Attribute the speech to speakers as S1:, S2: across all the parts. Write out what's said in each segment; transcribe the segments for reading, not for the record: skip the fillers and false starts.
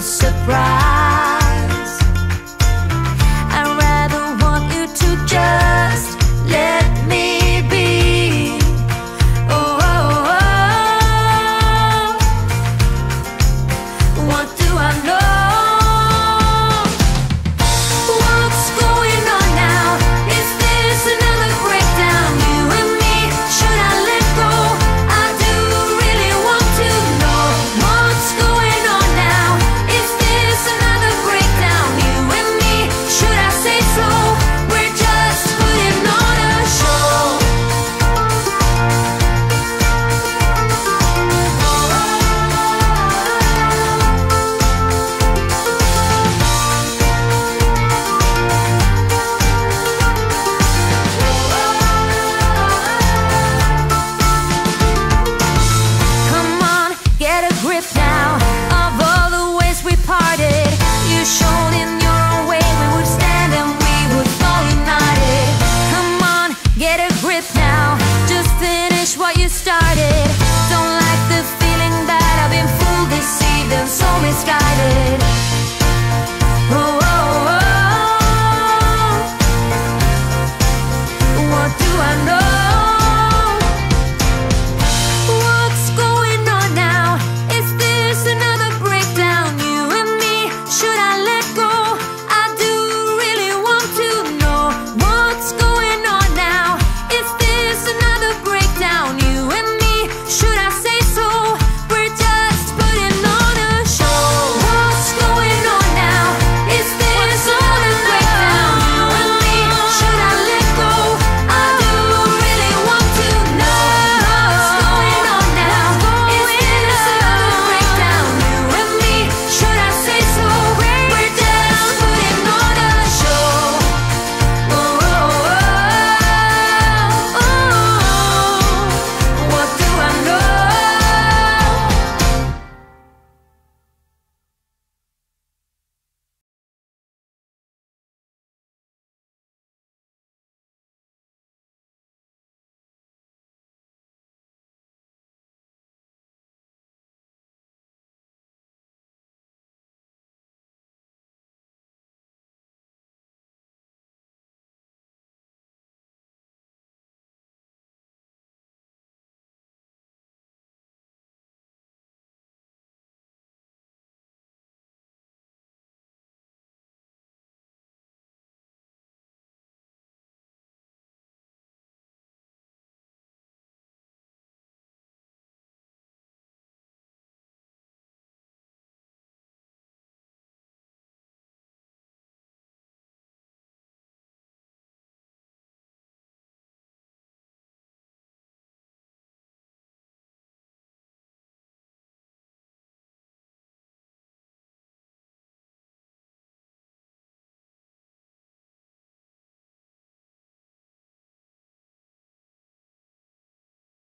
S1: surprise. I'd rather want you to just let me be. Oh, oh, oh. What do I know? What's going on now? Is this another breakdown? You and me, should I let go? I do really want to know what's going on now. Is this another breakdown? You and me, should I say so? We're just putting on a show. Come on, get a grip now of all the ways we parted. You showed in your own way we would stand and we would fall united. Come on, get a grip now. Just finish what you started. Don't like the feeling that I've been fooled, deceived, and so misguided. Oh, oh, oh. What do I know? What's going on now? Is this another breakdown? You and me, should I let go? I do really want to know what's going on now. Is this another breakdown? You and me, should I say so? We're just putting on a show. What's going on now? Is this another breakdown? You and me, should I let go? I do really want to know what's going on now. Is this another breakdown? You and me, should I say so? We're just putting on a show. Oh, oh, oh, oh. What do I know?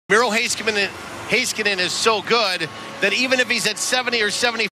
S2: Miro Heiskanen is so good that even if he's at 70 or 70.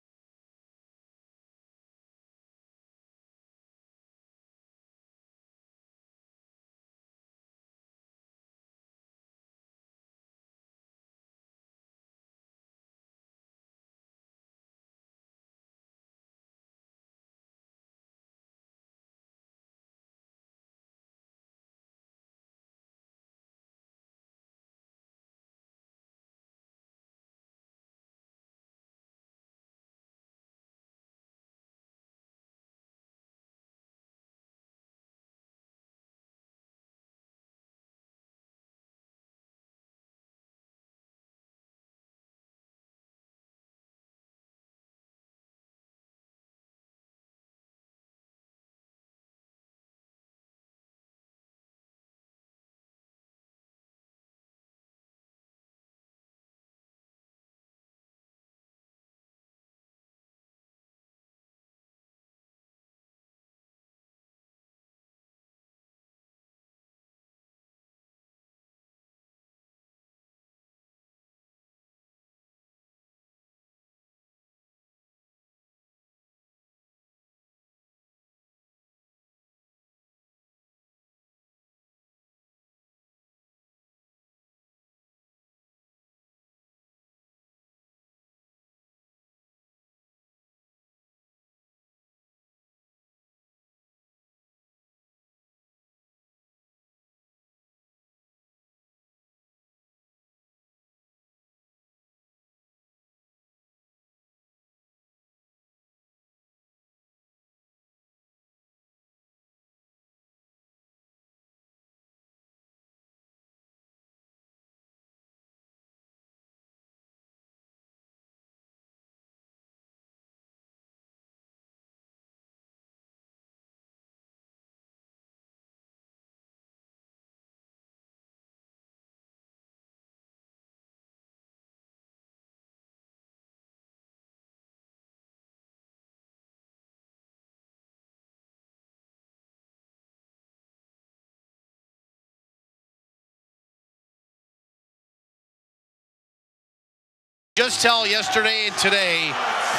S2: just tell yesterday and today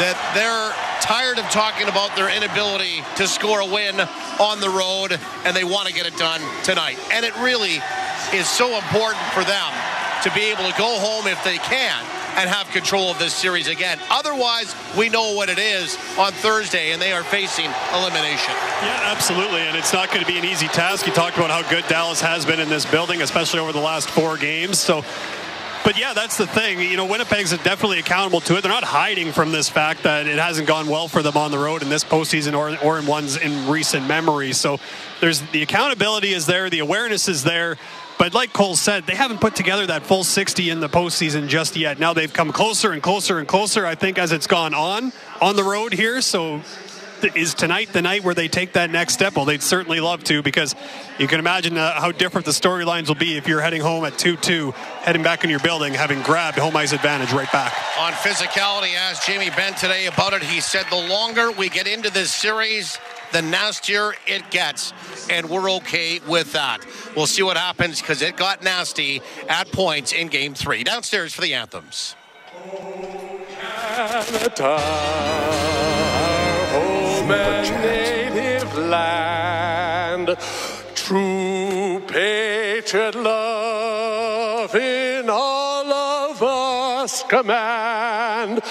S2: that they're tired of talking about their inability to score a win on the road, and they want to get it done tonight. And it really is so important for them to be able to go home if they can and have control of this series again. Otherwise, we know what it is on Thursday, and they are facing elimination.
S3: Yeah, absolutely, and it's not going to be an easy task. You talked about how good Dallas has been in this building, especially over the last 4 games. But yeah, that's the thing. You know, Winnipeg's definitely accountable to it. They're not hiding from this fact that it hasn't gone well for them on the road in this postseason or in ones in recent memory. So there's the accountability is there, the awareness is there. But like Cole said, they haven't put together that full 60 in the postseason just yet. Now they've come closer and closer and closer, I think, as it's gone on the road here. So is tonight the night where they take that next step? Well, they'd certainly love to, because you can imagine how different the storylines will be if you're heading home at 2-2, heading back in your building, having grabbed home ice advantage right back.
S2: On physicality, asked Jamie Benn today about it. He said the longer we get into this series, the nastier it gets, and we're okay with that. We'll see what happens, because it got nasty at points in Game 3. Downstairs for the anthems.
S4: Canada, home and native land, true patriot love in all of us command.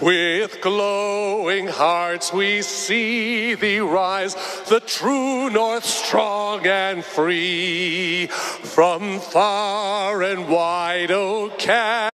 S4: With glowing hearts we see thee rise, the true north strong and free. From far and wide, O Canada.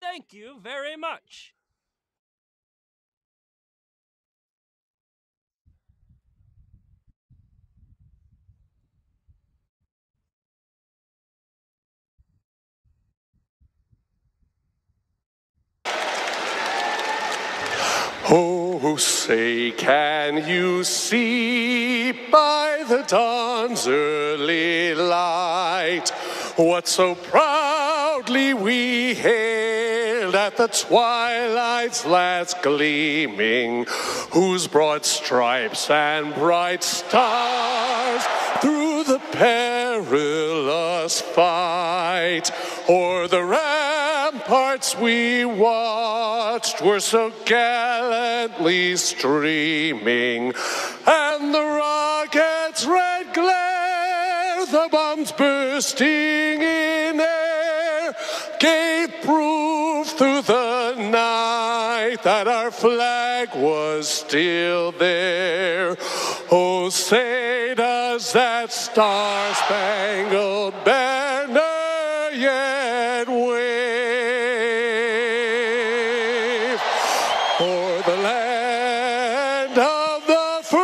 S5: Thank you very much.
S4: Oh, say, can you see by the dawn's early light what so proudly we hailed at the twilight's last gleaming, whose broad stripes and bright stars through the perilous fight o'er the ramparts we watched were so gallantly streaming, and the rocket's red glare, the bombs bursting in air, gave proof through the night that our flag was still there. Oh, say does that star-spangled banner yet wave o'er the land of the free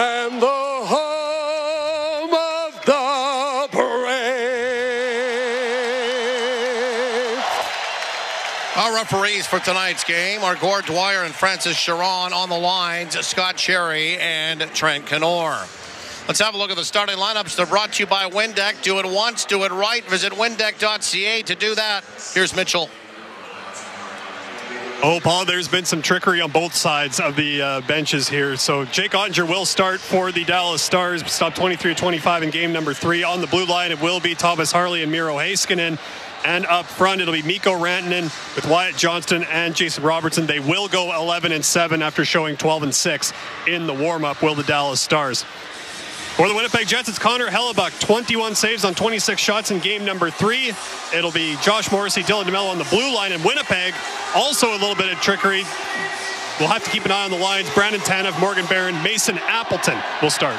S4: and the home of the brave?
S2: Our referees for tonight's game are Gord Dwyer and Francis Chiron. On the lines, Scott Cherry and Trent Knorr. Let's have a look at the starting lineups. They're brought to you by Windeck. Do it once, do it right. Visit windeck.ca to do that. Here's Mitchell.
S3: Oh, Paul, there's been some trickery on both sides of the benches here. So Jake Oettinger will start for the Dallas Stars. Stop 23-25 in game number 3. On the blue line, it will be Thomas Harley and Miro Heiskanen. And up front, it'll be Mikko Rantanen with Wyatt Johnston and Jason Robertson. They will go 11-7 after showing 12-6 in the warm-up, will the Dallas Stars. For the Winnipeg Jets, it's Connor Hellebuyck, 21 saves on 26 shots in game number 3. It'll be Josh Morrissey, Dylan DeMello on the blue line. And Winnipeg, also a little bit of trickery. We'll have to keep an eye on the lines. Brandon Tanev, Morgan Barron, Mason Appleton will start.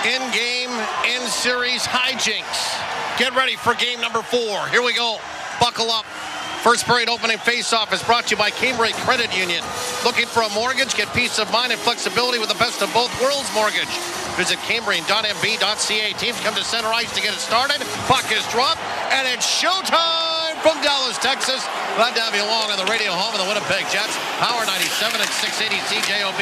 S2: In-game, in-series hijinks. Get ready for game number 4. Here we go. Buckle up. First period opening face-off is brought to you by Cambridge Credit Union. Looking for a mortgage? Get peace of mind and flexibility with the best of both worlds mortgage. Visit Cambrian.mb.ca. Teams come to center ice to get it started. Puck is dropped, and it's showtime from Dallas, Texas. Glad to have you along on the radio home of the Winnipeg Jets. Power 97 and 680 CJOB.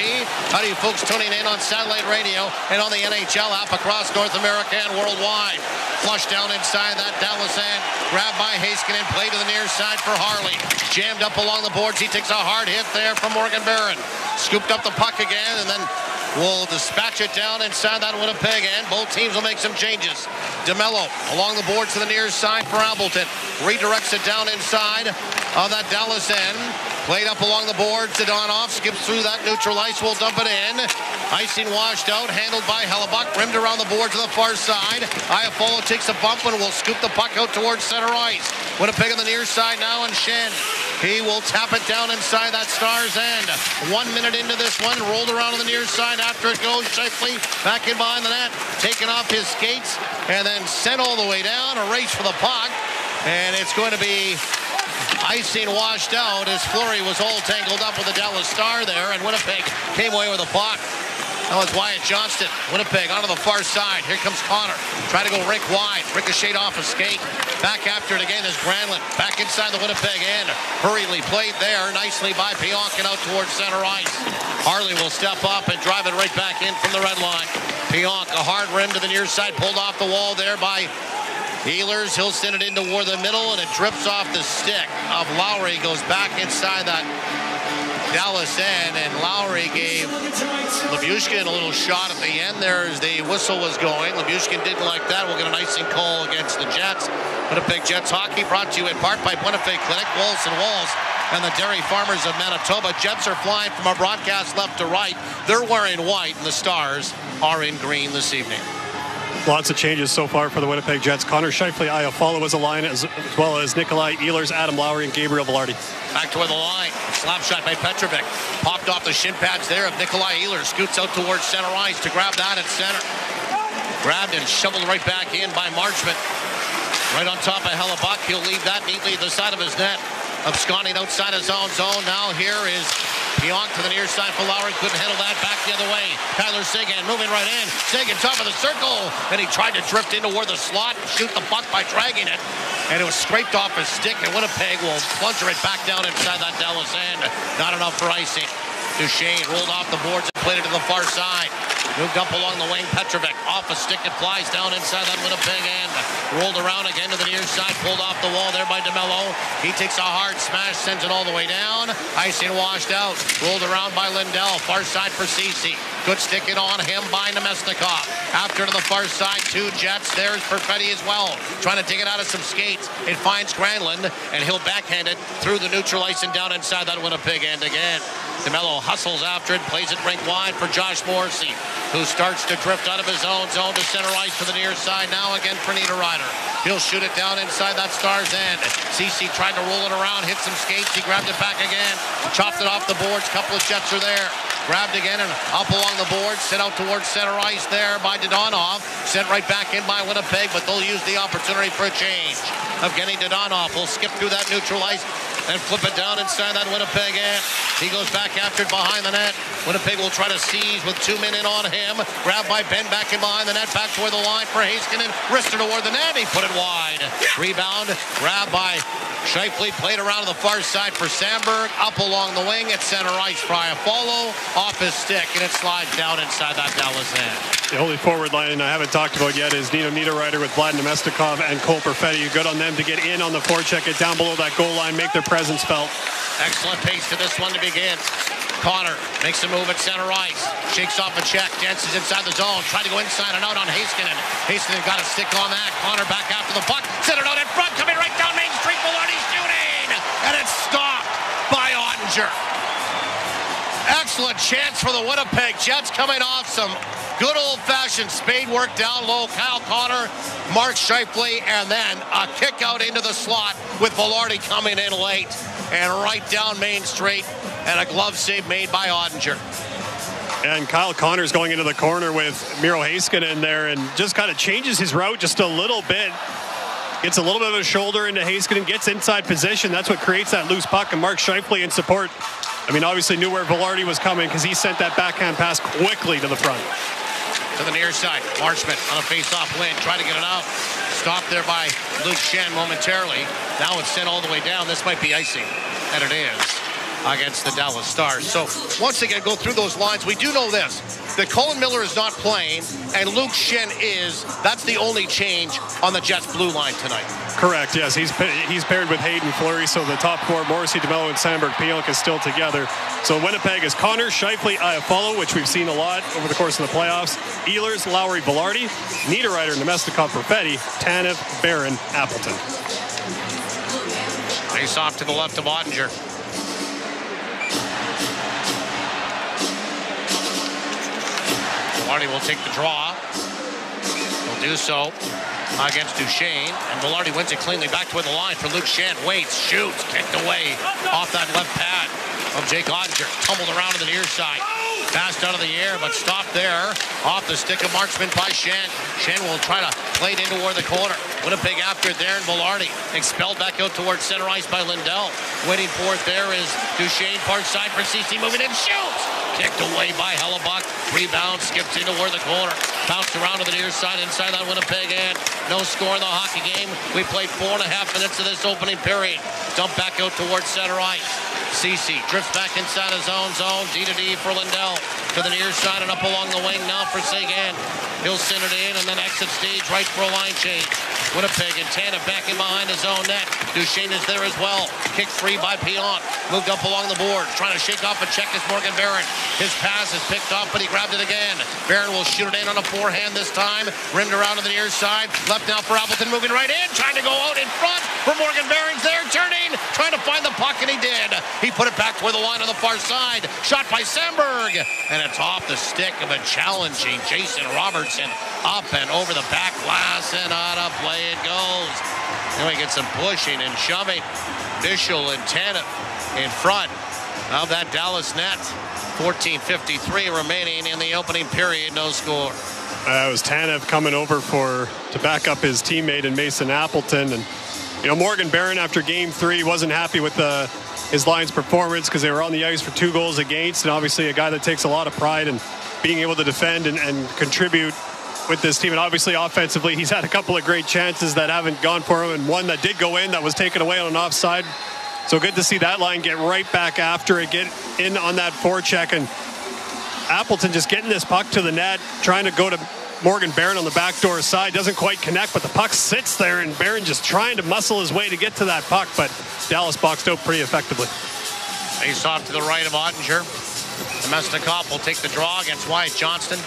S2: How do you folks tuning in on satellite radio and on the NHL app across North America and worldwide? Flush down inside that Dallas end. Grabbed by Heiskanen. Play to the near side for Harley. Jammed up along the boards. He takes a hard hit there from Morgan Barron. Scooped up the puck again and then will dispatch it down inside that Winnipeg end. Both teams will make some changes. DeMello along the boards to the near side for Appleton. Redirects it down inside of that Dallas end. Played up along the boards. Dadonov skips through that neutral ice. Will dump it in. Icing washed out. Handled by Hellebuyck. Rimmed around the boards to the far side. Iafallo takes a bump and will scoop the puck out towards center ice. Winnipeg on the near side now, and Schenn. He will tap it down inside that Stars end. 1 minute into this one. Rolled around on the near side. After it goes, Scheifele back in behind the net. Taking off his skates and then sent all the way down. A race for the puck. And it's going to be icing washed out as Fleury was all tangled up with the Dallas Star there, and Winnipeg came away with a puck. That was Wyatt Johnston. Winnipeg onto the far side. Here comes Connor. Try to go rink wide. Ricocheted off a skate. Back after it again is Granlund. Back inside the Winnipeg end. Hurriedly played there nicely by Pionk and out towards center ice. Harley will step up and drive it right back in from the red line. Pionk, a hard rim to the near side. Pulled off the wall there by Ehlers. He'll send it in toward the middle, and it drips off the stick of Lowry. Goes back inside that Dallas end, and Lowry gave Lyubushkin a little shot at the end there as the whistle was going. Lyubushkin didn't like that. We'll get an icing call against the Jets. Winnipeg Jets hockey brought to you in part by Winnipeg Clinic, Walls and Walls, and the Dairy Farmers of Manitoba. Jets are flying from our broadcast left to right. They're wearing white, and the Stars are in green this evening.
S3: Lots of changes so far for the Winnipeg Jets. Connor Scheifele, Iafallo as a line, as well as Nikolai Ehlers, Adam Lowry, and Gabriel Velarde.
S2: Back toward the line. Slap shot by Petrovic. Popped off the shin pads there of Nikolai Ehlers. Scoots out towards center ice to grab that at center. Grabbed and shoveled right back in by Marchment. Right on top of Hellebuyck. He'll leave that neatly at the side of his net. Absconding outside his own zone. Now here is Pionk to the near side for Lowry. Couldn't handle that. Back the other way. Tyler Seguin moving right in. Seguin top of the circle. And he tried to drift into where the slot and shoot the puck by dragging it. And it was scraped off his stick. And Winnipeg will plunger it back down inside that Dallas end. Not enough for icing. Duchesne rolled off the boards and played it to the far side. Moved up along the wing. Petrovic off a stick. It flies down inside that Winnipeg end. Rolled around again to the near side. Pulled off the wall there by DeMello. He takes a hard smash. Sends it all the way down. Icing washed out. Rolled around by Lindell. Far side for Ceci. Good sticking on him by Nemesnikov. After to the far side. Two Jets. There's Perfetti as well. Trying to dig it out of some skates. It finds Granlund. And he'll backhand it through the neutral ice and down inside that Winnipeg end again. DeMello hustles after it, plays it rink wide for Josh Morrissey, who starts to drift out of his own zone to center ice to the near side. Now again for Niederreiter. He'll shoot it down inside that Stars end. Ceci tried to roll it around, hit some skates. He grabbed it back again, chopped it off the boards. Couple of Jets are there. Grabbed again and up along the boards, sent out towards center ice there by Dadonov. Sent right back in by Winnipeg, but they'll use the opportunity for a change. Evgeny Dadonov will skip through that neutral ice and flip it down inside that Winnipeg end. He goes back after it behind the net. Winnipeg will try to seize with 2 men in on him. Grabbed by Ben back in behind the net. Back toward the line for Heiskanen. Wristed toward the net. He put it wide. Rebound. Grabbed by Scheifele. Played around to the far side for Sandberg. Up along the wing at center ice for Iafallo. Off his stick, and it slides down inside that Dallas end.
S3: The only forward line I haven't talked about yet is Nino Niederreiter with Vlad Nemesnikov and Cole Perfetti. Good on them to get in on the forecheck, get down below that goal line, make their presence felt.
S2: Excellent pace to this one to begin. Connor makes a move at center ice. Shakes off a check. Dances inside the zone. Tried to go inside and out on Heiskanen. Heiskanen got a stick on that. Connor back after the puck. Sent it out in front. Coming right down Main Street. Velarde shooting. And it's stopped by Oettinger. Excellent chance for the Winnipeg Jets coming off some good old-fashioned spade work down low. Kyle Connor, Mark Scheifele, and then a kick out into the slot with Velarde coming in late and right down Main Street, and a glove save made by Oettinger.
S3: And Kyle Connor's going into the corner with Miro Heiskanen there and just kind of changes his route just a little bit. Gets a little bit of a shoulder into Heiskanen, gets inside position. That's what creates that loose puck, and Mark Scheifele in support. I mean, obviously knew where Velarde was coming because he sent that backhand pass quickly to the front.
S2: To the near side, Marchment on a face-off win, trying to get it out. Stopped there by Luke Schenn momentarily. Now it's sent all the way down. This might be icing, and it is, against the Dallas Stars. So once again, go through those lines. We do know this, that Colin Miller is not playing, and Luke Schenn is. That's the only change on the Jets' blue line tonight.
S3: Correct, yes. He's paired with Hayden Fleury, so the top four, Morrissey, DeMello, and Sandberg-Pionk, is still together. So Winnipeg is Connor, Scheifele, Iafallo, which we've seen a lot over the course of the playoffs, Ehlers, Lowry, Velarde, Niederreiter, Nemestikov, Perfetti, Tanev, Barron, Appleton.
S2: Face off to the left of Oettinger. Velarde will take the draw. He'll do so against Duchesne, and Velarde wins it cleanly back toward the line for Luke Schenn. Waits, shoots, kicked away off that left pad of Jake Oettinger. Tumbled around to the near side. Passed out of the air, but stopped there off the stick of marksman by Schenn. Schenn will try to play it in toward the corner. Winnipeg after it there, and Velarde expelled back out towards center ice by Lindell. Waiting for it there is Duchesne, far side for CC, moving in, shoots! Kicked away by Hellebuyck. Rebound, skips into toward the corner. Bounced around to the near side inside that Winnipeg end. No score in the hockey game. We played 4.5 minutes of this opening period. Dump back out towards center ice. CC drifts back inside his own zone. D-to-D for Lindell. To the near side and up along the wing now for Seguin. He'll send it in and then exit stage right for a line change. Winnipeg and Tanev back in behind his own net. Duchesne is there as well. Kicked free by Pionk. Moved up along the board. Trying to shake off a check is Morgan Barron. His pass is picked off, but he grabbed it again. Barron will shoot it in on a forehand this time. Rimmed around to the near side. Left now for Appleton, moving right in. Trying to go out in front for Morgan Barron's there. Turning. Trying to find the puck, and he did. He put it back toward the line on the far side. Shot by Sandberg. And it's off the stick of a challenging Jason Robertson. Up and over the back glass, and out of play it goes. Then we get some pushing and shoving. Bischel and Tanev in front of that Dallas net. 14:53 remaining in the opening period. No score.
S3: It was Tanev coming over to back up his teammate in Mason Appleton. And, Morgan Barron after game 3 wasn't happy with his line's performance because they were on the ice for 2 goals against. And obviously a guy that takes a lot of pride in being able to defend and contribute with this team. And obviously offensively, he's had a couple of great chances that haven't gone for him, and one that did go in that was taken away on an offside. So good to see that line get right back after it, get in on that forecheck, and Appleton just getting this puck to the net, trying to go to Morgan Barron on the backdoor side. Doesn't quite connect, but the puck sits there, and Barron just trying to muscle his way to get to that puck, but Dallas boxed out pretty effectively.
S2: Face off to the right of Oettinger. Nemestikov will take the draw against Wyatt Johnston.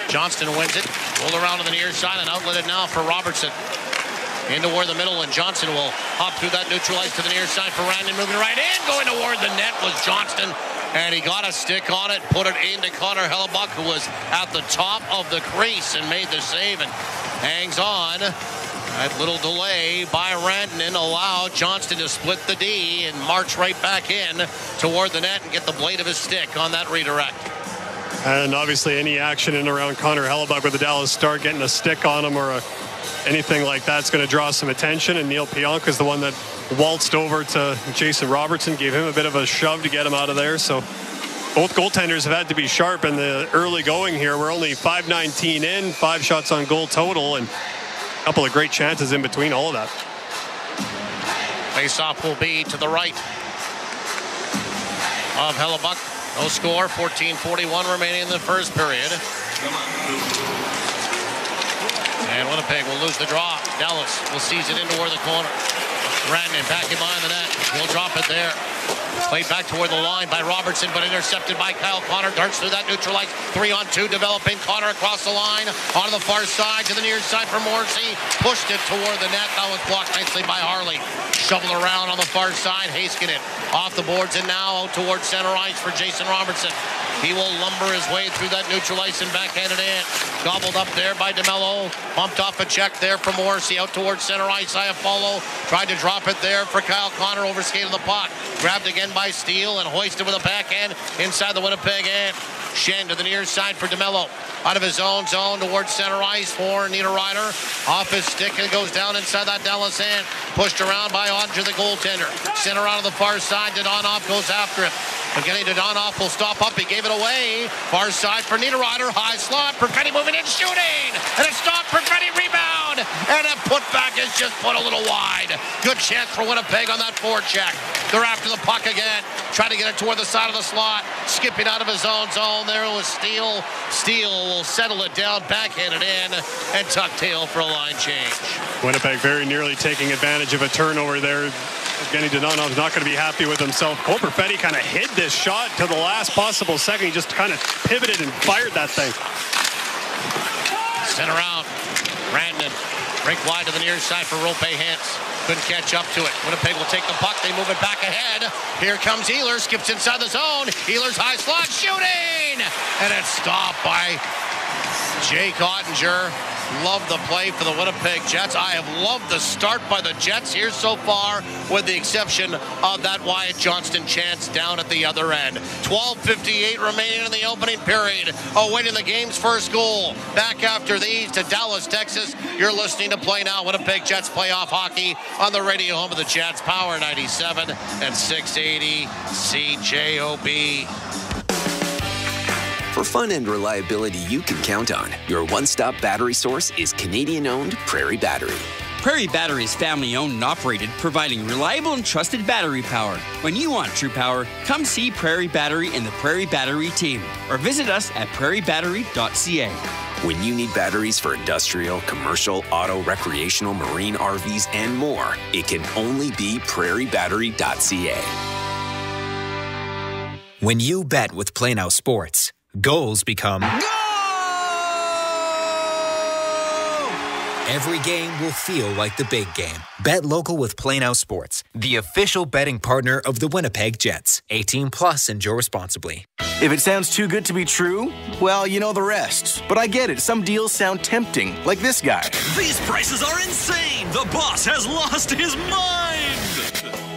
S2: Johnston wins it. Roll around to the near side and outlet it now for Robertson. Into toward the middle, and Johnson will hop through that neutral ice to the near side for Randon, moving right in. Going toward the net was Johnston, and he got a stick on it, put it into Connor Hellebuyck, who was at the top of the crease and made the save and hangs on. That little delay by Randon allowed Johnston to split the D and march right back in toward the net and get the blade of his stick on that redirect.
S3: And obviously any action in and around Connor Hellebuyck with the Dallas Star getting a stick on him or anything like that's going to draw some attention. And Neil Pionk is the one that waltzed over to Jason Robertson, gave him a bit of a shove to get him out of there. So both goaltenders have had to be sharp in the early going here. We're only 5:19 in, 5 shots on goal total, and a couple of great chances in between all of that.
S2: Face-off will be to the right of Hellebuyck. No score, 14:41 remaining in the first period. And Winnipeg will lose the draw. Dallas will seize it in toward the corner. Randon back in behind the net. He'll drop it there. Played back toward the line by Robertson, but intercepted by Kyle Connor. Darts through that neutral ice. 3-on-2 developing. Connor across the line. Onto the far side to the near side for Morrissey. Pushed it toward the net. That was blocked nicely by Harley. Shovel around on the far side. Haskinen off the boards and now out towards center ice for Jason Robertson. He will lumber his way through that neutral ice and backhand it in. Gobbled up there by DeMello. Bumped off a check there for Morrissey out towards center ice. Iafallo tried to drop it there for Kyle Connor. Overskated the puck. Grabbed again by Steele and hoisted with a backhand inside the Winnipeg end. Schenn to the near side for DeMello. Out of his own zone towards center ice for Niederreiter. Off his stick and goes down inside that Dallas end. Pushed around by Oettinger, the goaltender. Center out of the far side to Donoff, goes after him. Beginning to Donoff will stop up. He gave it away. Far side for Niederreiter. High slot. Perfetti moving in, shooting. And a stop. Perfetti rebound. And a putback is just put a little wide. Good chance for Winnipeg on that forecheck. They're after the puck again. Trying to get it toward the side of the slot. Skipping out of his own zone. There was Steele. Steele will settle it down. Backhand it in. And tuck tail for a line change. Winnipeg very nearly taking advantage of a turnover there. Evgeny Dononov's not going to be happy with himself. Cole Perfetti kind of hid this shot to the last possible second. He just kind of pivoted and fired that thing. Center out. Brandon. Break wide to the near side for Roope Hintz. Couldn't catch up to it. Winnipeg will take the puck. They move it back ahead. Here comes Ehlers. Skips inside the zone. Ehlers high slot. Shooting! And it's stopped by Jake Oettinger. Love the play for the Winnipeg Jets. I have loved the start by the Jets here so far, with the exception of that Wyatt Johnston chance down at the other end. 12:58 remaining in the opening period. Awaiting the game's first goal. Back after these to Dallas, Texas. You're listening to Play Now, Winnipeg Jets playoff hockey on the radio home of the Jets. Power 97 and 680 CJOB.
S6: For fun and reliability you can count on, your one-stop battery source is Canadian-owned Prairie Battery.
S7: Prairie Battery is family-owned and operated, providing reliable and trusted battery power. When you want true power, come see Prairie Battery and the Prairie Battery team, or visit us at prairiebattery.ca.
S6: When you need batteries for industrial, commercial, auto, recreational, marine, RVs, and more, it can only be prairiebattery.ca.
S8: When you bet with Play Now Sports, goals become goal! Every game will feel like the big game. Bet local with Play Now Sports, the official betting partner of the Winnipeg Jets. 18+, enjoy responsibly.
S9: If it sounds too good to be true, well, you know the rest. But I get it. Some deals sound tempting, like this guy.
S10: These prices are insane! The boss has lost his mind!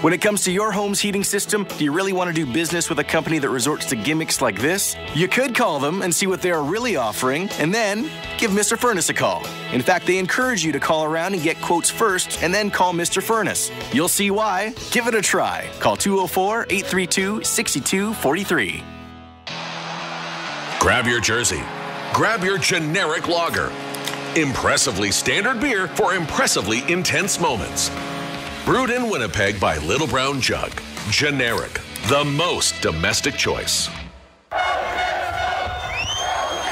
S9: When it comes to your home's heating system, do you really want to do business with a company that resorts to gimmicks like this? You could call them and see what they are really offering, and then give Mr. Furnace a call. In fact, they encourage you to call around and get quotes first, and then call Mr. Furnace. You'll see why. Give it a try. Call 204-832-6243.
S11: Grab your jersey. Grab your generic lager. Impressively standard beer for impressively intense moments. Brewed in Winnipeg by Little Brown Jug. Generic. The most domestic choice.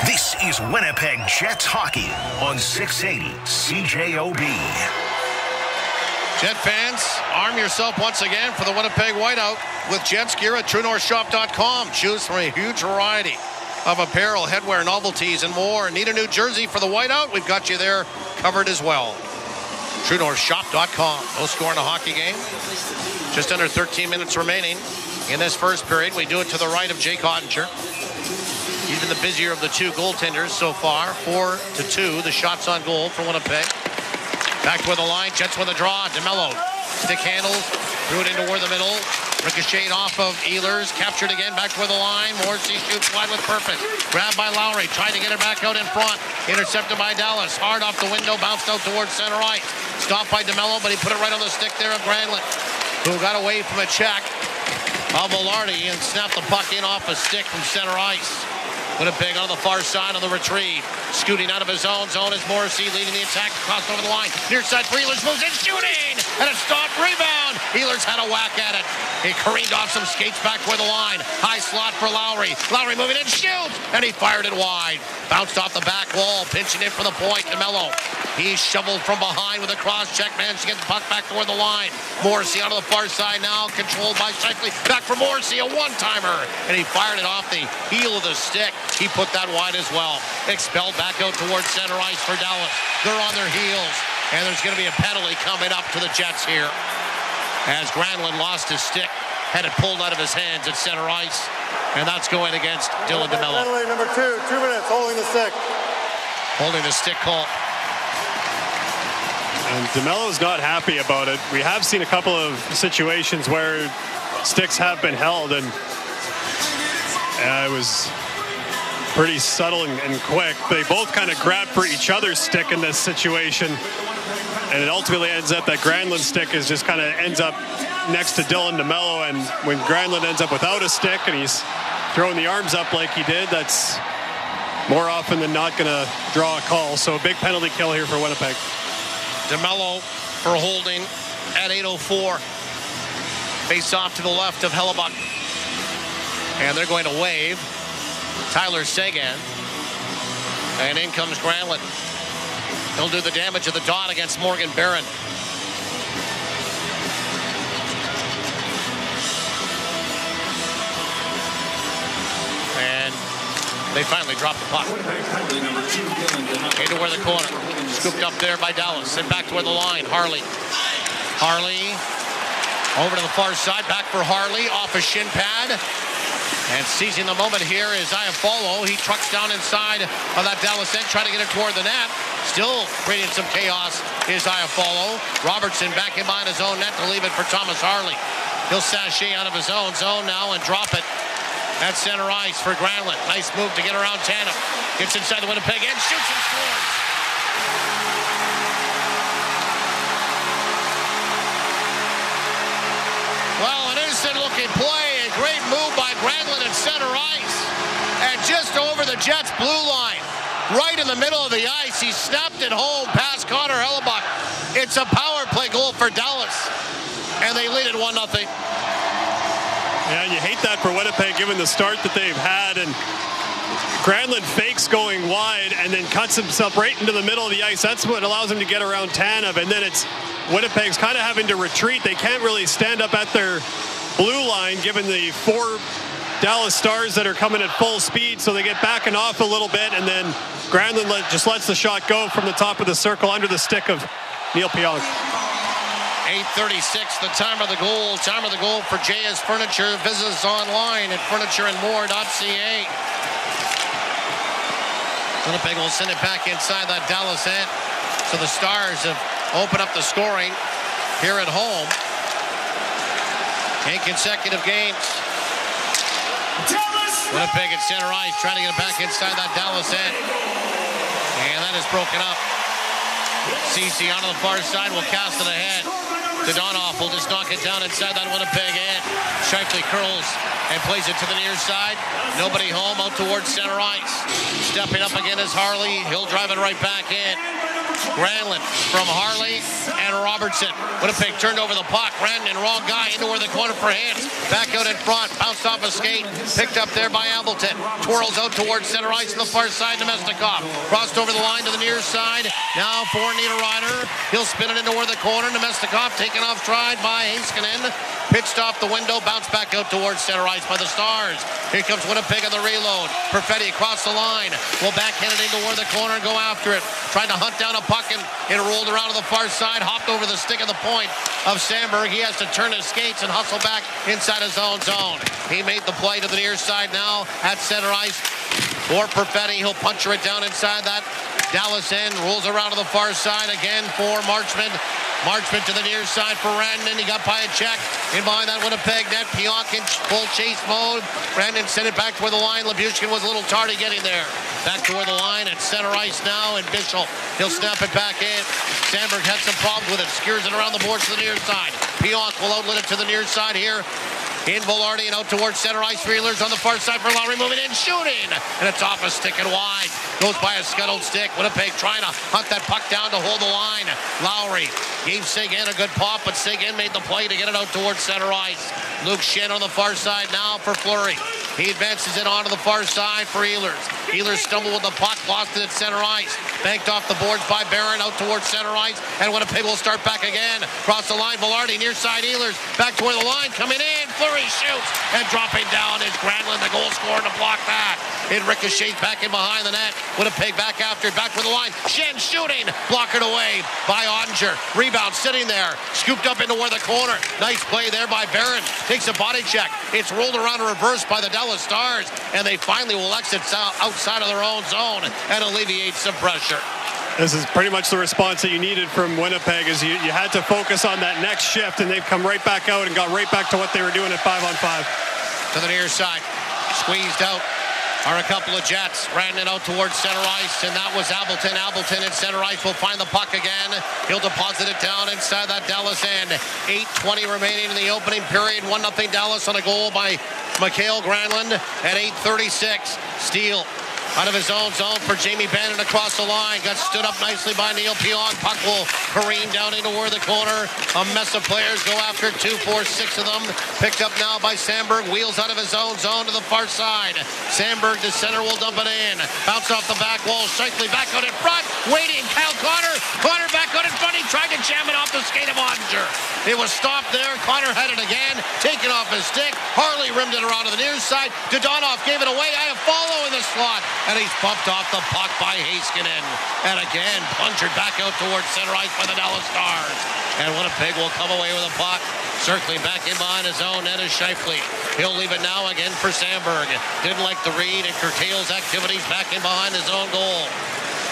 S10: This is Winnipeg Jets hockey on 680 CJOB.
S2: Jet fans, arm yourself once again for the Winnipeg Whiteout with Jets gear at TrueNorthShop.com. Choose from a huge variety of apparel, headwear, novelties, and more. Need a new jersey for the Whiteout? We've got you there covered as well. TrueNorthShop.com. No score in a hockey game. Just under 13 minutes remaining in this first period. We do it to the right of Jake Oettinger. He's been the busier of the two goaltenders so far. 4-2, the shots on goal for Winnipeg. Back toward the line. Jets with a draw. DeMello. Stick handles. Threw it in toward the middle. Ricocheted off of Ehlers. Captured again back toward the line. Morrissey shoots wide with purpose. Grabbed by Lowry. Tried to get it back out in front. Intercepted by Dallas. Hard off the window. Bounced out towards center ice. Stopped by DeMello, but he put it right on the stick there of Granlund, who got away from a check of Velarde and snapped the puck in off a stick from center ice. Winnipeg on the far side on the retrieve. Scooting out of his own zone is Morrissey leading the attack across over the line. Near side for Ehlers, moves in, shooting! And a stopped rebound. Ehlers had a whack at it. He careened off some skates back toward the line. High slot for Lowry. Lowry moving in, shoots! And he fired it wide. Bounced off the back wall, pinching in for the point. DeMello. He shoveled from behind with a cross check, managed to get the puck back toward the line. Morrissey out of the far side now, controlled by Scheifele. Back for Morrissey, a one-timer. And he fired it off the heel of the stick. He put that wide as well. Expelled back out towards center ice for Dallas. They're on their heels. And there's going to be a penalty coming up to the Jets here, as Granlund lost his stick, had it pulled out of his hands at center ice. And that's going against Dylan DeMello.
S4: Penalty number 2, 2 minutes, holding the stick.
S2: Holding the stick call.
S3: And DeMello's not happy about it. We have seen a couple of situations where sticks have been held, and it was pretty subtle and quick. They both kind of grabbed for each other's stick in this situation. And it ultimately ends up that Granlund's stick is just kind of ends up next to Dylan DeMello. And when Granlund ends up without a stick and he's throwing the arms up like he did, that's more often than not going to draw a call. So a big penalty kill here for Winnipeg.
S2: DeMello for holding at 8:04. Face off to the left of Hellebuyck. And they're going to wave Tyler Seguin. And in comes Granlund. He'll do the damage of the dot against Morgan Barron. And they finally drop the puck. Into where the corner. Scooped up there by Dallas. And back to where the line. Harley over to the far side. Back for Harley. Off a shin pad. And seizing the moment here is Iafallo. He trucks down inside of that Dallas end, trying to get it toward the net. Still creating some chaos is Iafallo. Robertson back in behind his own net to leave it for Thomas Harley. He'll sashay out of his own zone now and drop it at center ice for Granlund. Nice move to get around Tanev. Gets inside the Winnipeg end, shoots and scores. Well, an innocent-looking play. A great move by Granlund at center ice. And just over the Jets' blue line, right in the middle of the ice, he snapped it home past Connor Hellebuyck. It's a power play goal for Dallas. And they lead it 1-0.
S3: Yeah, you hate that for Winnipeg, given the start that they've had. And Granlund fakes going wide and then cuts himself right into the middle of the ice. That's what allows him to get around Tanev. And then it's Winnipeg's kind of having to retreat. They can't really stand up at their blue line, given the 4 Dallas Stars that are coming at full speed. So they get backing off a little bit. And then Granlund just lets the shot go from the top of the circle under the stick of Neil Pionk.
S2: 8:36, the time of the goal. Time of the goal for JS Furniture. Visit us online at furnitureandmore.ca. Winnipeg will send it back inside that Dallas end. So the Stars have opened up the scoring here at home. 8 consecutive games. Winnipeg at center ice trying to get it back inside that Dallas end. And that is broken up. CC on the far side will cast it ahead. Donoff will just knock it down inside that Winnipeg end. Scheifele curls and plays it to the near side. Nobody home, out towards center ice. Stepping up again is Harley. He'll drive it right back in. Granlund from Harley and Robertson. Winnipeg turned over the puck. Ran in wrong guy into where the corner for Hintz. Back out in front. Bounced off a skate. Picked up there by Ambleton. Twirls out towards center ice on the far side to Nemestikov. Crossed over the line to the near side. Now for Niederreiter. He'll spin it into where the corner. Nemestikov taken off stride by Heiskanen. Pitched off the window. Bounced back out towards center ice by the Stars. Here comes Winnipeg on the reload. Perfetti across the line. Will backhand it into where the corner and go after it. Trying to hunt down a puck and it rolled around to the far side. Hopped over the stick of the point of Sandberg. He has to turn his skates and hustle back inside his own zone. He made the play to the near side now at center ice for Perfetti. He'll puncher it down inside that Dallas end. Rolls around to the far side again for Marchment. Marchment to the near side for Rantanen. He got by a check in behind that Winnipeg net. Pionk in full chase mode. Rantanen sent it back to where the line. Labushkin was a little tardy getting there. Back to where the line at center ice now, and Bischel. He'll snap it back in. Sandberg had some problems with it. Skewers it around the boards to the near side. Pionk will outlet it to the near side here. In Velarde and out towards center ice for Ehlers on the far side for Lowry, moving in, shooting. And it's off a stick and wide. Goes by a scuttled stick. Winnipeg trying to hunt that puck down to hold the line. Lowry gave Seguin a good pop, but Seguin made the play to get it out towards center ice. Luke Schenn on the far side now for Fleury. He advances it onto the far side for Ehlers. Ehlers stumbled with the puck, lost it at center ice. Banked off the boards by Barron out towards center ice. And Winnipeg will start back again. Cross the line, Velarde near side Ehlers. Back to where the line coming in. Fleury shoots. And dropping down is Granlund, the goal scorer, to block that. It ricochets back in behind the net. Winnipeg back after it. Back for the line. Schenn shooting. Blocked away by Oettinger. Rebound sitting there. Scooped up into where the corner. Nice play there by Barron. Takes a body check. It's rolled around and reversed by the Dallas Stars. And they finally will exit outside of their own zone and alleviate some pressure.
S3: This is pretty much the response that you needed from Winnipeg, is you had to focus on that next shift, and they've come right back out and got right back to what they were doing at 5-on-5.
S2: To the near side. Squeezed out are a couple of Jets. Ran it out towards center ice, and that was Appleton. Appleton in center ice will find the puck again. He'll deposit it down inside that Dallas end. 8:20 remaining in the opening period. 1-0 Dallas on a goal by Mikael Granlund at 8:36. Steele out of his own zone for Jamie Benn across the line. Got stood up nicely by Neil Pionk. Puck will careen down into where the corner. A mess of players go after 2, 4, 6 of them. Picked up now by Sandberg. Wheels out of his own zone to the far side. Sandberg to center will dump it in. Bounce off the back wall. Scheifele back out in front. Waiting. Kyle Connor. Connor back out in front. He tried to jam it off the skate of Oettinger. It was stopped there. Connor had it again. Taken off his stick. Harley rimmed it around to the near side. Dodonov gave it away. I have follow in the slot. And he's bumped off the puck by Heiskanen. And again, punchered back out towards center ice by the Dallas Stars. And Winnipeg will come away with a puck. Circling back in behind his own net is Scheifele. He'll leave it now again for Sandberg. Didn't like the read and curtails activities back in behind his own goal.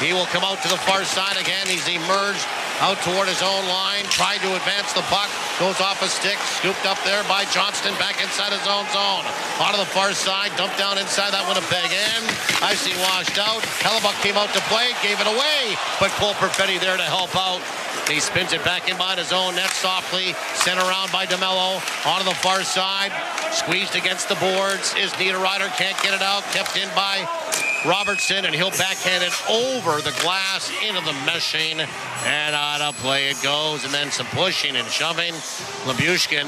S2: He will come out to the far side again. He's emerged out toward his own line. Tried to advance the puck. Goes off a stick. Scooped up there by Johnston back inside his own zone. Out of the far side. Dumped down inside that Winnipeg end. Icing washed out. Hellebuyck came out to play. Gave it away. But Cole Perfetti there to help out. He spins it back in behind his own net softly. Sent around by DeMello. On the far side. Squeezed against the boards. Is Niederreiter. Can't get it out. Kept in by Robertson, and he'll backhand it over the glass into the meshing, and out of play it goes. And then some pushing and shoving. Hellebuyck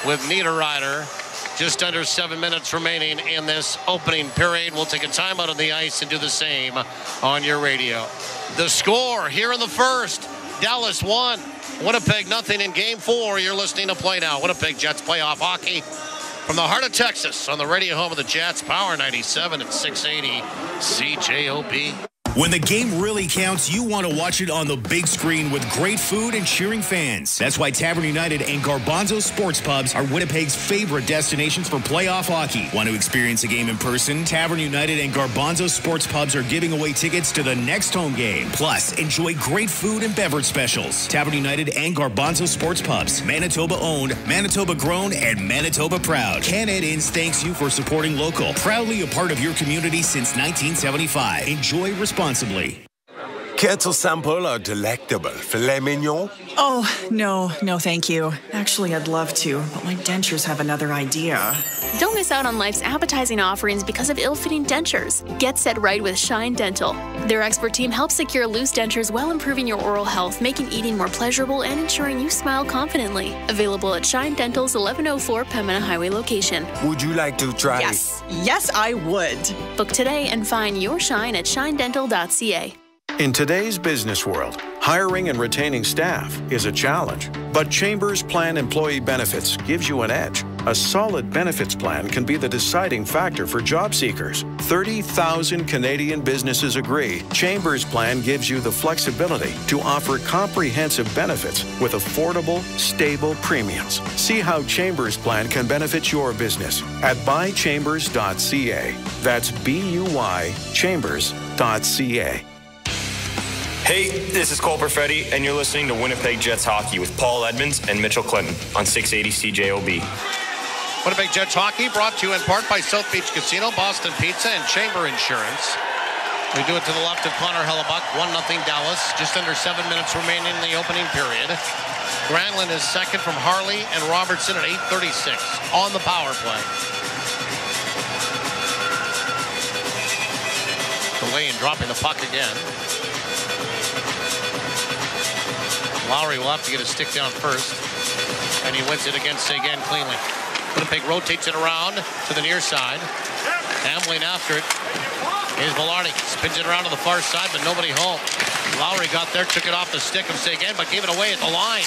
S2: with Niederreiter. Just under 7 minutes remaining in this opening period. We'll take a timeout on the ice and do the same on your radio. The score here in the first: Dallas 1, Winnipeg 0 in Game 4. You're listening to Play Now. Winnipeg Jets playoff hockey from the heart of Texas on the radio home of the Jets, Power 97 and 680 CJOB.
S12: When the game really counts, you want to watch it on the big screen with great food and cheering fans. That's why Tavern United and Garbanzo Sports Pubs are Winnipeg's favorite destinations for playoff hockey. Want to experience a game in person? Tavern United and Garbanzo Sports Pubs are giving away tickets to the next home game. Plus, enjoy great food and beverage specials. Tavern United and Garbanzo Sports Pubs. Manitoba owned, Manitoba grown, and Manitoba proud. Canada Inns thanks you for supporting local. Proudly a part of your community since 1975. Enjoy responsibly.
S13: Kettle sample or delectable filet mignon?
S14: Oh, no, thank you. Actually, I'd love to, but my dentures have another idea.
S15: Don't miss out on life's appetizing offerings because of ill-fitting dentures. Get set right with Shine Dental. Their expert team helps secure loose dentures while improving your oral health, making eating more pleasurable and ensuring you smile confidently. Available at Shine Dental's 1104 Pembina Highway location.
S13: Would you like to try?
S14: Yes, I would.
S15: Book today and find your shine at shinedental.ca.
S16: In today's business world, hiring and retaining staff is a challenge. But Chambers Plan Employee Benefits gives you an edge. A solid benefits plan can be the deciding factor for job seekers. 30,000 Canadian businesses agree. Chambers Plan gives you the flexibility to offer comprehensive benefits with affordable, stable premiums. See how Chambers Plan can benefit your business at buychambers.ca. That's BUY chambers.ca.
S17: Hey, this is Cole Perfetti, and you're listening to Winnipeg Jets Hockey with Paul Edmonds and Mitchell Clinton on 680 CJOB.
S2: Winnipeg Jets Hockey brought to you in part by South Beach Casino, Boston Pizza, and Chamber Insurance. We do it to the left of Connor Hellebuyck, 1-0 Dallas. Just under 7 minutes remaining in the opening period. Granlund is second from Harley and Robertson at 8:36 on the power play. Delaying dropping the puck again. Lowry will have to get his stick down first, and he wins it against Seguin cleanly. Winnipeg rotates it around to the near side. Ambling after it is Velarde. Spins it around to the far side, but nobody home. Lowry got there, took it off the stick of Seguin, but gave it away at the line.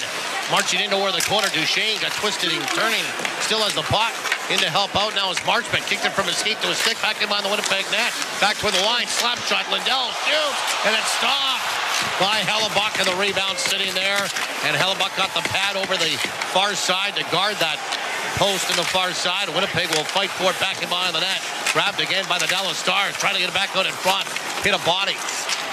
S2: Marching into where the corner, Duchesne got twisted and turning. Still has the puck. In to help out now is Marchman. Kicked it from his feet to his stick, back in behind the Winnipeg net. Back toward the line, slap shot, Lindell shoots, and it's stopped by Hellebuyck, and the rebound sitting there. And Hellebuyck got the pad over the far side to guard that post in the far side. Winnipeg will fight for it back in behind the net. Grabbed again by the Dallas Stars, trying to get it back out in front. Hit a body.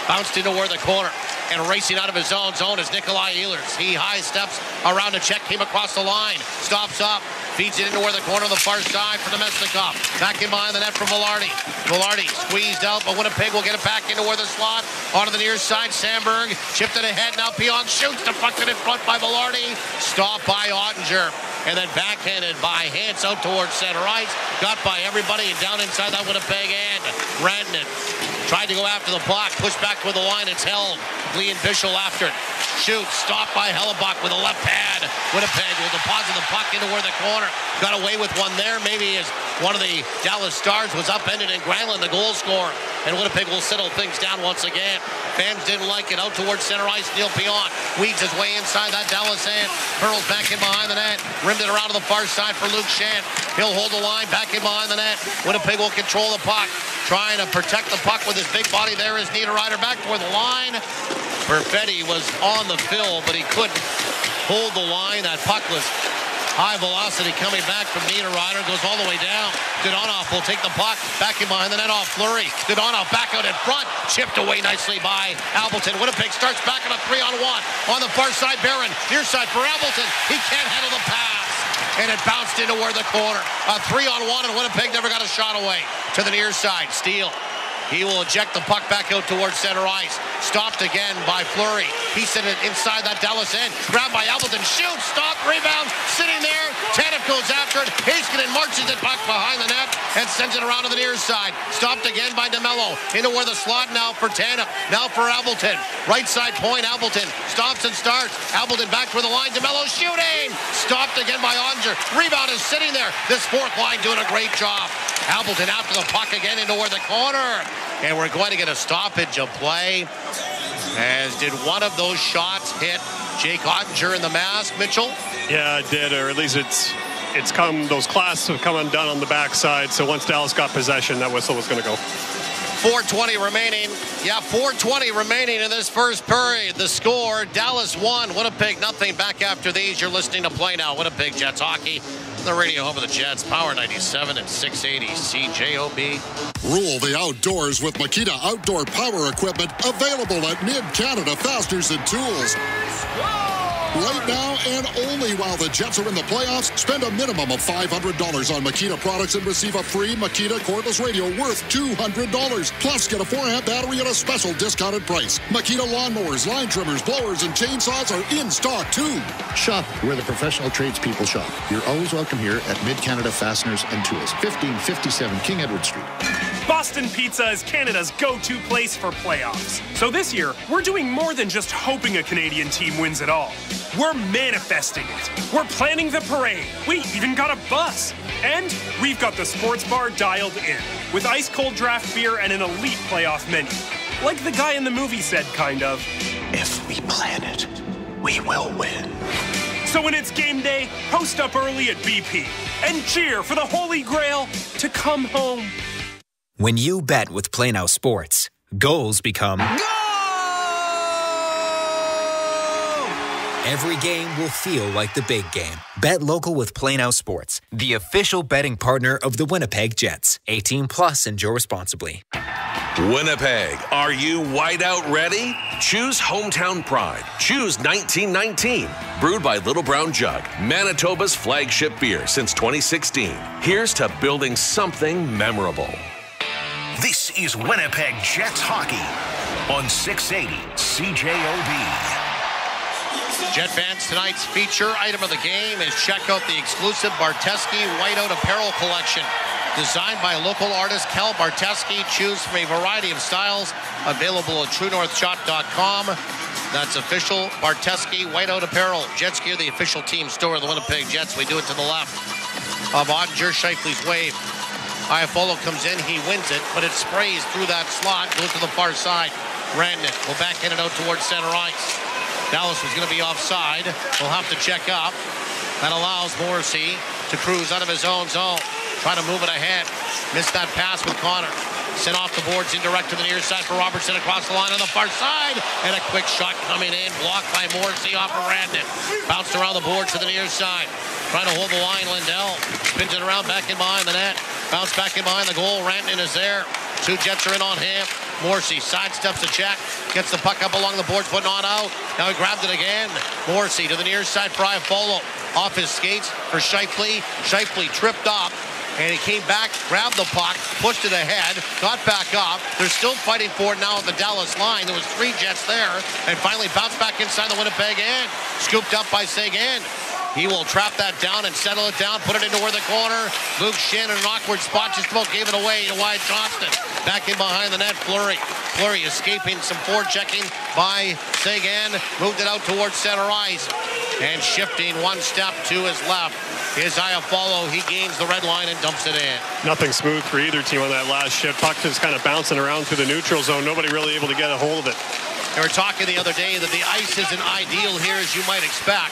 S2: Bounced into where the corner. And racing out of his own zone is Nikolai Ehlers. He high steps around a check, came across the line. Stops up. Feeds it into where the corner of the far side for Nemesnikov. Back in behind the net for Velarde. Velarde squeezed out, but Winnipeg will get it back into where the slot. Onto the near side, Sandberg. Chipped it ahead, now Pion shoots. Deflected in front by Velarde. Stopped by Oettinger. And then backhanded by Hintz out towards center ice. Got by everybody and down inside that Winnipeg end. Rantanen tried to go after the puck. Pushed back with the line. It's held. Lee and Bischel after it. Shoots. Stopped by Hellebuyck with a left pad. Winnipeg will deposit the puck into where the corner. Got away with one there. Maybe as one of the Dallas Stars was upended in Granlund, the goal scorer. And Winnipeg will settle things down once again. Fans didn't like it. Out towards center ice, Neil Pion weeds his way inside that Dallas end. Pearl's back in behind the net. Rimmed it around to the far side for Luke Schenn. He'll hold the line back in behind the net. Winnipeg will control the puck. Trying to protect the puck with his big body. There is Niederreiter back toward the line. Perfetti was on the fill, but he couldn't hold the line. That puck was high velocity coming back from Niederreiter. Goes all the way down. Dadonov will take the puck. Back in behind the net off Fleury. Dadonov back out in front. Chipped away nicely by Appleton. Winnipeg starts back on a 3-on-1. On the far side, Barron. Near side for Appleton. He can't handle the pass. And it bounced into where the corner. A 3-on-1, and Winnipeg never got a shot away. To the near side, Steele. He will eject the puck back out towards center ice. Stopped again by Fleury. He sent it inside that Dallas end. Grabbed by Appleton. Shoots. Stop. Rebound. Sitting there. Tanev goes after it. Heiskanen marches it back behind the net and sends it around to the near side. Stopped again by DeMello. Into where the slot now for Tanev. Now for Appleton. Right side point. Appleton stops and starts. Appleton back for the line. DeMello shooting. Stopped again by Oettinger. Rebound is sitting there. This fourth line doing a great job. Appleton after the puck again into where the corner. And we're going to get a stoppage of play. As did one of those shots hit Jake Oettinger in the mask, Mitchell?
S3: Yeah, it did, or at least it's come, those clasps have come undone on the backside. So once Dallas got possession, that whistle was going to go.
S2: 4:20 remaining. Yeah, 4:20 remaining in this first period. The score, Dallas 1, Winnipeg nothing. Back after these, you're listening to Play Now, Winnipeg Jets hockey. The radio home of the Jets, Power 97 and 680 CJOB.
S18: Rule the outdoors with Makita Outdoor Power Equipment, available at Mid-Canada Fasteners and Tools. Right now and only while the Jets are in the playoffs, spend a minimum of $500 on Makita products and receive a free Makita cordless radio worth $200. Plus, get a 4-amp battery at a special discounted price. Makita lawnmowers, line trimmers, blowers, and chainsaws are in stock, too.
S19: Shop where the professional tradespeople shop. You're always welcome here at Mid-Canada Fasteners and Tools, 1557 King Edward Street.
S20: Boston Pizza is Canada's go-to place for playoffs. So this year, we're doing more than just hoping a Canadian team wins it all. We're manifesting it. We're planning the parade. We even got a bus. And we've got the sports bar dialed in, with ice-cold draft beer and an elite playoff menu. Like the guy in the movie said, kind of.
S10: If we plan it, we will win.
S20: So when it's game day, post up early at BP and cheer for the Holy Grail to come home.
S8: When you bet with Play Now Sports, goals become... Every game will feel like the big game. Bet local with Play Now Sports, the official betting partner of the Winnipeg Jets. 18 plus, enjoy responsibly.
S11: Winnipeg, are you whiteout ready? Choose Hometown Pride. Choose 1919. Brewed by Little Brown Jug, Manitoba's flagship beer since 2016. Here's to building something memorable.
S10: This is Winnipeg Jets hockey on 680 CJOB.
S2: Jet fans, tonight's feature item of the game is check out the exclusive Barteski Whiteout Apparel Collection. Designed by local artist Kel Barteski. Choose from a variety of styles. Available at TrueNorthShop.com. That's official Barteski Whiteout Apparel. Jets Gear, the official team store of the Winnipeg Jets. We do it to the left of Oettinger. Scheifele's wave. Iafolo comes in, he wins it, but it sprays through that slot, goes to the far side. Rantanen will backhand it out towards center ice. Dallas was going to be offside. We'll have to check up. That allows Morrissey to cruise out of his own zone. Trying to move it ahead. Missed that pass with Connor. Sent off the boards indirect to the near side for Robertson across the line on the far side. And a quick shot coming in. Blocked by Morrissey off of Rantanen. Bounced around the boards to the near side. Trying to hold the line, Lindell. Spins it around back in behind the net. Bounce back in behind the goal. Rantanen is there. Two Jets are in on him. Morrissey sidesteps a check. Gets the puck up along the boards, but not out. Now he grabbed it again. Morrissey to the near side for Iafolo. off his skates for Scheifele. Scheifele tripped up, and he came back, grabbed the puck, pushed it ahead, got back up. They're still fighting for it now at the Dallas line. There was 3 Jets there, and finally bounced back inside the Winnipeg end. Scooped up by Seguin. He will trap that down and settle it down, put it into where the corner. Luke Shin in an awkward spot, just about gave it away to Wyatt Johnston. Back in behind the net, Fleury. Fleury escaping some forechecking by Seguin. Moved it out towards center ice. And shifting one step to his left is Iafallo. He gains the red line and dumps it in.
S3: Nothing smooth for either team on that last shift. Puck is kind of bouncing around through the neutral zone. Nobody really able to get a hold of it.
S2: They were talking the other day that the ice isn't ideal here as you might expect.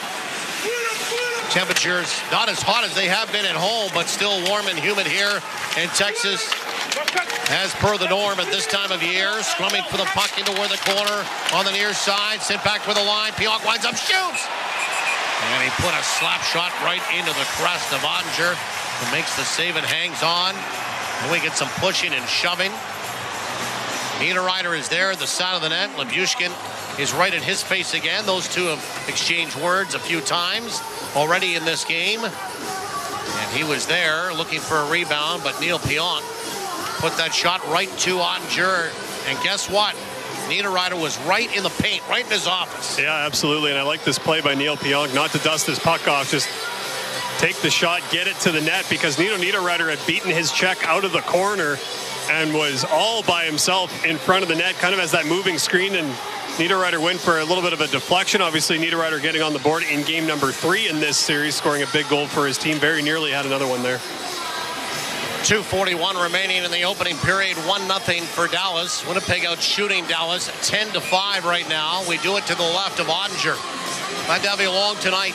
S2: Temperatures not as hot as they have been at home, but still warm and humid here in Texas, as per the norm at this time of year. Scrumming for the puck into where the corner on the near side. Sent back for the line. Pionk winds up, shoots! And he put a slap shot right into the crest of Oettinger, who makes the save and hangs on. And we get some pushing and shoving. Niederreiter is there at the side of the net. Hellebuyck is right in his face again. Those two have exchanged words a few times already in this game. And he was there looking for a rebound, but Neil Pionk put that shot right to Oettinger. And guess what? Niederreiter was right in the paint, right in his office.
S3: Yeah, absolutely. And I like this play by Neil Pionk, not to dust his puck off, just take the shot, get it to the net, because Niederreiter had beaten his check out of the corner and was all by himself in front of the net, kind of as that moving screen, and Niederreiter went for a little bit of a deflection. Obviously, Niederreiter getting on the board in game number 3 in this series, scoring a big goal for his team. Very nearly had another one there.
S2: 2:41 remaining in the opening period. 1-0 for Dallas. Winnipeg out shooting Dallas 10-5 right now. We do it to the left of Oettinger. Glad to have you along tonight,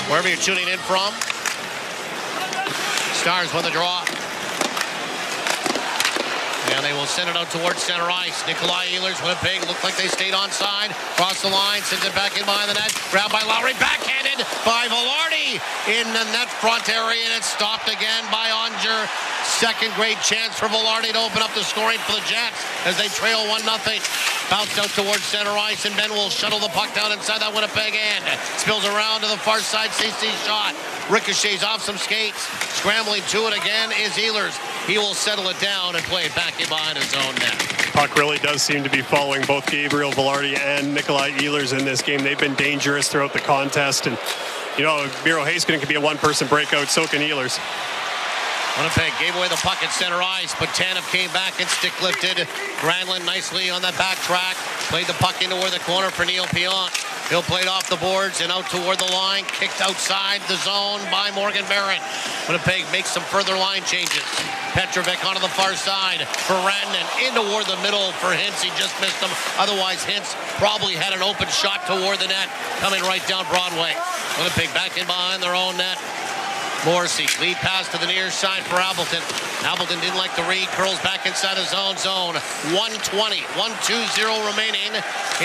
S2: wherever you're tuning in from. Stars win the draw. And they will send it out towards center ice. Nikolai Ehlers, Winnipeg, looked like they stayed onside. Cross the line, sends it back in behind the net. Grabbed by Lowry, backhanded by Velarde in the net front area, and it's stopped again by Oettinger. Second great chance for Velarde to open up the scoring for the Jets as they trail 1-0. Bounced out towards center ice, and Ben will shuttle the puck down inside that Winnipeg end. Spills around to the far side, CC shot. Ricochets off some skates. Scrambling to it again is Ehlers. He will settle it down and play it back in behind his own net.
S3: Puck really does seem to be following both Gabriel Velarde and Nikolai Ehlers in this game. They've been dangerous throughout the contest, and you know, Miro Heiskanen can be a one-person breakout, so can Ehlers.
S2: Winnipeg gave away the puck at center ice, but Tanev came back and stick lifted. Granlund nicely on that back track. Played the puck into where the corner for Neil Pionk. He'll play it off the boards and out toward the line. Kicked outside the zone by Morgan Barrett. Winnipeg makes some further line changes. Petrovic onto the far side for Rantanen. In toward the middle for Hintz. He just missed him. Otherwise, Hintz probably had an open shot toward the net coming right down Broadway. Winnipeg back in behind their own net. Morrissey, lead pass to the near side for Appleton. Appleton didn't like the read, curls back inside his own zone. 1:20, 1-2-0 remaining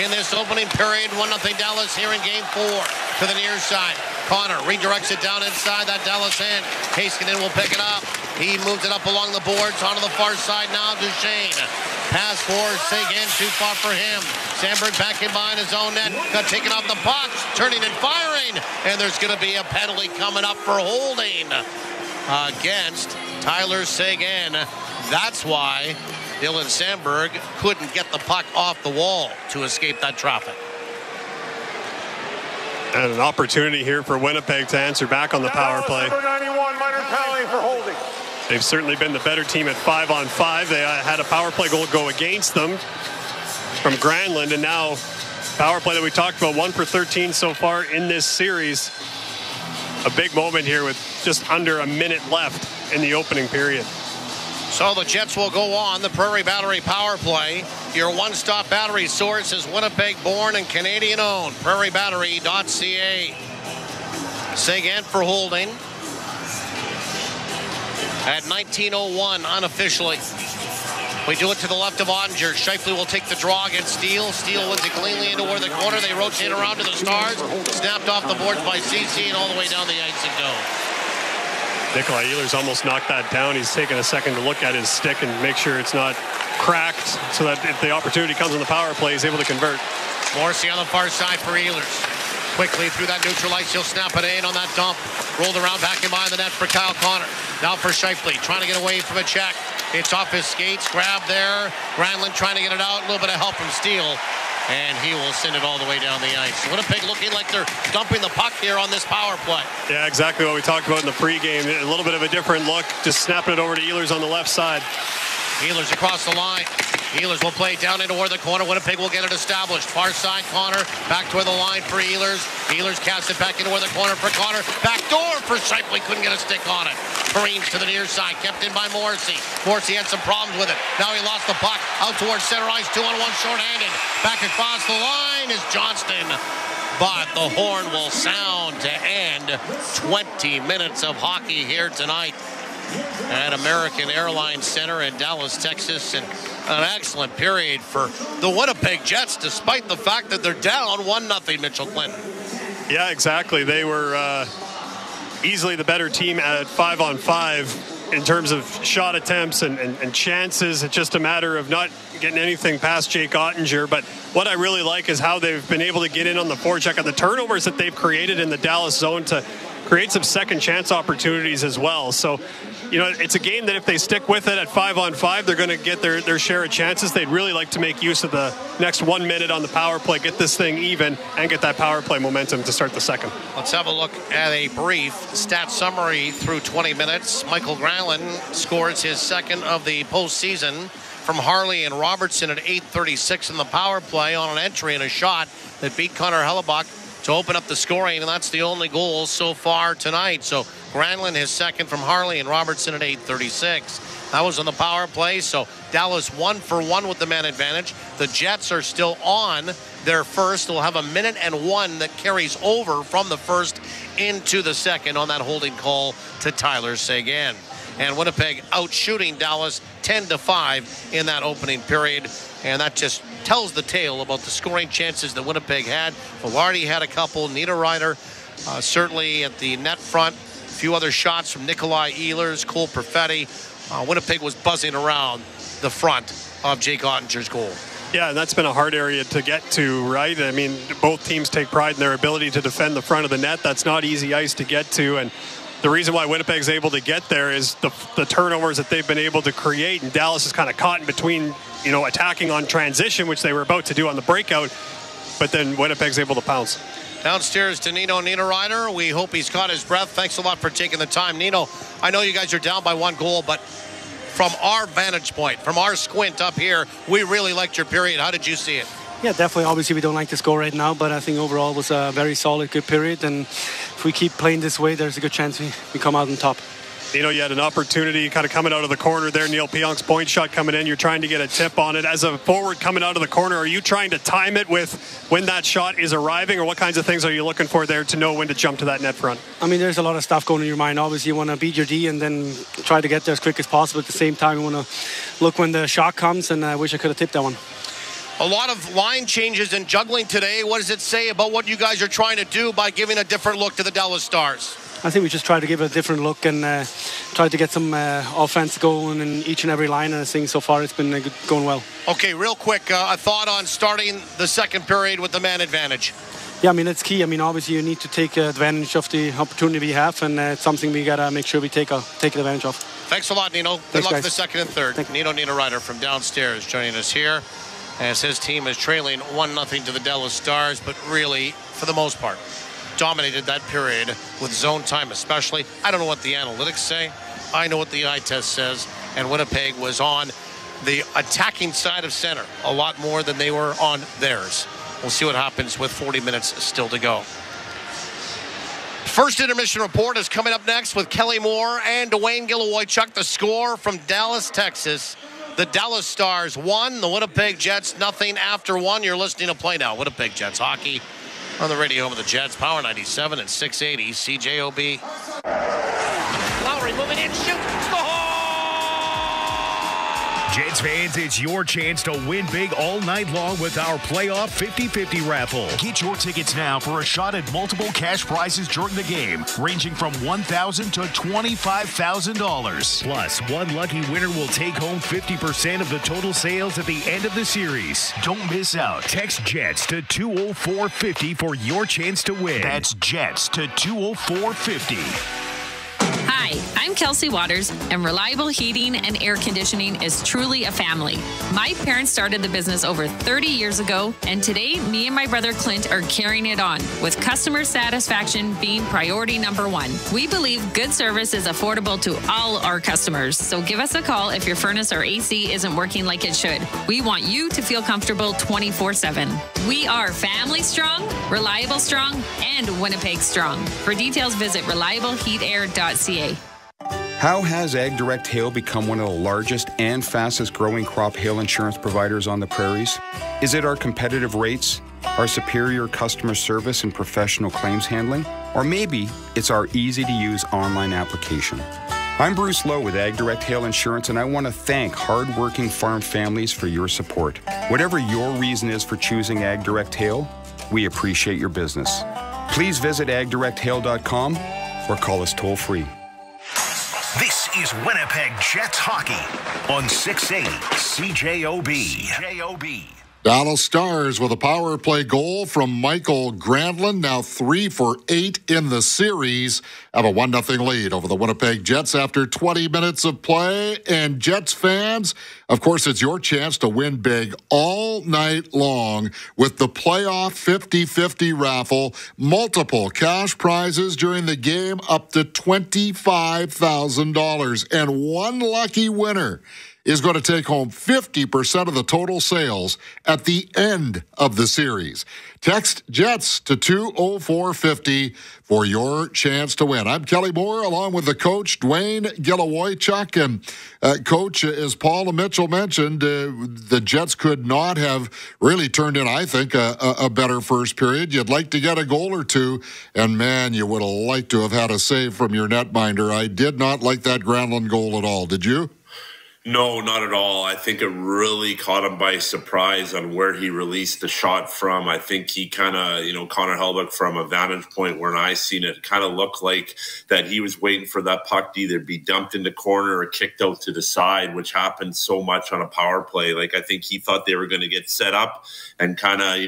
S2: in this opening period. 1-0 Dallas here in game 4 to the near side. Connor redirects it down inside that Dallas end. Heiskanen will pick it up. He moves it up along the boards onto the far side now. Duchesne. Pass for Seguin, too far for him. Sandberg back in behind his own net. Got taken off the puck, turning and firing. And there's going to be a penalty coming up for holding against Tyler Seguin. That's why Dylan Sandberg couldn't get the puck off the wall to escape that traffic.
S3: And an opportunity here for Winnipeg to answer back on the power play.
S4: Number 91, minor penalty for holding.
S3: They've certainly been the better team at 5-on-5. They had a power play goal go against them from Granlund, and now power play that we talked about, 1 for 13 so far in this series. A big moment here with just under a minute left in the opening period.
S2: So the Jets will go on the Prairie Battery power play. Your one-stop battery source is Winnipeg-born and Canadian-owned. PrairieBattery.ca. Seguin for holding. At 19:01 unofficially. We do it to the left of Oettinger. Scheifele will take the draw against Steele. Steele wins it cleanly into where the corner. They rotate around to the Stars. Snapped off the boards by CC and all the way down the ice it goes.
S3: Nikolai Ehlers almost knocked that down. He's taken a second to look at his stick and make sure it's not cracked so that if the opportunity comes on the power play, he's able to convert.
S2: Morrissey on the far side for Ehlers. Quickly through that neutral ice, he'll snap it in on that dump. Rolled around back in behind the net for Kyle Connor. Now for Scheifele, trying to get away from a check. It's off his skates, grab there. Granlund trying to get it out, a little bit of help from Steele. And he will send it all the way down the ice. Winnipeg looking like they're dumping the puck here on this power play.
S3: Yeah, exactly what we talked about in the pregame. A little bit of a different look, just snapping it over to Ehlers on the left side.
S2: Ehlers across the line. Ehlers will play down into the corner. Winnipeg will get it established. Far side, Connor. Back toward the line for Ehlers. Ehlers casts it back into the corner for Connor. Back door for Scheifele. Couldn't get a stick on it. Careens to the near side. Kept in by Morrissey. Morrissey had some problems with it. Now he lost the puck. Out towards center ice. 2-on-1 shorthanded. Back across the line is Johnston. But the horn will sound to end 20 minutes of hockey here tonight at American Airlines Center in Dallas, Texas. And an excellent period for the Winnipeg Jets, despite the fact that they're down 1-0, Mitchell Clinton.
S3: Yeah, exactly. They were easily the better team at 5-on-5 in terms of shot attempts and chances. It's just a matter of not getting anything past Jake Oettinger. But what I really like is how they've been able to get in on the forecheck and the turnovers that they've created in the Dallas zone to create some second chance opportunities as well. So, you know, it's a game that if they stick with it at 5-on-5, they're going to get their share of chances. They'd really like to make use of the next 1 minute on the power play, get this thing even, and get that power play momentum to start the second.
S2: Let's have a look at a brief stat summary through 20 minutes. Michael Granlund scores his second of the postseason from Harley and Robertson at 8:36 in the power play on an entry and a shot that beat Connor Hellebuyck to open up the scoring, and that's the only goal so far tonight. So Granlund his second from Harley and Robertson at 8:36. That was on the power play, so Dallas 1 for 1 with the man advantage. The Jets are still on their first. They'll have a 1:01 that carries over from the first into the second on that holding call to Tyler Seguin. And Winnipeg out shooting Dallas 10-5 in that opening period. And that just tells the tale about the scoring chances that Winnipeg had. Velarde had a couple. Niederreiter certainly at the net front. A few other shots from Nikolai Ehlers, Cole Perfetti. Winnipeg was buzzing around the front of Jake Ottinger's goal.
S3: Yeah, and that's been a hard area to get to, right? I mean, both teams take pride in their ability to defend the front of the net. That's not easy ice to get to. And the reason why Winnipeg's able to get there is the turnovers that they've been able to create. And Dallas is kind of caught in between, you know, attacking on transition, which they were about to do on the breakout. But then Winnipeg's able to pounce.
S2: Downstairs to Nino Niederreiter. We hope he's caught his breath. Thanks a lot for taking the time. Nino, I know you guys are down by 1 goal, but from our vantage point, from our squint up here, we really liked your period. How did you see it?
S21: Yeah, definitely. Obviously, we don't like the score right now, but I think overall it was a very solid, good period. And if we keep playing this way, there's a good chance we come out on top.
S3: You know, you had an opportunity kind of coming out of the corner there. Neil Pionk's point shot coming in. You're trying to get a tip on it. As a forward coming out of the corner, are you trying to time it with when that shot is arriving, or what kinds of things are you looking for there to know when to jump to that net front?
S21: I mean, there's a lot of stuff going in your mind. Obviously, you want to beat your D and then try to get there as quick as possible. At the same time, you want to look when the shot comes, and I wish I could have tipped that one.
S2: A lot of line changes and juggling today. What does it say about what you guys are trying to do by giving a different look to the Dallas Stars?
S21: I think we just try to give it a different look and try to get some offense going in each and every line. And I think so far it's been going well.
S2: Okay, real quick, a thought on starting the second period with the man advantage.
S21: Yeah, I mean, it's key. I mean, obviously you need to take advantage of the opportunity we have, and it's something we got to make sure we take advantage of.
S2: Thanks a lot, Nino. Good luck
S21: guys.
S2: for the second and third. Nino Niederreiter from downstairs joining us here as his team is trailing 1-0 to the Dallas Stars, but really, for the most part, dominated that period with zone time especially. I don't know what the analytics say. I know what the eye test says. And Winnipeg was on the attacking side of center a lot more than they were on theirs. We'll see what happens with 40 minutes still to go. First intermission report is coming up next with Kelly Moore and Dwayne Gillowoychuk. The score from Dallas, Texas. The Dallas Stars 1, the Winnipeg Jets 0 after 1. You're listening to Play Now, Winnipeg Jets hockey on the radio home of the Jets, Power 97 and 680 CJOB.
S1: Lowry moving in, shoots, score!
S12: Jets fans, it's your chance to win big all night long with our playoff 50-50 raffle. Get your tickets now for a shot at multiple cash prizes during the game, ranging from $1,000 to $25,000. Plus, one lucky winner will take home 50% of the total sales at the end of the series. Don't miss out. Text JETS to 20450 for your chance to win. That's JETS to 20450.
S5: Hi, I'm Kelsey Waters, and Reliable Heating and Air Conditioning is truly a family. My parents started the business over 30 years ago, and today, me and my brother Clint are carrying it on, with customer satisfaction being priority number one. We believe good service is affordable to all our customers, so give us a call if your furnace or AC isn't working like it should. We want you to feel comfortable 24/7. We are family strong, reliable strong, and Winnipeg strong. For details, visit reliableheatair.ca.
S22: How has AgDirect Hail become one of the largest and fastest growing crop hail insurance providers on the prairies? Is it our competitive rates, our superior customer service and professional claims handling, or maybe it's our easy-to-use online application? I'm Bruce Lowe with AgDirect Hail Insurance, and I want to thank hard-working farm families for your support. Whatever your reason is for choosing AgDirect Hail, we appreciate your business. Please visit agdirecthail.com or call us toll-free.
S10: This is Winnipeg Jets hockey on 680 CJOB.
S18: Dallas Stars with a power play goal from Michael Granlund, now 3 for 8 in the series, have a 1-0 lead over the Winnipeg Jets after 20 minutes of play. And Jets fans, of course, it's your chance to win big all night long with the playoff 50-50 raffle. Multiple cash prizes during the game, up to $25,000. And one lucky winner is going to take home 50% of the total sales at the end of the series. Text JETS to 20450 for your chance to win. I'm Kelly Moore, along with the coach, Dwayne Gilawaychuk. And Coach, as Paul and Mitchell mentioned, the Jets could not have really turned in, I think, a better first period. You'd like to get a goal or two, and man, you would have liked to have had a save from your netminder. I did not like that Granlund goal at all. Did you?
S23: No, not at all. I think it really caught him by surprise on where he released the shot from. I think he kind of, Connor Hellebuyck from a vantage point where I seen it kind of looked like that he was waiting for that puck to either be dumped in the corner or kicked out to the side, which happens so much on a power play. Like, I think he thought they were going to get set up and kind of,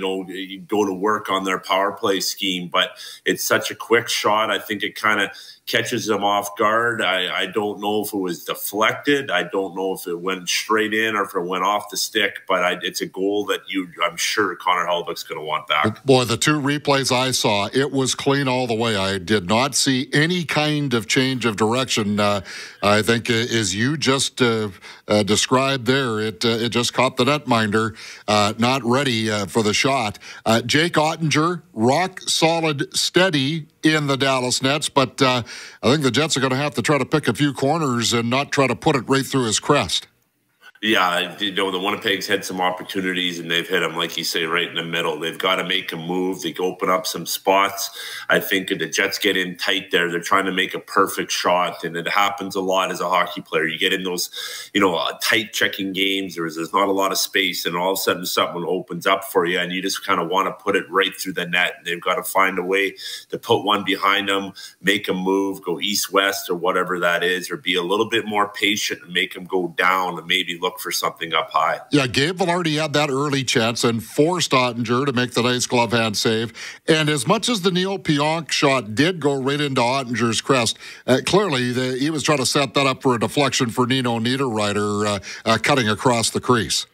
S23: go to work on their power play scheme. But it's such a quick shot. I think it kind of catches them off guard. I don't know if it was deflected. I don't know if it went straight in or if it went off the stick, but it's a goal that I'm sure Connor Hellebuyck's going to want back.
S18: Boy, the two replays I saw, it was clean all the way. I did not see any kind of change of direction. I think, as you just described there, it just caught the netminder, not ready for the shot. Jake Oettinger, rock solid, steady in the Dallas Nets, but I think the Jets are going to have to try to pick a few corners and not try to put it right through his crest.
S23: Yeah, the Winnipeg's had some opportunities, and they've hit them, like you say, right in the middle. They've got to make a move. They open up some spots. I think the Jets get in tight there. They're trying to make a perfect shot, and it happens a lot as a hockey player. You get in those, tight checking games. There's not a lot of space, and all of a sudden something opens up for you, and you just kind of want to put it right through the net. They've got to find a way to put one behind them, make a move, go east-west or whatever that is, or be a little bit more patient and make them go down and maybe look for something up high.
S18: Yeah, Gabe Velarde had that early chance and forced Oettinger to make the nice glove hand save. And as much as the Neil Pionk shot did go right into Ottinger's crest, clearly he was trying to set that up for a deflection for Nino Niederreiter cutting across the crease.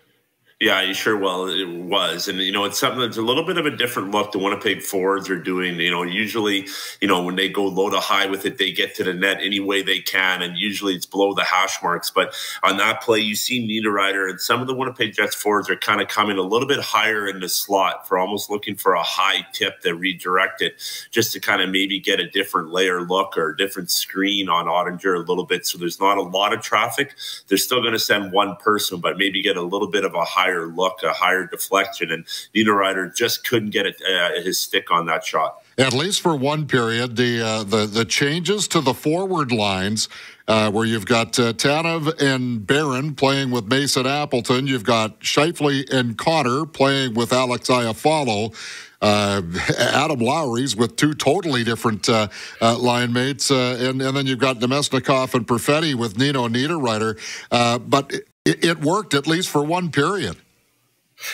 S23: Yeah, you sure well it was. And, it's something that's a little bit of a different look the Winnipeg forwards are doing. Usually, when they go low to high with it, they get to the net any way they can. And usually it's below the hash marks. But on that play, you see Niederreiter and some of the Winnipeg Jets forwards are kind of coming a little bit higher in the slot for almost looking for a high tip that redirect it just to kind of maybe get a different layer look or a different screen on Oettinger a little bit. So there's not a lot of traffic. They're still going to send one person, but maybe get a little bit of a high higher look, a higher deflection, and Niederreiter just couldn't get his stick on that shot.
S18: At least for one period, the changes to the forward lines, where you've got Tanev and Barron playing with Mason Appleton, you've got Scheifele and Connor playing with Alex Iafallo, Adam Lowry's with two totally different line mates, and then you've got Nemesnikov and Perfetti with Nino Niederreiter, but it worked at least for one period.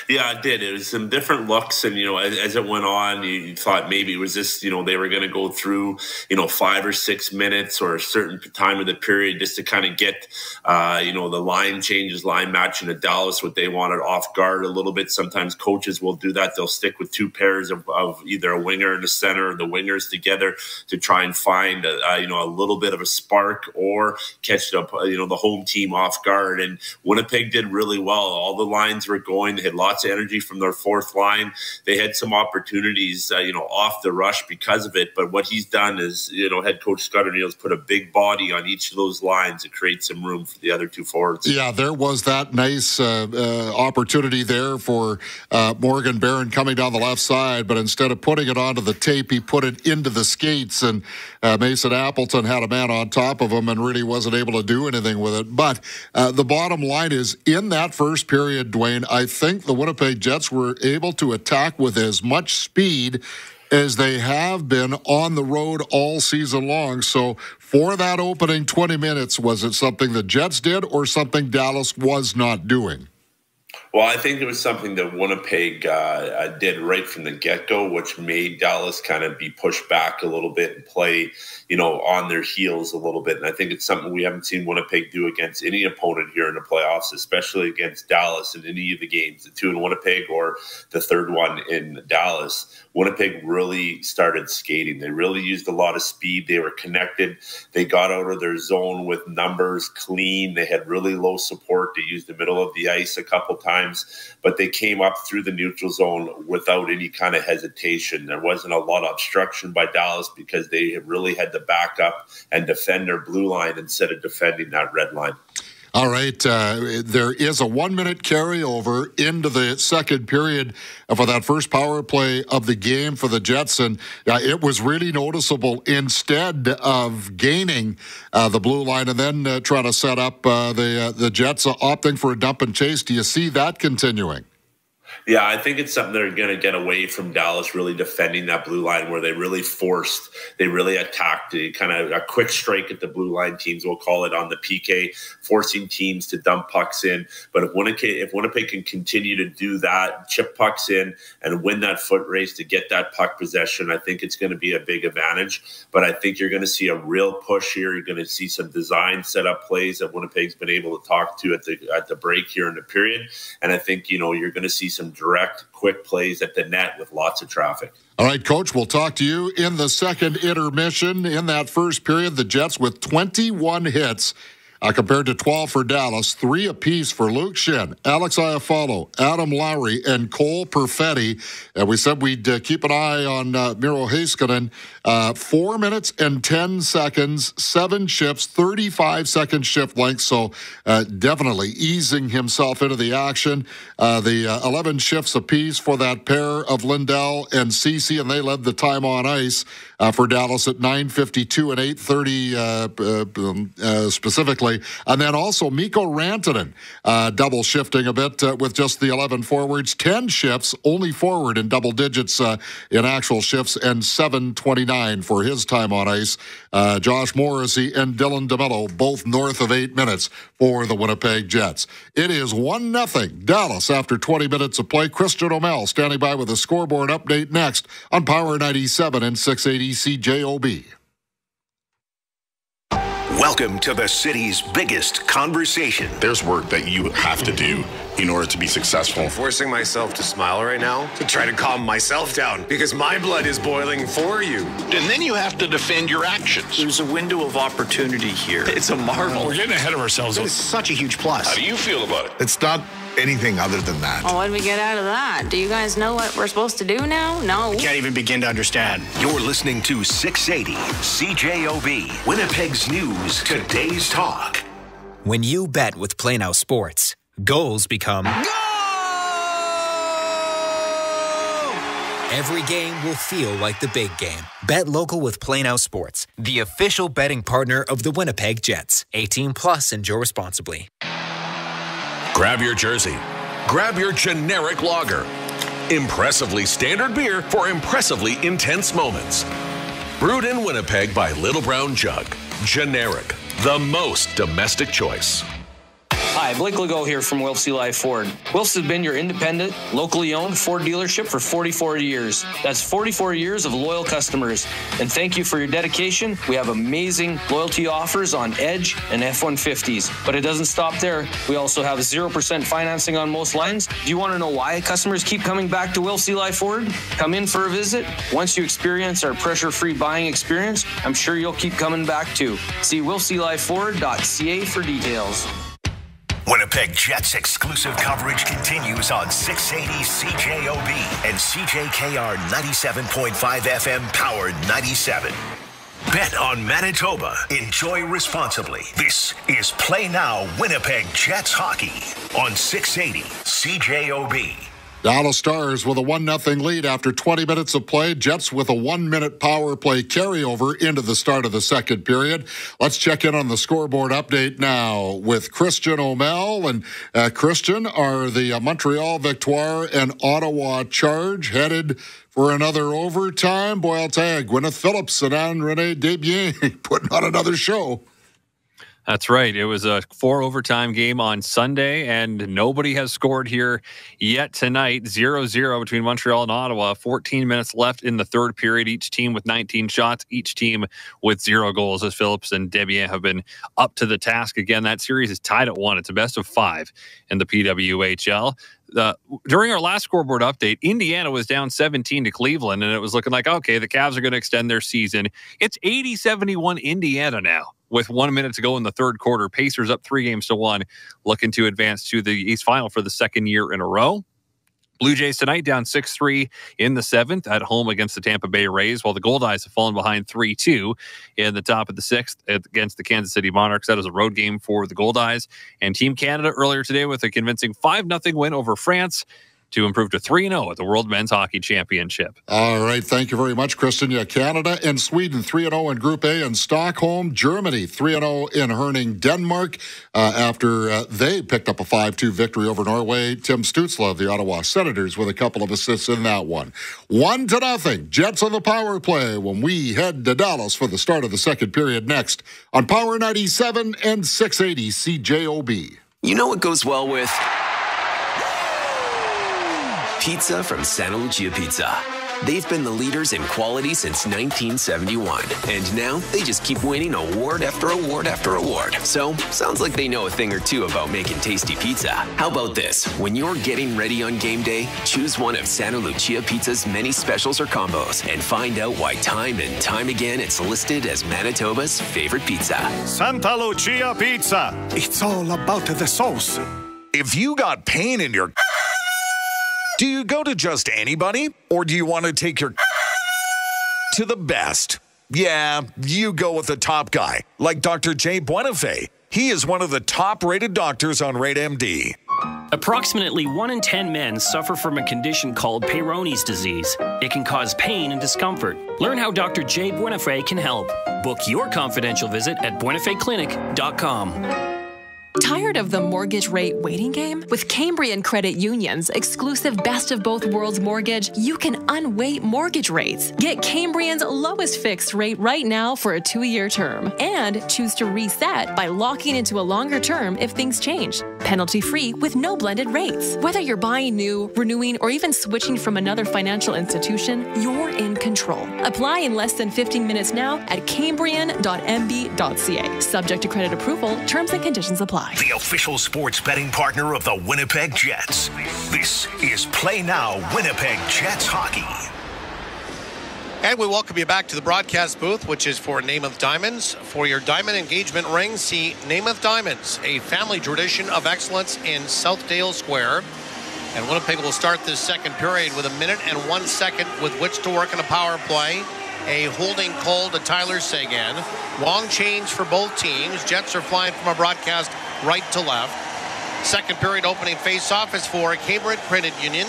S23: Yeah, it did. It was some different looks, and as it went on, you thought maybe it was this. They were going to go through 5 or 6 minutes or a certain time of the period just to kind of get the line changes, line matching to Dallas, what they wanted off guard a little bit. Sometimes coaches will do that; they'll stick with two pairs of either a winger and a center, or the wingers together to try and find a little bit of a spark or catch the home team off guard. And Winnipeg did really well. All the lines were going. They had lots of energy from their fourth line. They had some opportunities, off the rush because of it. But what he's done is, head coach Scott O'Neill's put a big body on each of those lines to create some room for the other two forwards.
S18: Yeah, there was that nice opportunity there for Morgan Barron coming down the left side, but instead of putting it onto the tape, he put it into the skates, and Mason Appleton had a man on top of him and really wasn't able to do anything with it. But the bottom line is, in that first period, Dwayne, I think the Winnipeg Jets were able to attack with as much speed as they have been on the road all season long. So for that opening 20 minutes, was it something the Jets did or something Dallas was not doing?
S23: Well, I think it was something that Winnipeg did right from the get-go, which made Dallas kind of be pushed back a little bit and play, on their heels a little bit. And I think it's something we haven't seen Winnipeg do against any opponent here in the playoffs, especially against Dallas in any of the games, the two in Winnipeg or the third one in Dallas. Winnipeg really started skating. They really used a lot of speed. They were connected. They got out of their zone with numbers clean. They had really low support. They used the middle of the ice a couple times, but they came up through the neutral zone without any kind of hesitation. There wasn't a lot of obstruction by Dallas because they really had to back up and defend their blue line instead of defending that red line.
S18: All right, there is a 1-minute carryover into the second period for that first power play of the game for the Jets, and it was really noticeable. Instead of gaining the blue line and then trying to set up the Jets opting for a dump and chase, do you see that continuing?
S23: Yeah, I think it's something they're going to get away from Dallas really defending that blue line, where they really attacked kind of a quick strike at the blue line teams, we'll call it, on the PK, forcing teams to dump pucks in. But if Winnipeg can continue to do that, chip pucks in and win that foot race to get that puck possession, I think it's going to be a big advantage. But I think you're going to see a real push here. You're going to see some design set-up plays that Winnipeg's been able to talk to at the break here in the period. And I think, you're going to see some direct, quick plays at the net with lots of traffic.
S18: All right, Coach, we'll talk to you in the second intermission. In that first period, the Jets with 21 hits compared to 12 for Dallas, 3 apiece for Luke Schenn, Alex Iafallo, Adam Lowry, and Cole Perfetti. And we said we'd keep an eye on Miro Heiskanen. 4 minutes and 10 seconds, 7 shifts, 35-second shift length. So definitely easing himself into the action. The 11 shifts apiece for that pair of Lindell and Ceci, and they led the time on ice for Dallas at 9:52 and 8:30 specifically. And then also Mikko Rantanen double shifting a bit with just the 11 forwards, 10 shifts, only forward in double digits in actual shifts, and 7:29 for his time on ice. Josh Morrissey and Dylan DeMello both north of 8 minutes for the Winnipeg Jets. It is 1-0 Dallas after 20 minutes of play. Christian O'Mell standing by with a scoreboard update next on Power 97 and 680 CJOB.
S10: Welcome to the city's biggest conversation.
S6: There's work that you have to do in order to be successful.
S7: I'm forcing myself to smile right now to try to calm myself down because my blood is boiling for you.
S6: And then you have to defend your actions.
S9: There's a window of opportunity here.
S7: It's a marvel.
S6: We're getting ahead of ourselves.
S9: It's such a huge plus.
S6: How do you feel about it?
S24: It's not anything other than that.
S25: Well, what did we get out of that? Do you guys know what we're supposed to do now? No.
S9: I can't even begin to understand.
S10: You're listening to 680 CJOB, Winnipeg's News, Today's Talk.
S8: When you bet with Play Now Sports, goals become Every game will feel like the big game. Bet local with Plain Out Sports, the official betting partner of the Winnipeg Jets. 18 plus, enjoy responsibly.
S11: Grab your jersey. Grab your generic lager. Impressively standard beer for impressively intense moments. Brewed in Winnipeg by Little Brown Jug. Generic, the most domestic choice.
S13: Hi, Blake Legault here from Wilf's Eli Ford. Wilf's has been your independent, locally owned Ford dealership for 44 years. That's 44 years of loyal customers. And thank you for your dedication. We have amazing loyalty offers on Edge and F-150s. But it doesn't stop there. We also have 0% financing on most lines. Do you want to know why customers keep coming back to Wilf's Eli Ford? Come in for a visit. Once you experience our pressure-free buying experience, I'm sure you'll keep coming back too. See wilfseliford.ca for details.
S10: Winnipeg Jets exclusive coverage continues on 680 CJOB and CJKR 97.5 FM Powered 97. Bet on Manitoba. Enjoy responsibly. This is Play Now Winnipeg Jets Hockey on 680 CJOB.
S18: Dallas Stars with a 1-0 lead after 20 minutes of play. Jets with a 1-minute power play carryover into the start of the second period. Let's check in on the scoreboard update now with Christian O'Mell. And Christian, are the Montreal Victoire and Ottawa Charge headed for another overtime? Boy, I'll tell you, Gwyneth Phillips and Anne-Renee Desbiens putting on another show.
S14: That's right. It was a 4 overtime game on Sunday, and nobody has scored here yet tonight. 0-0 between Montreal and Ottawa. 14 minutes left in the third period. Each team with 19 shots. Each team with 0 goals, as Phillips and Desbiens have been up to the task again. That series is tied at 1. It's a best of 5 in the PWHL. During our last scoreboard update, Indiana was down 17 to Cleveland, and it was looking like, okay, the Cavs are going to extend their season. It's 80-71 Indiana now with 1 minute to go in the third quarter. Pacers up 3-1, looking to advance to the East Final for the second year in a row. Blue Jays tonight down 6-3 in the 7th at home against the Tampa Bay Rays, while the Goldeyes have fallen behind 3-2 in the top of the 6th against the Kansas City Monarchs. That is a road game for the Goldeyes. And Team Canada earlier today with a convincing 5-0 win over France to improve to 3-0 at the World Men's Hockey Championship.
S18: All right, thank you very much, Kristen. Yeah, Canada and Sweden 3-0 in Group A, and Stockholm, Germany 3-0 in Herning, Denmark, after they picked up a 5-2 victory over Norway. Tim Stützle of the Ottawa Senators with a couple of assists in that one. 1-0, Jets on the power play when we head to Dallas for the start of the second period next on Power 97 and 680 CJOB.
S15: You know what goes well with pizza from Santa Lucia Pizza. They've been the leaders in quality since 1971, and now they just keep winning award after award after award. So, sounds like they know a thing or two about making tasty pizza. How about this? When you're getting ready on game day, choose one of Santa Lucia Pizza's many specials or combos and find out why time and time again it's listed as Manitoba's favorite pizza.
S16: Santa Lucia Pizza. It's all about the sauce.
S17: If you got pain in your... Do you go to just anybody, or do you want to take your to the best? Yeah, you go with the top guy, like Dr. Jay Buenafé. He is one of the top-rated doctors on RateMD.
S26: Approximately 1 in 10 men suffer from a condition called Peyronie's disease. It can cause pain and discomfort. Learn how Dr. Jay Buenafé can help. Book your confidential visit at buenafeclinic.com.
S27: Tired of the mortgage rate waiting game? With Cambrian Credit Union's exclusive Best of Both Worlds mortgage, you can unweight mortgage rates. Get Cambrian's lowest fixed rate right now for a 2-year term, and choose to reset by locking into a longer term if things change. Penalty-free with no blended rates. Whether you're buying new, renewing, or even switching from another financial institution, you're in control. Apply in less than 15 minutes now at cambrian.mb.ca. Subject to credit approval, terms and conditions apply.
S10: The official sports betting partner of the Winnipeg Jets. This is Play Now Winnipeg Jets Hockey.
S2: And we welcome you back to the broadcast booth, which is for Namath Diamonds. For your diamond engagement ring, see Namath Diamonds, a family tradition of excellence in Southdale Square. And Winnipeg will start this second period with 1 minute and 1 second with which to work in a power play. A holding call to Tyler Seguin. Long change for both teams. Jets are flying from a broadcast right to left. Second period opening face-off is for Cambridge Credit Union.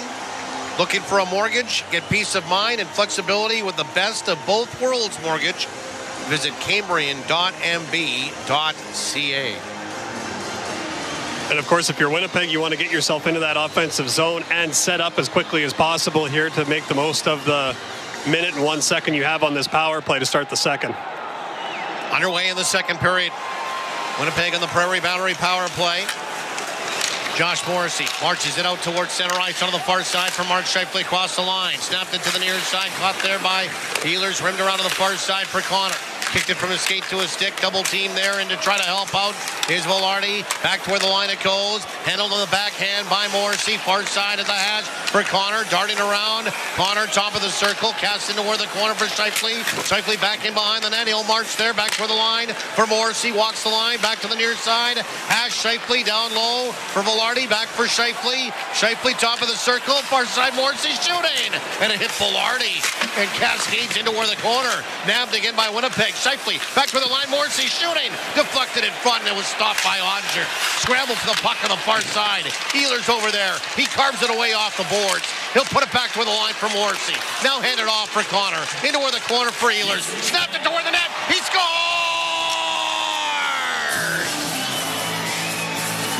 S2: Looking for a mortgage? Get peace of mind and flexibility with the best of both worlds mortgage. Visit Cambrian.mb.ca.
S1: And of course, if you're Winnipeg, you want to get yourself into that offensive zone and set up as quickly as possible here to make the most of the minute and 1 second you have on this power play to start the second.
S2: Underway in the second period. Winnipeg on the Prairie Boundary power play. Josh Morrissey marches it out towards center ice on the far side for Mark Scheifele across the line. Snapped it to the near side, caught there by Ehlers, rimmed around to the far side for Connor. Kicked it from his skate to his stick, double team there, and to try to help out is Velarde. Back to where the line it goes. Handled on the backhand by Morrissey. Far side of the hash for Connor. Darting around. Connor top of the circle. Cast into where the corner for Scheifele. Scheifele back in behind the net. He'll march there. Back toward the line for Morrissey. Walks the line. Back to the near side. Hash Scheifele down low for Velarde. Back for Scheifele. Scheifele top of the circle. Far side Morrissey shooting. And it hit Velarde. And cascades into where the corner. Nabbed again by Winnipeg. Scheifele back to the line. Morrissey shooting. Deflected in front, and it was stopped by Oettinger. Scrambled for the puck on the far side. Ehlers over there. He carves it away off the boards. He'll put it back to the line for Morrissey. Now handed off for Connor. Into where the corner for Ehlers. Snapped it toward the net. He scores!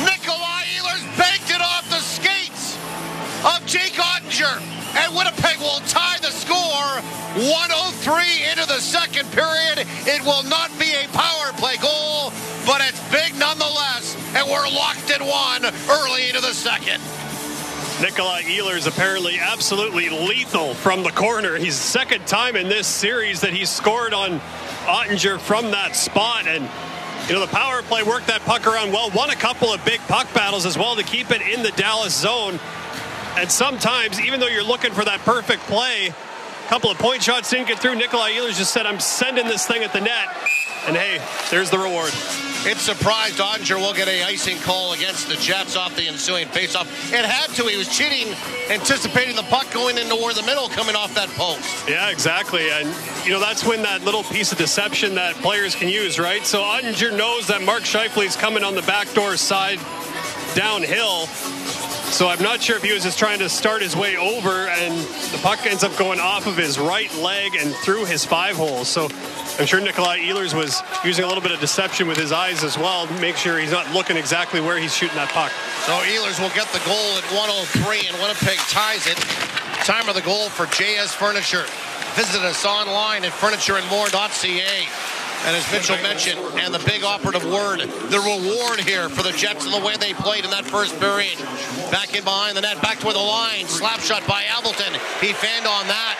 S2: Nikolai Ehlers banked it off the skates of Jake Oettinger. And Winnipeg will tie the score. 1:03 into the second period. It will not be a power play goal, but it's big nonetheless. And we're locked in one early into the second.
S1: Nikolai Ehlers apparently absolutely lethal from the corner. He's the second time in this series that he's scored on Oettinger from that spot. And the power play worked that puck around well. Won a couple of big puck battles as well to keep it in the Dallas zone. And sometimes, even though you're looking for that perfect play, a couple of point shots didn't get through. Nikolai Ehlers just said, I'm sending this thing at the net. And hey, there's the reward.
S2: It's surprised Oettinger will get a icing call against the Jets off the ensuing faceoff. It had to. He was cheating, anticipating the puck going into where the middle coming off that post.
S1: Yeah, exactly. And, that's when that little piece of deception that players can use, right? So Oettinger knows that Mark Scheifele is coming on the backdoor side downhill. So I'm not sure if he was just trying to start his way over, and the puck ends up going off of his right leg and through his 5-hole. So I'm sure Nikolai Ehlers was using a little bit of deception with his eyes as well to make sure he's not looking exactly where he's shooting that puck.
S2: So Ehlers will get the goal at 1:03, and Winnipeg ties it. Time of the goal for JS Furniture. Visit us online at furnitureandmore.ca. And as Mitchell mentioned, and the big operative word, the reward here for the Jets and the way they played in that first period. Back in behind the net, back toward the line. Slap shot by Appleton. He fanned on that.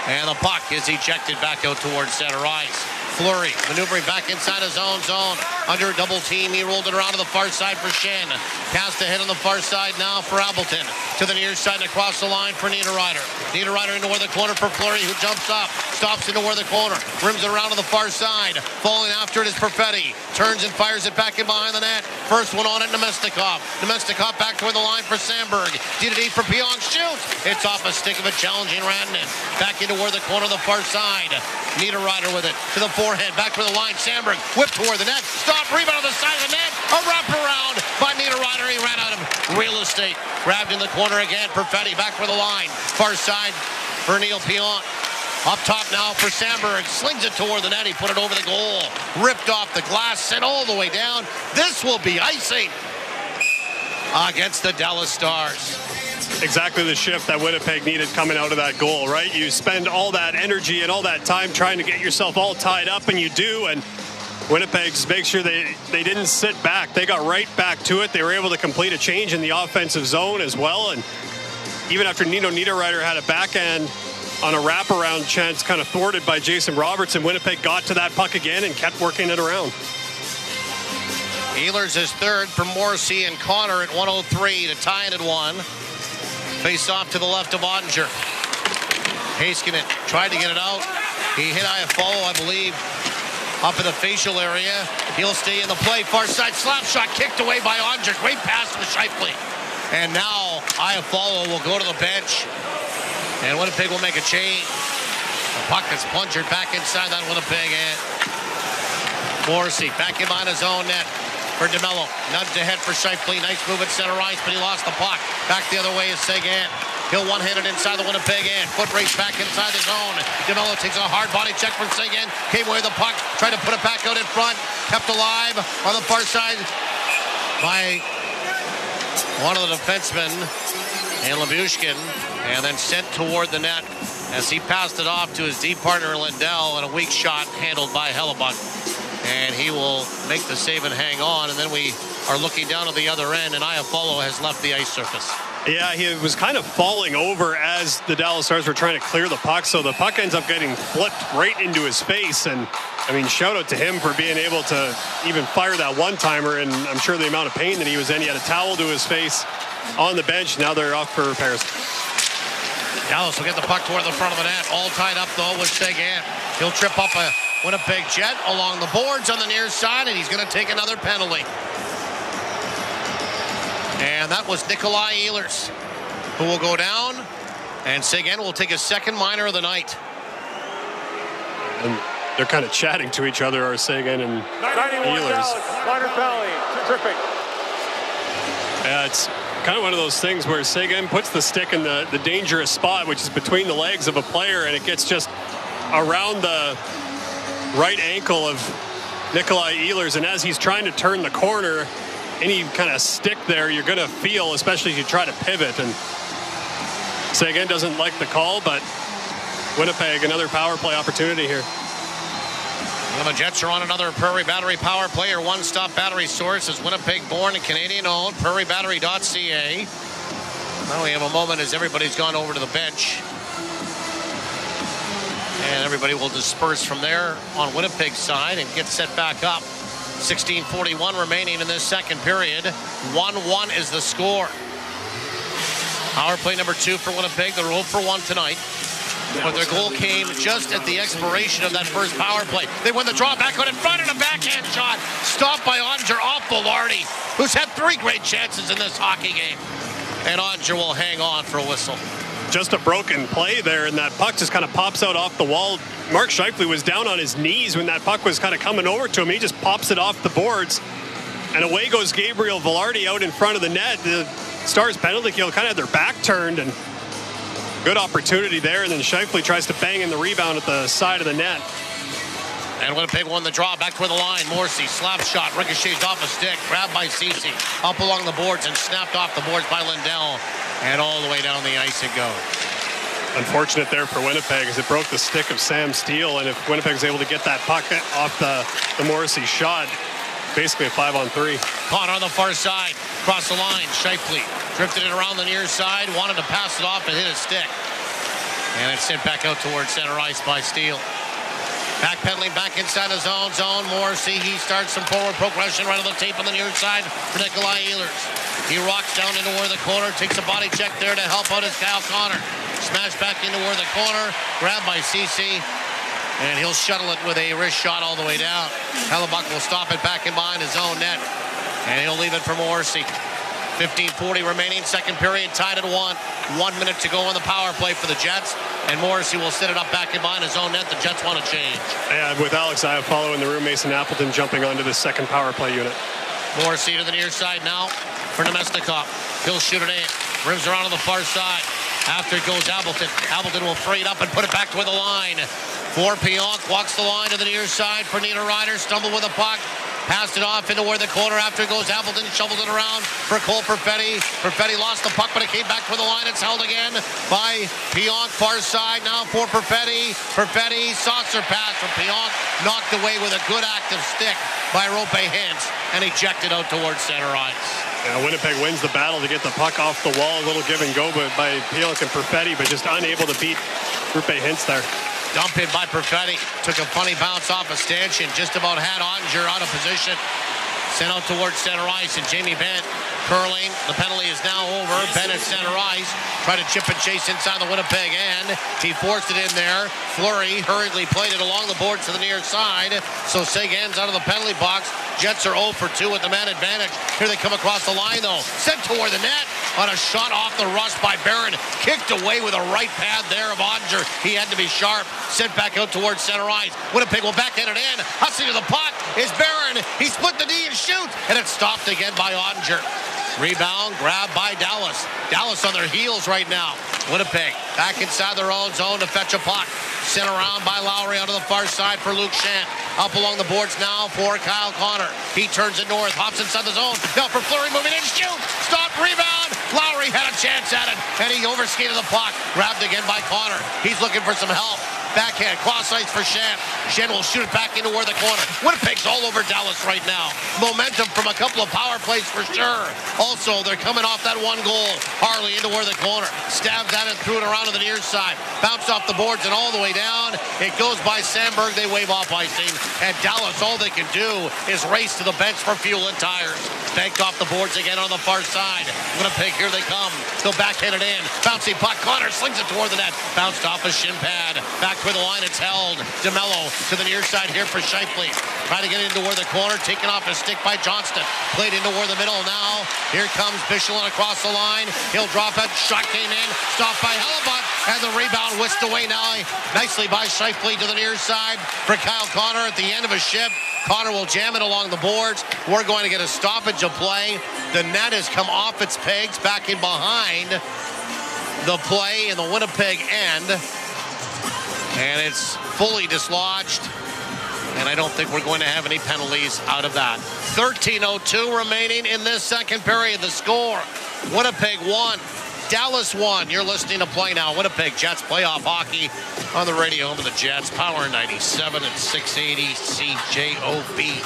S2: And the puck is ejected back out towards center ice. Fleury maneuvering back inside his own zone. Under a double team, he rolled it around to the far side for Shen. Cast ahead on the far side now for Appleton. To the near side and across the line for Niederreiter. Niederreiter into where the corner for Fleury, who jumps up. Stops into where the corner. Rims it around to the far side. Falling after it is Perfetti. Turns and fires it back in behind the net. First one on it, Nemestikov. Nemestikov back toward the line for Sandberg. D-to-D for Pionk. Shoots. It's off a stick of a challenging Rantanen. Back into where the corner on the far side. Niederreiter with it to the forehead. Back to the line. Sandberg whipped toward the net. Stop. Rebound on the side of the net. A wraparound by Niederreiter. He ran out of real estate. Grabbed in the corner again. Perfetti back for the line. Far side for Neil Pionk. Up top now for Sandberg. Slings it toward the net. He put it over the goal. Ripped off the glass. Sent all the way down. This will be icing against the Dallas Stars.
S1: Exactly the shift that Winnipeg needed coming out of that goal, right? You spend all that energy and all that time trying to get yourself all tied up, and you do, and Winnipeg just make sure they didn't sit back. They got right back to it. They were able to complete a change in the offensive zone as well, and even after Nino Niederreiter had a backhand on a wraparound chance kind of thwarted by Jason Robertson, Winnipeg got to that puck again and kept working it around.
S2: Ehlers is third for Morrissey and Connor at 1:03 to tie it at 1. Face off to the left of Oettinger. Heiskanen tried to get it out. He hit Iafallo, I believe, up in the facial area. He'll stay in the play. Far side slap shot kicked away by Oettinger. Great pass to Scheifele. And now Iafallo will go to the bench. And Winnipeg will make a change. The puck is plunged back inside that Winnipeg end. Morrissey back in behind his own net for DeMello. Nudged ahead for Scheifele. Nice move at center ice, but he lost the puck. Back the other way is Seguin. He'll one-handed inside the Winnipeg end. Foot race back inside the zone. DeMello takes a hard body check from Seguin. Came away with the puck. Tried to put it back out in front. Kept alive on the far side by one of the defensemen, and Hellebuyck, and then sent toward the net as he passed it off to his deep partner Lindell, and a weak shot handled by Hellebuyck. And he will make the save and hang on, and then we are looking down at the other end, and Iafallo has left the ice surface.
S1: Yeah, he was kind of falling over as the Dallas Stars were trying to clear the puck, so the puck ends up getting flipped right into his face. And I mean, shout out to him for being able to even fire that one-timer, and I'm sure the amount of pain that he was in. He had a towel to his face on the bench. Now they're off for repairs.
S2: Dallas will get the puck toward the front of the net, all tied up though with Seguin. He'll trip up a Winnipeg Jet along the boards on the near side, and he's going to take another penalty. And that was Nikolai Ehlers, who will go down, and Seguin will take his second minor of the night.
S1: And they're kind of chatting to each other, are Seguin and Ehlers.
S3: Minor penalty, tripping.
S1: Yeah, it's kind of one of those things where Seguin puts the stick in the dangerous spot, which is between the legs of a player, and it gets just around the right ankle of Nikolai Ehlers. And as he's trying to turn the corner, any kind of stick there you're going to feel, especially if you try to pivot. And Seguin doesn't like the call, but Winnipeg, another power play opportunity here.
S2: Well, the Jets are on another Prairie Battery power play, or one-stop battery source is Winnipeg-born and Canadian-owned, prairiebattery.ca. Now we have a moment as everybody's gone over to the bench. And everybody will disperse from there on Winnipeg's side and get set back up. 16:41 remaining in this second period. 1-1 is the score. Power play number 2 for Winnipeg. They're 0 for 1 tonight. But their goal came just at the expiration of that first power play. They win the draw back out in front, and a backhand shot stopped by Oettinger off Velarde, who's had 3 great chances in this hockey game. And Oettinger will hang on for a whistle.
S1: Just a broken play there, and that puck just kind of pops out off the wall. Mark Scheifele was down on his knees when that puck was kind of coming over to him. He just pops it off the boards, and away goes Gabriel Velarde out in front of the net. The Stars penalty kill kind of had their back turned, and good opportunity there, and then Scheifele tries to bang in the rebound at the side of the net.
S2: And Winnipeg won the draw back toward the line. Morrissey, slap shot, ricochets off a stick, grabbed by Ceci, up along the boards and snapped off the boards by Lindell. And all the way down the ice it goes.
S1: Unfortunate there for Winnipeg as it broke the stick of Sam Steele, and if Winnipeg's able to get that puck off the Morrissey shot, basically a 5-on-3.
S2: Caught on the far side, across the line, Scheifele drifted it around the near side, wanted to pass it off and hit his stick. And it's sent back out towards center ice by Steele. Backpedaling back inside the zone. Morrissey, he starts some forward progression right on the tape on the near side for Nikolai Ehlers. He rocks down into where the corner, takes a body check there to help out his Kyle Connor. Smash back into where the corner, grabbed by Ceci, and he'll shuttle it with a wrist shot all the way down. Hellebuyck will stop it back in behind his own net, and he'll leave it for Morrissey. 15:40 remaining, second period, tied at 1. 1 minute to go on the power play for the Jets, and Morrissey will set it up back in behind his own net. The Jets want to change.
S1: Yeah, with Alex Iafallo in the room, Mason Appleton jumping onto the second power play unit.
S2: Morrissey to the near side now for Nemesnikov. He'll shoot it in. Rims around on the far side. After it goes Appleton. Appleton will fray it up and put it back toward the line. For Pionk, walks the line to the near side for Nina Ryder. Stumbled with a puck. Passed it off into where the corner. After it goes Appleton, shovels it around for Cole Perfetti. Perfetti lost the puck, but it came back for the line. It's held again by Pionk, far side now for Perfetti. Perfetti, saucer pass from Pionk. Knocked away with a good active stick by Roope Hintz, and ejected out towards center ice.
S1: Yeah, Winnipeg wins the battle to get the puck off the wall. A little give and go by Pionk and Perfetti, but just unable to beat Roope Hintz there.
S2: Dump in by Perfetti. Took a funny bounce off a stanchion. Just about had Oettinger out of position. Sent out towards center ice, and Jamie Benn curling. The penalty is now over. Benn at center ice. Tried to chip and chase inside the Winnipeg end. He forced it in there. Fleury hurriedly played it along the boards to the near side. So Seguin's out of the penalty box. Jets are 0 for 2 with the man advantage. Here they come across the line, though. Sent toward the net on a shot off the rush by Barron. Kicked away with a right pad there of Oettinger. He had to be sharp. Sent back out towards center ice. Winnipeg will backhand it in. Hustling to the puck is Barron. He split the knee and shoots. And it's stopped again by Oettinger. Rebound, grabbed by Dallas. Dallas on their heels right now. Winnipeg back inside their own zone to fetch a puck. Sent around by Lowry out of the far side for Luke Shant. Up along the boards now for Kyle Connor. He turns it north, hops inside the zone. Now for Fleury, moving in, shoot! Stop, rebound! Lowry had a chance at it, and he overskated the puck. Grabbed again by Connor. He's looking for some help. Backhand, cross ice for Shant. Shant will shoot it back into where the corner. Winnipeg's all over Dallas right now. Momentum from a couple of power plays for sure. Also, they're coming off that one goal. Harley into where the corner. Stabbed that and threw it around to the near side. Bounced off the boards and all the way down. It goes by Sandberg. They wave off icing. And Dallas, all they can do is race to the bench for fuel and tires. Banked off the boards again on the far side. Winnipeg, here they come. They'll backhand it in. Bouncy puck. Connor slings it toward the net. Bounced off a shin pad. Back for the line, it's held. DeMello to the near side here for Scheifele. Trying to get into where the corner, taken off a stick by Johnston. Played into where the middle now. Here comes Michelin across the line. He'll drop it. Shot came in. Stopped by Hellebuyck. And the rebound whisked away now. Nicely by Scheifele to the near side for Kyle Connor at the end of a shift. Connor will jam it along the boards. We're going to get a stoppage of play. The net has come off its pegs back in behind the play in the Winnipeg end. And it's fully dislodged. And I don't think we're going to have any penalties out of that. 13:02 remaining in this second period. The score, Winnipeg 1, Dallas 1. You're listening to Play Now. Winnipeg Jets playoff hockey on the radio home of the Jets. Power 97 and 680 CJOB.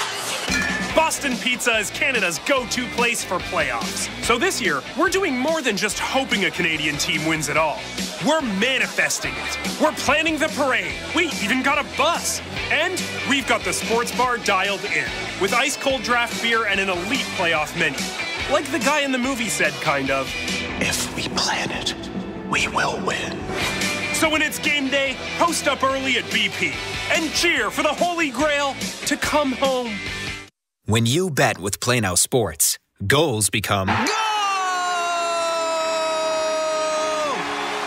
S4: Boston Pizza is Canada's go-to place for playoffs. So this year, we're doing more than just hoping a Canadian team wins it all. We're manifesting it. We're planning the parade. We even got a bus. And we've got the sports bar dialed in, with ice-cold draft beer and an elite playoff menu. Like the guy in the movie said, kind of.
S9: If we plan it, we will win.
S4: So when it's game day, post up early at BP and cheer for the Holy Grail to come home.
S8: When you bet with Play Now Sports, goals become...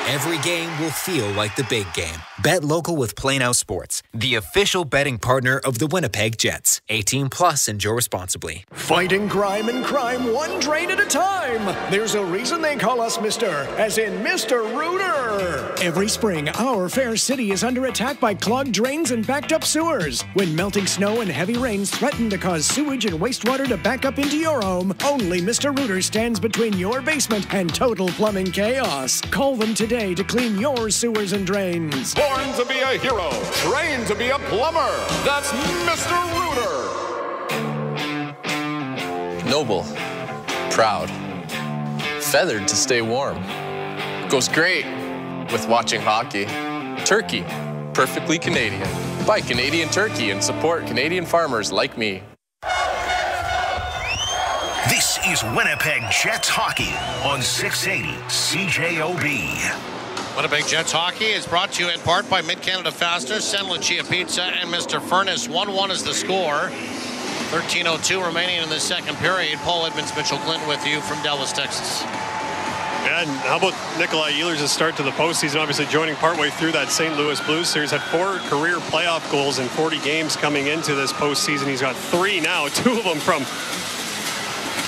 S8: Every game will feel like the big game. Bet local with Play Now Sports, the official betting partner of the Winnipeg Jets. 18 plus, enjoy responsibly.
S5: Fighting crime and crime one drain at a time. There's a reason they call us Mr. as in Mr. Rooter. Every spring, our fair city is under attack by clogged drains and backed up sewers. When melting snow and heavy rains threaten to cause sewage and wastewater to back up into your home, only Mr. Rooter stands between your basement and total plumbing chaos. Call them today to clean your sewers and drains.
S3: Born to be a hero, trained to be a plumber. That's Mr. Rooter.
S12: Noble, proud, feathered to stay warm. Goes great with watching hockey. Turkey, perfectly Canadian. Buy Canadian turkey and support Canadian farmers like me.
S10: This is Winnipeg Jets hockey on 680 CJOB.
S2: Winnipeg Jets hockey is brought to you in part by Mid-Canada Fasteners, Stanley Pizza, and Mr. Furnace. 1-1 is the score. 13:02 remaining in the second period. Paul Edmonds, Mitchell Clinton with you from Dallas, Texas.
S1: And how about Nikolai Ehlers' start to the postseason? Obviously joining partway through that St. Louis Blues series. Had 4 career playoff goals in 40 games coming into this postseason. He's got 3 now, 2 of them from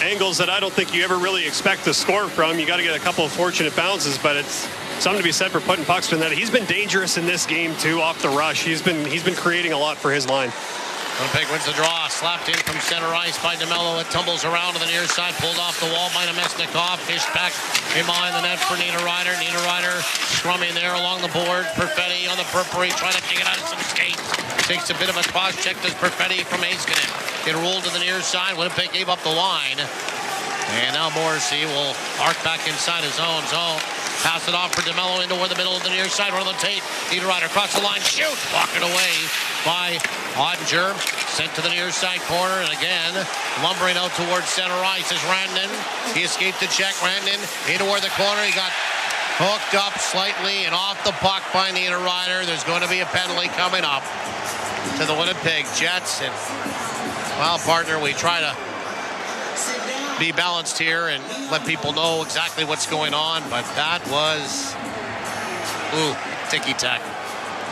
S1: angles that I don't think you ever really expect to score from. You got to get a couple of fortunate bounces, but it's something to be said for putting pucks to the net. He's been dangerous in this game too, off the rush. He's been creating a lot for his line.
S2: Winnipeg wins the draw. Slapped in from center ice by DeMello. It tumbles around to the near side. Pulled off the wall by Nemesnikov. Fished back in behind the net for Niederreiter. Niederreiter scrumming there along the board. Perfetti on the periphery trying to kick it out of some skates. Takes a bit of a cross check. Does Perfetti from Heiskanen. It rolled to the near side. Winnipeg gave up the line. And now Morrissey will arc back inside his own zone. Pass it off for DeMello into where the middle of the near side. Run the tape. Niederreiter across the line. Shoot! Walking away by Oettinger. Sent to the near side corner. And again, lumbering out towards center ice is Rantanen. He escaped the check. Rantanen into where the corner. He got hooked up slightly and off the puck by Niederreiter. There's going to be a penalty coming up to the Winnipeg Jets. And, well, partner, we try to be balanced here and let people know exactly what's going on, but that was ticky-tack.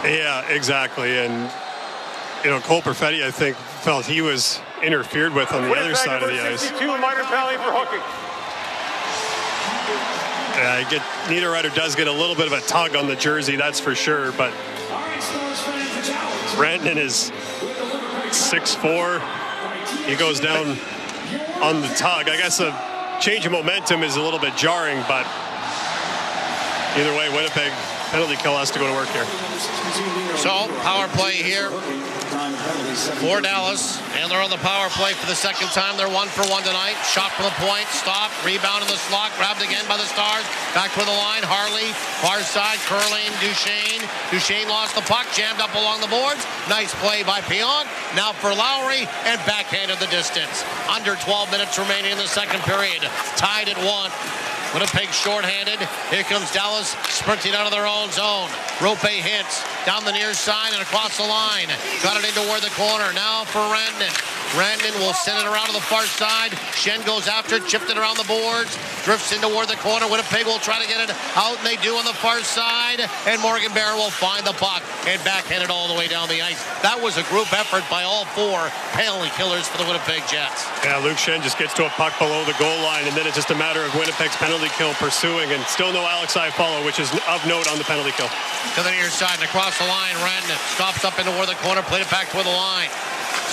S1: Yeah, exactly. And Cole Perfetti, I think, felt he was interfered with on the other side of the ice.
S3: 62 minor penalty for hooking.
S1: Yeah, Niederreiter does get a little bit of a tug on the jersey, that's for sure, but Rantanen is 6'4". He goes down on the tug. I guess a change of momentum is a little bit jarring, but either way, Winnipeg penalty kill has to go to work here.
S2: So, power play here for Dallas, and they're on the power play for the second time. They're 1 for 1 tonight. Shot from the point, stopped, rebound in the slot, grabbed again by the Stars. Back to the line, Harley, far side, curling, Duchesne. Duchesne lost the puck, jammed up along the boards. Nice play by Pionk. Now for Lowry, and backhanded the distance. Under 12 minutes remaining in the second period. Tied at 1. Winnipeg shorthanded. Here comes Dallas sprinting out of their own zone. Roope Hintz down the near side and across the line. Got it into where the corner. Now for Rantanen. Rantanen will send it around to the far side. Shen goes after it, chipped it around the boards. Drifts into where the corner. Winnipeg will try to get it out, and they do on the far side. And Morgan Barron will find the puck and backhand it all the way down the ice. That was a group effort by all 4 penalty killers for the Winnipeg Jets.
S1: Yeah, Luke Shen just gets to a puck below the goal line, and then it's just a matter of Winnipeg's penalty kill pursuing, and still no Alex Scheifele, which is of note on the penalty kill.
S2: To the near side and across the line, Rantanen stops up into where the corner, played it back toward the line.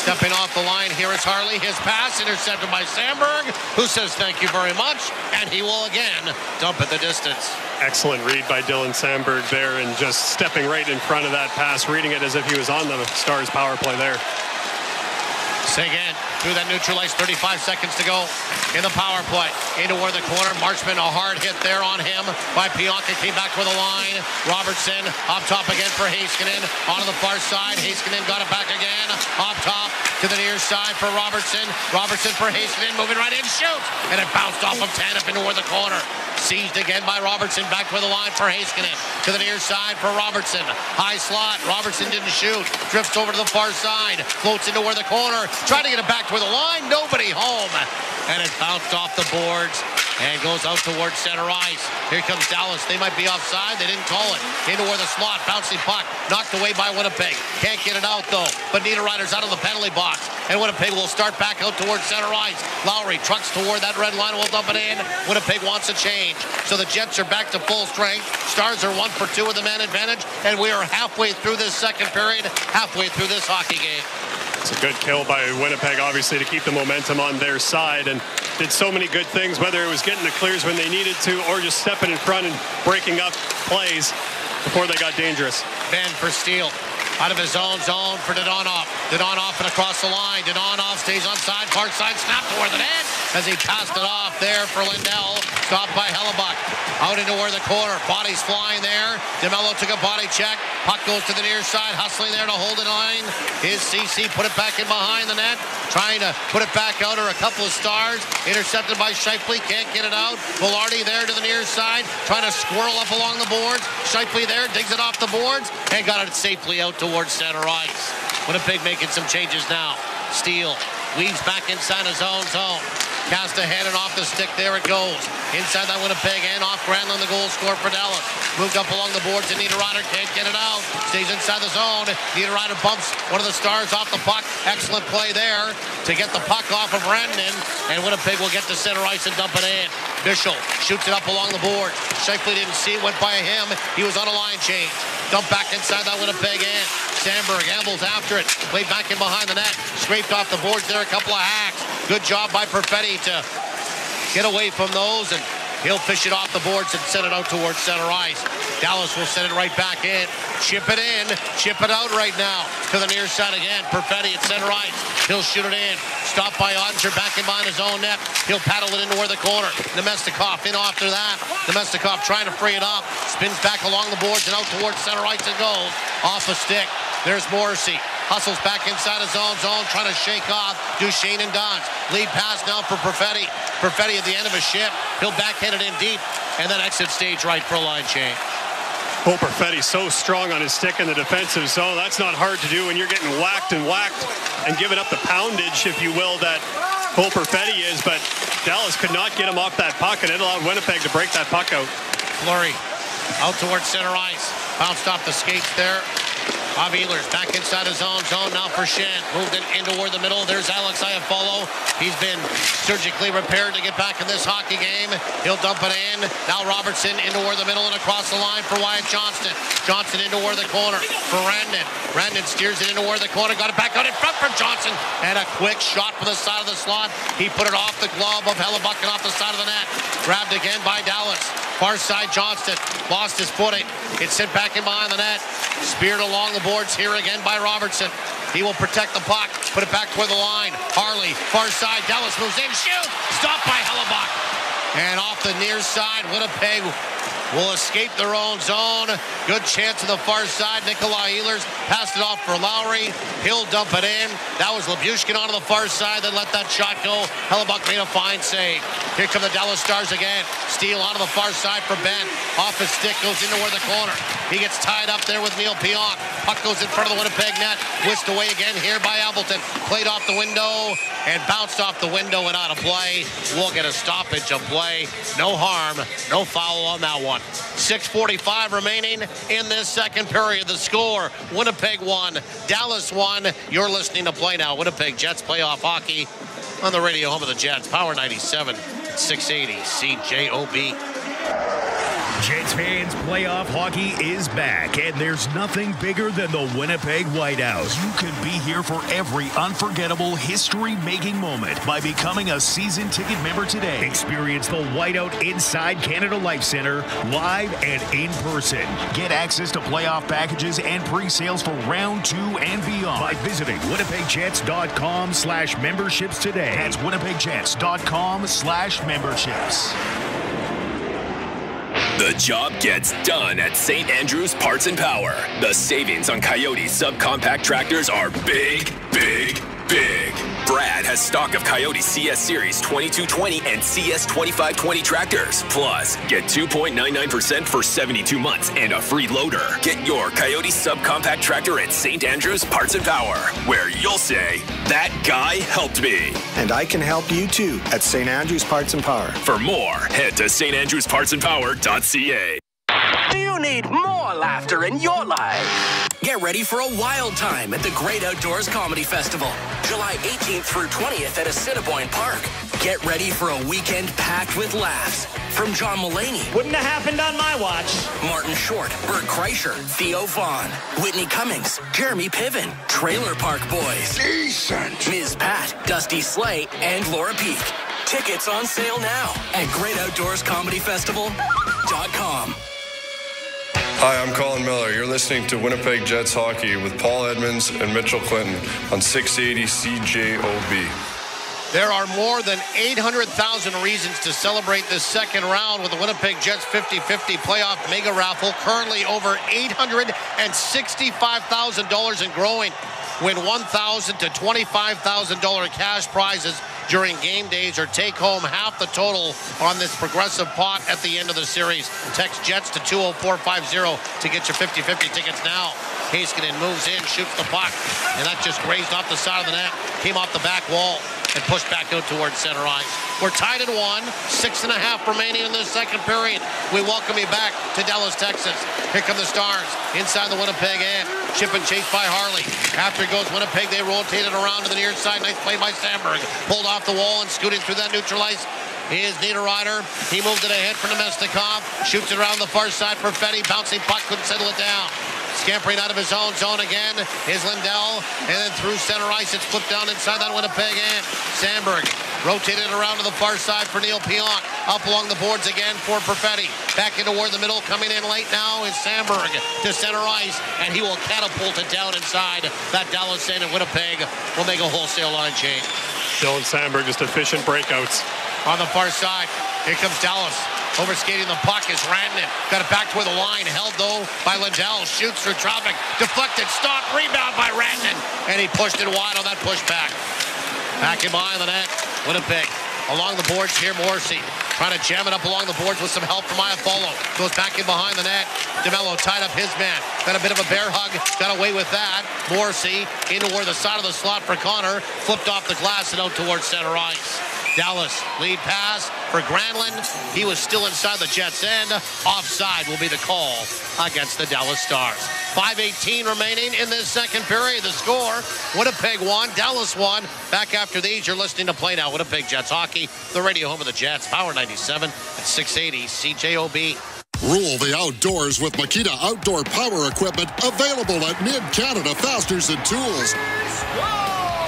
S2: Stepping off the line, here is Harley. His pass intercepted by Sandberg, who says thank you very much, and he will again dump at the distance.
S1: Excellent read by Dylan Sandberg there, and just stepping right in front of that pass, reading it as if he was on the Stars power play there.
S2: Seguin through that neutral ice, 35 seconds to go in the power play. Into where the corner, Marchman, a hard hit there on him by Pionk. Came back with a line. Robertson up top again for Heiskanen. Onto the far side. Heiskanen got it back again. Up top to the near side for Robertson. Robertson for Heiskanen, moving right in, shoots! And it bounced off of Tanev into where the corner. Seized again by Robertson, back with the line for Heiskanen. To the near side for Robertson. High slot, Robertson didn't shoot. Drifts over to the far side. Floats into where the corner. Trying to get it back toward the line, nobody home. And it bounced off the boards and goes out towards center ice. Here comes Dallas. They might be offside. They didn't call it. Into where the slot, bouncing puck, knocked away by Winnipeg. Can't get it out though. But Niederreiter's out of the penalty box. And Winnipeg will start back out towards center ice. Lowry trucks toward that red line, will dump it in. Winnipeg wants a change. So the Jets are back to full strength. Stars are 1 for 2 with the man advantage. And we are halfway through this second period, halfway through this hockey game.
S1: It's a good kill by Winnipeg, obviously, to keep the momentum on their side, and did so many good things, whether it was getting the clears when they needed to or just stepping in front and breaking up plays before they got dangerous.
S2: Ben for Steele. Out of his own zone for Dadonov. Dadonov and across the line. Dadonov stays on side, far side, snap toward the net as he passed it off there for Lindell. Stopped by Hellebuyck. Out into where the corner. Bodies flying there. DeMello took a body check. Puck goes to the near side. Hustling there to hold it line. His CC put it back in behind the net. Trying to put it back out are a couple of Stars. Intercepted by Scheifele. Can't get it out. Velarde there to the near side. Trying to squirrel up along the boards. Scheifele there. Digs it off the boards. And got it safely out towards center ice. Winnipeg making some changes now. Steele weaves back inside his own zone. Cast ahead and off the stick. There it goes. Inside that Winnipeg and off Granlund, the goal scorer for Dallas. Moved up along the boards, and Niederreiter can't get it out. Stays inside the zone. Niederreiter bumps one of the Stars off the puck. Excellent play there to get the puck off of Rantanen. And Winnipeg will get to center ice and dump it in. Bischel shoots it up along the board. Scheifele didn't see it, went by him. He was on a line change. Dump back inside that Winnipeg end. Sandberg ambles after it. Played back in behind the net. Scraped off the boards there, a couple of hacks. Good job by Perfetti to get away from those, and he'll fish it off the boards and send it out towards center ice. Dallas will send it right back in. Chip it in. Chip it out right now. To the near side again. Perfetti at center ice. He'll shoot it in. Stopped by Oettinger back in behind his own net. He'll paddle it into where the corner. Nemestikov in after that. Nemestikov trying to free it up. Spins back along the boards and out towards center ice and goes. Off a stick. There's Morrissey. Hustles back inside his own zone, trying to shake off Duchesne and Dons. Lead pass now for Perfetti. Perfetti at the end of a shift. He'll backhand it in deep, and then exit stage right for a line change.
S1: Cole Perfetti so strong on his stick in the defensive zone. That's not hard to do when you're getting whacked and giving up the poundage, if you will, that Cole Perfetti is. But Dallas could not get him off that puck, and it allowed Winnipeg to break that puck out.
S2: Fleury out towards center ice. Bounced off the skates there. Bob Ehlers back inside his own zone now for Shen. Moved it in toward the middle. There's Alex Iafallo. He's been surgically repaired to get back in this hockey game. He'll dump it in. Now Robertson in toward the middle and across the line for Wyatt Johnston. Johnston in toward the corner for Randon. Randon steers it in toward the corner. Got it back out in front for Johnson. And a quick shot from the side of the slot. He put it off the glove of Hellebuyck and off the side of the net. Grabbed again by Dallas. Far side Johnston. Lost his footing. It's sent back in behind the net. Speared along the boards here again by Robertson. He will protect the puck. Put it back toward the line. Harley, far side. Dallas moves in. Shoot! Stopped by Hellebuyck. And off the near side, Winnipeg will escape their own zone. Good chance to the far side. Nikolai Ehlers passed it off for Lowry. He'll dump it in. That was Lyubushkin on the far side that let that shot go. Hellebuyck made a fine save. Here come the Dallas Stars again. Steele onto the far side for Ben. Off his stick, goes into where the corner. He gets tied up there with Neil Pionk. Puck goes in front of the Winnipeg net. Whisked away again here by Appleton. Played off the window and bounced off the window and out of play. We'll get a stoppage of play. No harm, no foul on that one. 6:45 remaining in this second period. The score, Winnipeg 1, Dallas 1. You're listening to Play Now. Winnipeg Jets playoff hockey on the radio home of the Jets. Power 97, 680 CJOB.
S6: Jets fans, playoff hockey is back, and there's nothing bigger than the Winnipeg Whiteout. You can be here for every unforgettable history-making moment by becoming a season ticket member today. Experience the Whiteout inside Canada Life Center, live and in person. Get access to playoff packages and pre-sales for round 2 and beyond by visiting winnipegjets.com/memberships today. That's winnipegjets.com/memberships.
S7: The job gets done at St. Andrews Parts and Power. The savings on Coyote subcompact tractors are big, big, big. Brad has stock of Coyote CS Series 2220 and CS 2520 tractors. Plus, get 2.99% for 72 months and a free loader. Get your Coyote subcompact tractor at St. Andrews Parts and Power, where you'll say, that guy helped me.
S19: And I can help you too at St. Andrews Parts and Power.
S7: For more, head to standrewspartsandpower.ca.
S20: Do you need more laughter in your life? Get ready for a wild time at the Great Outdoors Comedy Festival, July 18th through 20th at Assiniboine Park. Get ready for a weekend packed with laughs from John Mulaney.
S21: Wouldn't have happened on my watch.
S20: Martin Short, Bert Kreischer, Theo Vaughn, Whitney Cummings, Jeremy Piven, Trailer Park Boys,
S24: Decent,
S20: Ms. Pat, Dusty Slay, and Laura Peak. Tickets on sale now at GreatOutdoorsComedyFestival.com.
S22: Hi, I'm Colin Miller. You're listening to Winnipeg Jets Hockey with Paul Edmonds and Mitchell Clinton on 680 CJOB.
S2: There are more than 800,000 reasons to celebrate this second round with the Winnipeg Jets 50-50 playoff mega raffle. Currently over $865,000 and growing. Win $1,000 to $25,000 cash prizes during game days, or take home half the total on this progressive pot at the end of the series. Text Jets to 20450 to get your 50-50 tickets now. Heiskanen moves in, shoots the puck, and that just grazed off the side of the net, came off the back wall, and pushed back out towards center ice. We're tied at 1, 6.5 remaining in this second period. We welcome you back to Dallas, Texas. Here come the Stars inside the Winnipeg end. Chip and chase by Harley. After it goes Winnipeg, they rotate it around to the near side. Nice play by Sandberg. Pulled off the wall and scooting through that neutral ice. Here's Niederreiter. He moved it ahead for Nemestikov. Shoots it around the far side for Fetty. Bouncing puck, couldn't settle it down. Scampering out of his own zone again is Lindell. And then through center ice, it's flipped down inside that Winnipeg end. Sandberg rotated around to the far side for Neil Pionk. Up along the boards again for Perfetti. Back into toward the middle. Coming in late now is Sandberg to center ice. And he will catapult it down inside that Dallas end, and Winnipeg will make a wholesale line change.
S1: Dylan Sandberg, just efficient breakouts.
S2: On the far side, here comes Dallas. Overskating the puck is Rantanen. Got it back toward the line. Held, though, by Lindell. Shoots through traffic. Deflected. Stop. Rebound by Rantanen. And he pushed it wide on that pushback. Back in behind the net. Winnipeg. Along the boards here, Morrissey. Trying to jam it up along the boards with some help from Iafallo. Goes back in behind the net. DeMello tied up his man. Got a bit of a bear hug. Got away with that. Morrissey into where the side of the slot for Connor. Flipped off the glass and out towards center ice. Dallas lead pass for Granlund. He was still inside the Jets' end. Offside will be the call against the Dallas Stars. 5:18 remaining in this second period. The score, Winnipeg 1, Dallas 1. Back after these, you're listening to Play Now Winnipeg Jets Hockey, the radio home of the Jets, Power 97 at 680 CJOB.
S11: Rule the outdoors with Makita Outdoor Power Equipment, available at Mid-Canada Fasteners and Tools.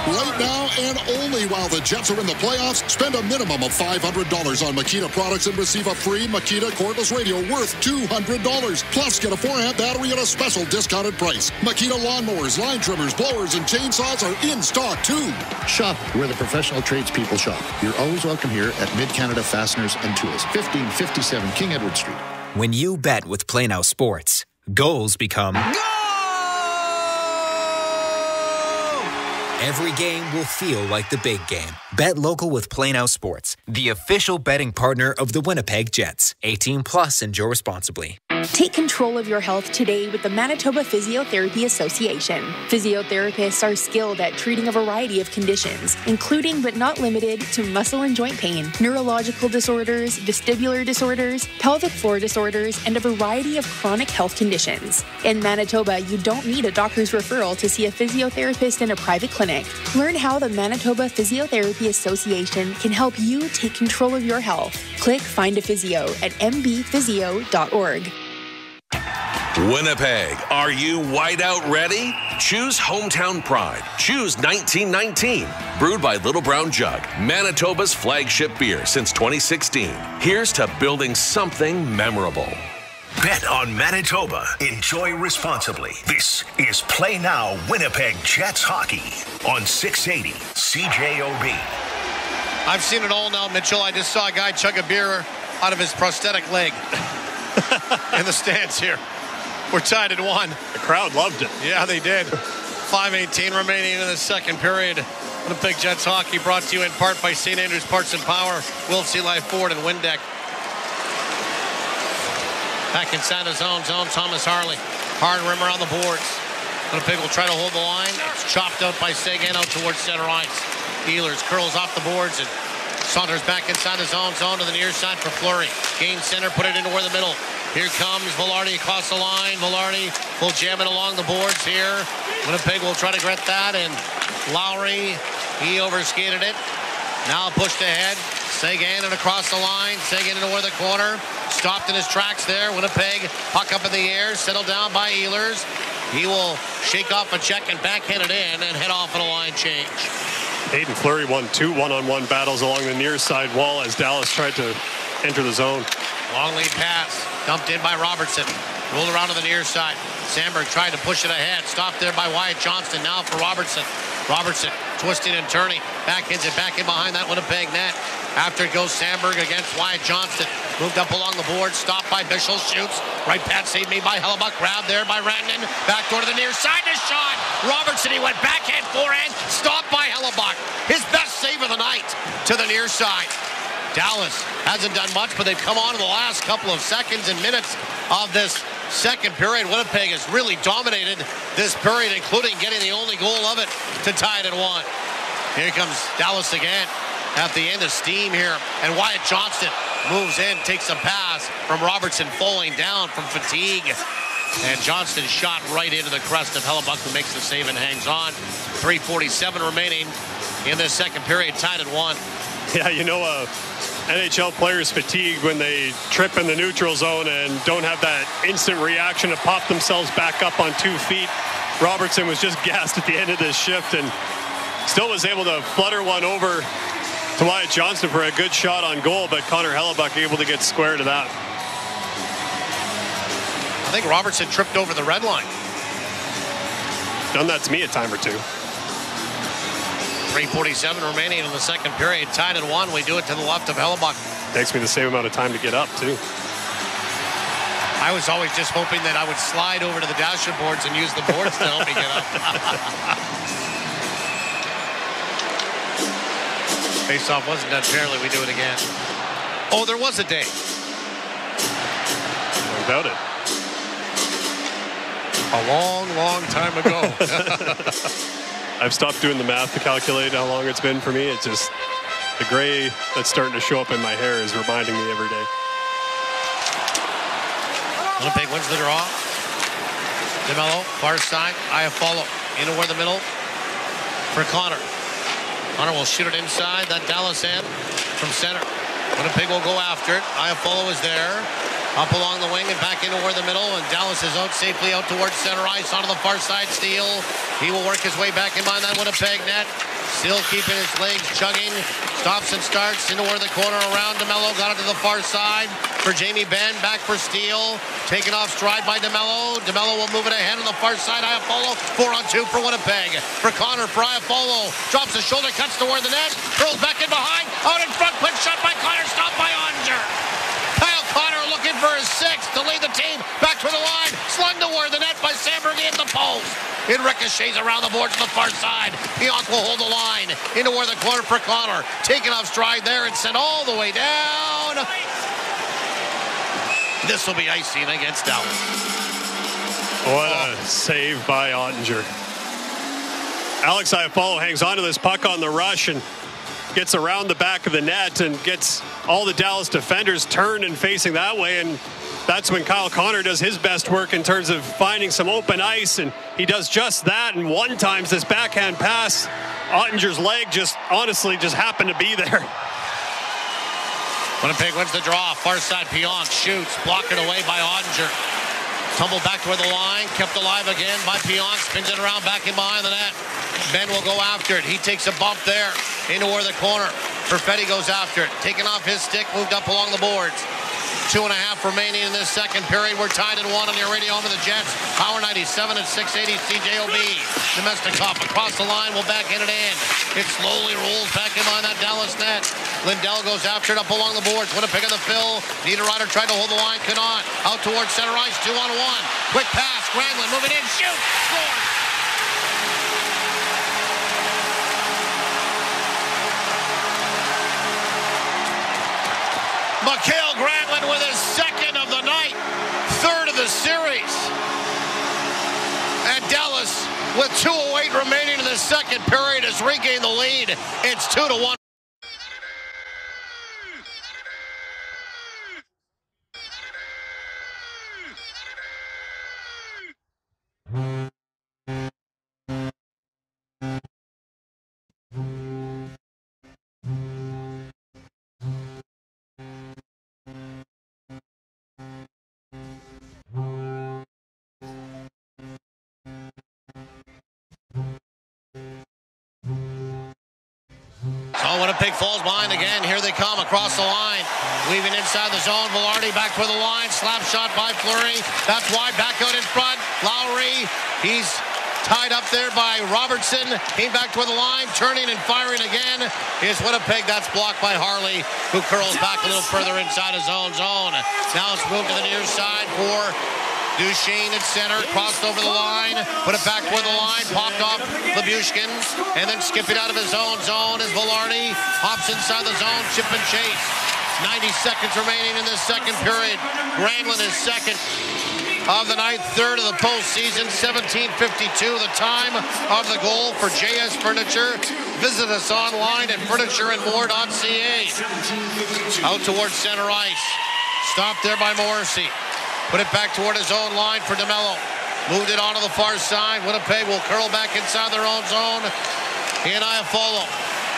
S11: Right now and only while the Jets are in the playoffs, spend a minimum of $500 on Makita products and receive a free Makita cordless radio worth $200. Plus, get a 4-amp battery at a special discounted price. Makita lawnmowers, line trimmers, blowers, and chainsaws are in stock, too.
S13: Shop where the professional tradespeople shop. You're always welcome here at Mid-Canada Fasteners and Tools, 1557 King Edward Street.
S8: When you bet with Play Now Sports, goals become... Every game will feel like the big game. Bet local with Play Now Sports, the official betting partner of the Winnipeg Jets. 18 plus, enjoy responsibly.
S14: Take control of your health today with the Manitoba Physiotherapy Association. Physiotherapists are skilled at treating a variety of conditions, including but not limited to muscle and joint pain, neurological disorders, vestibular disorders, pelvic floor disorders, and a variety of chronic health conditions. In Manitoba, you don't need a doctor's referral to see a physiotherapist in a private clinic. Learn how the Manitoba Physiotherapy Association can help you take control of your health. Click Find a Physio at mbphysio.org.
S15: Winnipeg, are you whiteout ready? Choose Hometown Pride. Choose 1919. Brewed by Little Brown Jug, Manitoba's flagship beer since 2016. Here's to building something memorable.
S10: Bet on Manitoba. Enjoy responsibly. This is Play Now Winnipeg Jets Hockey on 680 CJOB.
S2: I've seen it all now, Mitchell. I just saw a guy chug a beer out of his prosthetic leg in the stands here. We're tied at 1.
S1: The crowd loved it.
S2: Yeah, they did. 5:18 remaining in the second period. Winnipeg Jets Hockey brought to you in part by St. Andrews Parts and Power, Wilsey Life Ford, and Windeck. Back inside the zone, Thomas Harley. Hard rimmer on the boards. Winnipeg will try to hold the line. It's chopped out by Sagan out towards center ice. Ehlers curls off the boards and saunters back inside the zone to the near side for Fleury. Gain center, put it into the middle. Here comes Velarde across the line. Velarde will jam it along the boards here. Winnipeg will try to get that, and Lowry, he overskated it. Now pushed ahead. Sagan and across the line. Sagan into the corner. Stopped in his tracks there. Winnipeg, puck up in the air, settled down by Ehlers. He will shake off a check and backhand it in and head off on a line change.
S1: Hayden Fleury won 2 one-on-one battles along the near side wall as Dallas tried to enter the zone.
S2: Long lead pass, dumped in by Robertson. Rolled around to the near side. Sandberg tried to push it ahead. Stopped there by Wyatt Johnston. Now for Robertson. Robertson twisting and turning. Backhands it back in behind that Winnipeg net. After it goes Sandberg against Wyatt Johnston. Moved up along the board. Stopped by Bischel. Shoots. Right pass saved made by Hellebuyck. Grabbed there by Rantanen. Backdoor to the near side. His shot. Robertson, he went backhand, forehand. Stopped by Hellebuyck. His best save of the night to the near side. Dallas hasn't done much, but they've come on in the last couple of seconds and minutes of this second period. Winnipeg has really dominated this period, including getting the only goal of it to tie it at 1. Here comes Dallas again at the end of steam here. And Wyatt Johnston moves in, takes a pass from Robertson falling down from fatigue. And Johnston shot right into the crest of Hellebuyck, who makes the save and hangs on. 3:47 remaining in this second period, tied at 1.
S1: Yeah, you know, NHL players fatigue when they trip in the neutral zone and don't have that instant reaction to pop themselves back up on 2 feet. Robertson was just gassed at the end of this shift and still was able to flutter one over to Wyatt Johnston for a good shot on goal, but Connor Hellebuyck able to get square to that.
S2: I think Robertson tripped over the red line.
S1: Done that to me a time or two.
S2: 3:47 remaining in the second period, tied at 1. We do it to the left of Hellebuyck.
S1: Takes me the same amount of time to get up, too.
S2: I was always just hoping that I would slide over to the dasher boards and use the boards to help me get up. Face-off wasn't done fairly. We do it again. Oh, there was a day.
S1: Without it.
S2: A long, long time ago.
S1: I've stopped doing the math to calculate how long it's been for me. It's just The gray that's starting to show up in my hair is reminding me every day.
S2: Winnipeg wins the draw. DeMello, far side. Iafallo in over the middle for Connor. Connor will shoot it inside that Dallas end from center. Winnipeg will go after it. Iafallo is there. Up along the wing and back into the middle, and Dallas is out safely out towards center ice onto the far side. Steele. He will work his way back in behind that Winnipeg net. Still keeping his legs chugging. Stops and starts into the corner around DeMello. Got it to the far side for Jamie Benn. Back for Steele. Taken off stride by DeMello. DeMello will move it ahead on the far side. Iafallo 4-on-2 for Winnipeg. For Connor, for Iafallo. Drops his shoulder, cuts toward the net. Curls back in behind. Out in front, quick shot by Connor. Stopped by Oettinger. Connor looking for his sixth to lead the team back to the line. Slung toward the net by Sandberg at the post. It ricochets around the boards to the far side. Pionk will hold the line into the corner for Connor. Taken off stride there and sent all the way down. This will be icing against Dallas.
S1: What a save by Oettinger. Alex Iafallo hangs on to this puck on the rush and gets around the back of the net and gets all the Dallas defenders turned and facing that way, and that's when Kyle Connor does his best work in terms of finding some open ice, and he does just that. And one time this backhand pass, Ottinger's leg just happened to be there.
S2: Winnipeg wins the draw. Far side, Pionk shoots, blocked it away by Oettinger. Tumbled back toward the line, kept alive again by Pionk, spins it around back in behind the net. Ben will go after it. He takes a bump there into the corner. Perfetti goes after it. Taking off his stick, moved up along the boards. 2.5 remaining in this second period. We're tied at 1 on your radio home of the Jets. Power 97 at 680 CJOB. Nemestikov across the line will back in it in. It slowly rolls back in behind that Dallas net. Lindell goes after it up along the boards. Winnipeg on the fill. Niederreiter tried to hold the line, could not. Out towards center ice, 2-on-1. Quick pass. Granlund moving in, shoot, score. Mikael Granlund with his second of the night, third of the series. And Dallas, with 2:08 remaining in the second period, has regained the lead. It's 2-1. Winnipeg falls behind again. Here they come across the line. Weaving inside the zone. Velarde back toward the line. Slap shot by Fleury. That's wide. Back out in front. Lowry. He's tied up there by Robertson. Came back toward the line. Turning and firing again is Winnipeg. That's blocked by Harley, who curls back a little further inside his own zone. Now it's moved to the near side for Duchesne at center, crossed over the line, put it back toward the line, popped off Lyubushkin, and then skipping out of his own zone is Velarde. Hops inside the zone, chip and chase. 90 seconds remaining in this second period. Granlund is second of the night, third of the postseason, 17:52, the time of the goal for JS Furniture. Visit us online at furnitureandmore.ca. Out towards center ice. Stopped there by Morrissey. Put it back toward his own line for DeMello. Moved it onto the far side. Winnipeg will curl back inside their own zone. And Iafallo.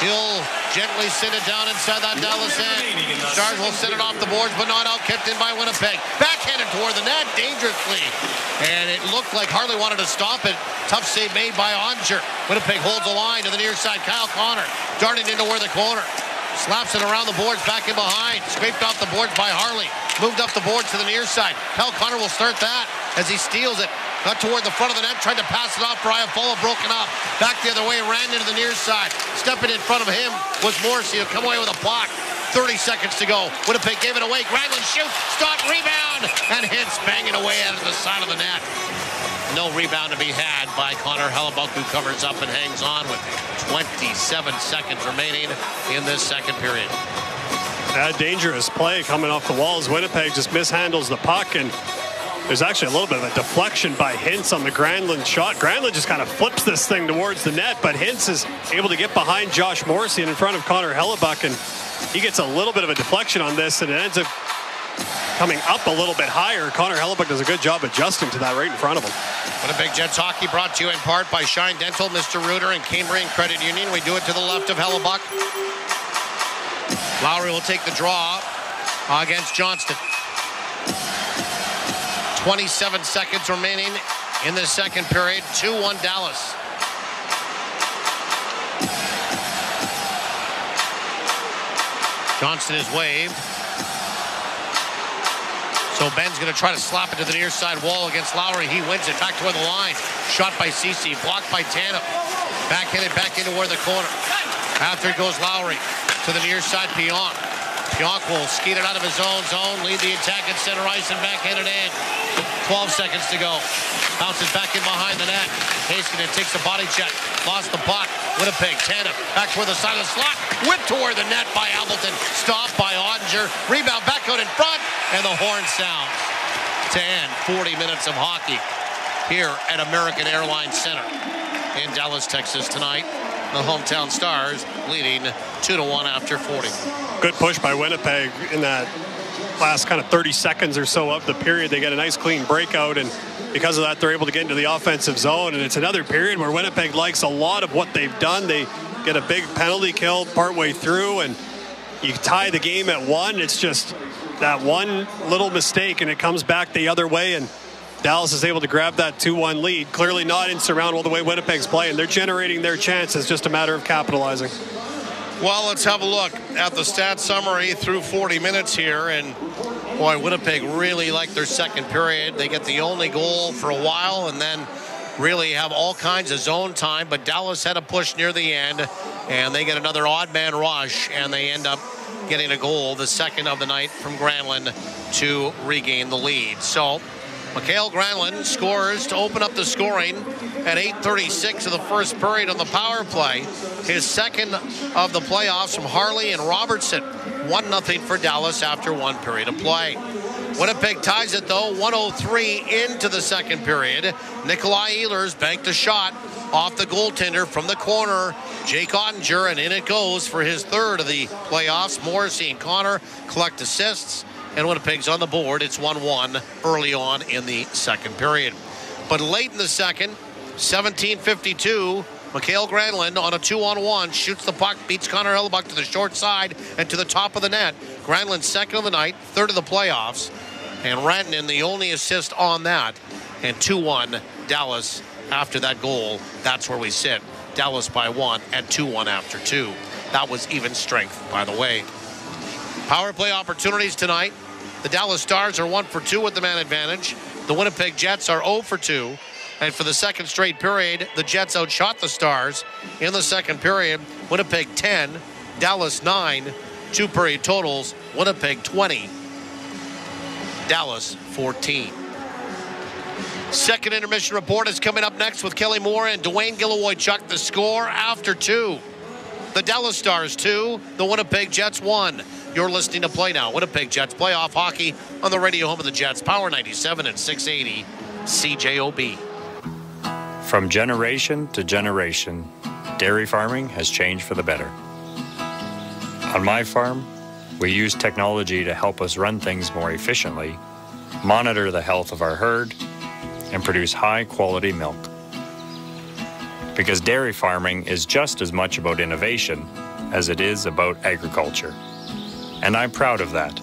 S2: He'll gently send it down inside that Dallas end. Stars will send it off the boards, but not out. Kept in by Winnipeg. Backhanded toward the net dangerously. And it looked like Harley wanted to stop it. Tough save made by Oettinger. Winnipeg holds the line to the near side. Kyle Connor darting into the corner. Slaps it around the boards, back in behind. Scraped off the boards by Harley. Moved up the boards to the near side. Kyle Connor will start that as he steals it. Got toward the front of the net, tried to pass it off for Iafallo, broken up. Back the other way, ran into the near side. Stepping in front of him was Morrissey, who come away with a block. 30 seconds to go. Winnipeg gave it away. Granlund shoots, stop, rebound, and Hintz banging away out of the side of the net. No rebound to be had by Connor Hellebuyck, who covers up and hangs on with 27 seconds remaining in this second period.
S1: A dangerous play coming off the walls. Winnipeg just mishandles the puck, and There's actually a little bit of a deflection by Hintz on the Granlund shot. Granlund just kind of flips this thing towards the net, but Hintz is able to get behind Josh Morrissey and in front of Connor Hellebuyck, and he gets a little bit of a deflection on this, and it ends up coming up a little bit higher. Connor Hellebuyck does a good job adjusting to that right in front of him.
S2: Winnipeg Jets hockey brought to you in part by Shine Dental, Mr. Reuter, and Cambrian Credit Union. We do it to the left of Hellebuyck. Lowry will take the draw against Johnston. 27 seconds remaining in the second period. 2-1 Dallas. Johnston is waved. So Ben's going to try to slap it to the near side wall against Lowry. He wins it back toward the line. Shot by Ceci, blocked by Tanev. Backhanded back into where the corner. After it goes Lowry to the near side, Pionk. Pionk will skate it out of his own zone, lead the attack at center ice, and backhand it in. 12 seconds to go. Bounces back in behind the net. Heiskanen takes a body check. Lost the puck. Winnipeg, Tanev, back toward the side of the slot. Whipped toward the net by Appleton. Stopped by Oettinger. Rebound back out in front. And the horn sounds to end 40 minutes of hockey here at American Airlines Center in Dallas, Texas tonight. The hometown Stars leading 2-1 after 40.
S1: Good push by Winnipeg in that last kind of 30 seconds or so of the period. They get a nice clean breakout, and because of that they're able to get into the offensive zone, and it's another period where Winnipeg likes a lot of what they've done. They get a big penalty kill partway through, and you tie the game at 1. It's just that one little mistake and it comes back the other way, and Dallas is able to grab that 2-1 lead. Clearly not insurmountable the way Winnipeg's playing. They're generating their chances, just a matter of capitalizing.
S2: Well, let's have a look at the stat summary through 40 minutes here. And boy, Winnipeg really liked their second period. They get the only goal for a while and then really have all kinds of zone time. But Dallas had a push near the end, and they get another odd man rush, and they end up getting a goal, the second of the night from Granlund, to regain the lead. So Mikael Granlund scores to open up the scoring at 8:36 of the first period on the power play. His second of the playoffs from Harley and Robertson. 1-0 for Dallas after one period of play. Winnipeg ties it, though, 1:03 into the second period. Nikolai Ehlers banked a shot off the goaltender from the corner. Jake Oettinger, and in it goes for his third of the playoffs. Morrissey and Connor collect assists, and Winnipeg's on the board. It's 1-1 early on in the second period. But late in the second, 17:52, Mikael Granlund on a 2-on-1 shoots the puck, beats Connor Hellebuyck to the short side and to the top of the net. Granlund's second of the night, third of the playoffs, and Rantanen the only assist on that. And 2-1 Dallas after that goal. That's where we sit. Dallas by 1 at 2-1 after 2. That was even strength, by the way. Power play opportunities tonight. The Dallas Stars are 1 for 2 with the man advantage. The Winnipeg Jets are 0 for 2. And for the second straight period, the Jets outshot the Stars. In the second period, Winnipeg 10, Dallas 9. Two-period totals, Winnipeg 20, Dallas 14. Second intermission report is coming up next with Kelly Moore and Dwayne Gilroy-Chuck. The score after 2. The Dallas Stars 2, the Winnipeg Jets 1. You're listening to Play Now. Winnipeg Jets playoff hockey on the radio home of the Jets. Power 97 and 680 CJOB.
S16: From generation to generation, dairy farming has changed for the better. On my farm, we use technology to help us run things more efficiently, monitor the health of our herd, and produce high-quality milk. Because dairy farming is just as much about innovation as it is about agriculture. And I'm proud of that,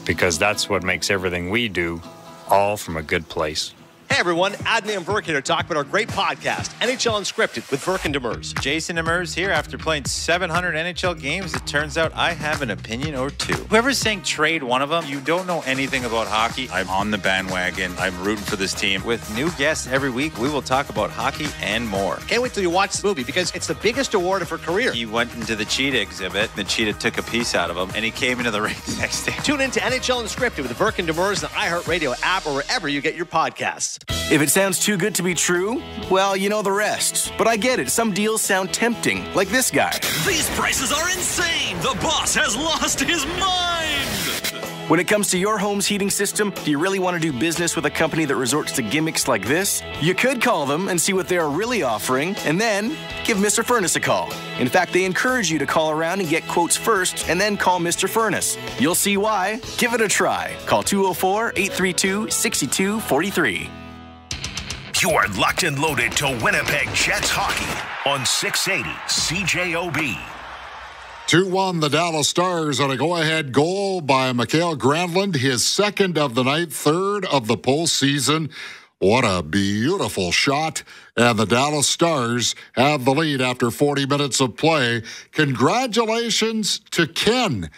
S16: because that's what makes everything we do all from a good place.
S17: Hey everyone, Adney and Verk here to talk about our great podcast, NHL Unscripted with Verk and Demers.
S18: Jason Demers here. After playing 700 NHL games, it turns out I have an opinion or two. Whoever's saying trade one of them, you don't know anything about hockey. I'm on the bandwagon. I'm rooting for this team. With new guests every week, we will talk about hockey and more.
S17: Can't wait till you watch the movie because it's the biggest award of her career.
S18: He went into the cheetah exhibit. The cheetah took a piece out of him, and he came into the ring the next day.
S17: Tune in to NHL Unscripted with Verk and Demers, the iHeartRadio app, or wherever you get your podcasts.
S23: If it sounds too good to be true, well, you know the rest. But I get it. Some deals sound tempting, like this guy.
S25: These prices are insane. The boss has lost his mind.
S23: When it comes to your home's heating system, do you really want to do business with a company that resorts to gimmicks like this? You could call them and see what they are really offering, and then give Mr. Furnace a call. In fact, they encourage you to call around and get quotes first, and then call Mr. Furnace. You'll see why. Give it a try. Call 204-832-6243.
S10: You are locked and loaded to Winnipeg Jets hockey on 680 CJOB.
S11: 2-1 the Dallas Stars on a go-ahead goal by Mikael Granlund, his second of the night, third of the postseason. What a beautiful shot. And the Dallas Stars have the lead after 40 minutes of play. Congratulations to Ken.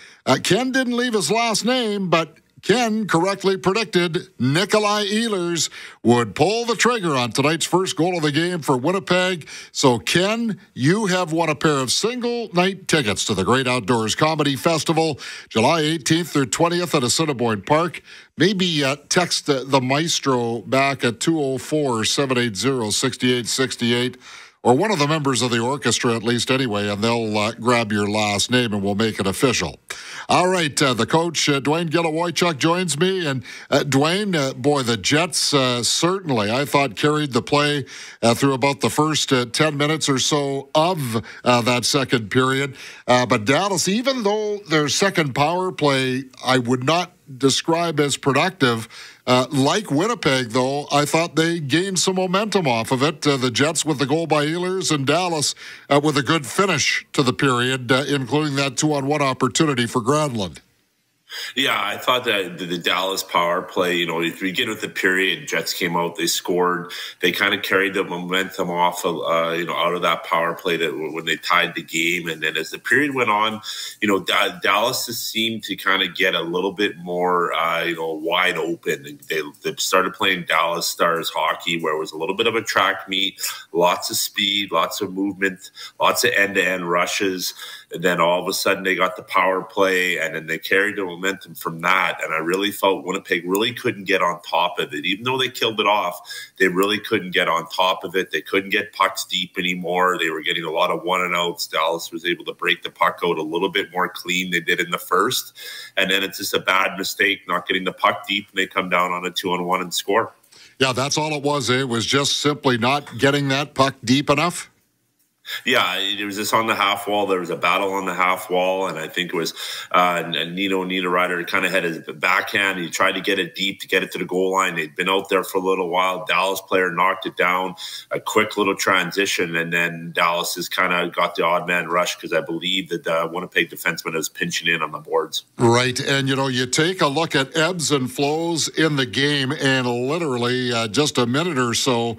S11: Ken didn't leave his last name, but Ken correctly predicted Nikolai Ehlers would pull the trigger on tonight's first goal of the game for Winnipeg. So, Ken, you have won a pair of single-night tickets to the Great Outdoors Comedy Festival, July 18th through 20th at Assiniboine Park. Maybe text the maestro back at 204-780-6868. Or one of the members of the orchestra, at least anyway, and they'll grab your last name and we'll make it official. All right, the coach, Dwayne Gilavoychuk, joins me. And Dwayne, boy, the Jets certainly, I thought, carried the play through about the first 10 minutes or so of that second period. But Dallas, even though their second power play, I would not describe as productive. Like Winnipeg, though, I thought they gained some momentum off of it. The Jets with the goal by Ehlers and Dallas with a good finish to the period, including that 2-on-1 opportunity for Granlund.
S4: Yeah, I thought that the Dallas power play, if we get with the period, Jets came out, they scored, they kind of carried the momentum off of, out of that power play that when they tied the game. And then as the period went on, Dallas just seemed to kind of get a little bit more, wide open. They started playing Dallas Stars hockey, where it was a little bit of a track meet, lots of speed, lots of movement, lots of end-to-end rushes. And then all of a sudden they got the power play, and then they carried the momentum from that. And I really felt Winnipeg really couldn't get on top of it. Even though they killed it off, they really couldn't get on top of it. They couldn't get pucks deep anymore. They were getting a lot of one-and-outs. Dallas was able to break the puck out a little bit more clean than they did in the first. And then it's just a bad mistake not getting the puck deep, and they come down on a 2-on-1 and score.
S11: Yeah, that's all it was. It was just simply not getting that puck deep enough.
S4: Yeah, it was just on the half wall. There was a battle on the half wall, and I think it was Nino Niederreiter kind of had his backhand. He tried to get it deep to get it to the goal line. They'd been out there for a little while. Dallas player knocked it down, a quick little transition, and then Dallas has kind of got the odd man rush because I believe that the Winnipeg defenseman is pinching in on the boards.
S11: Right, and you take a look at ebbs and flows in the game, and literally just a minute or so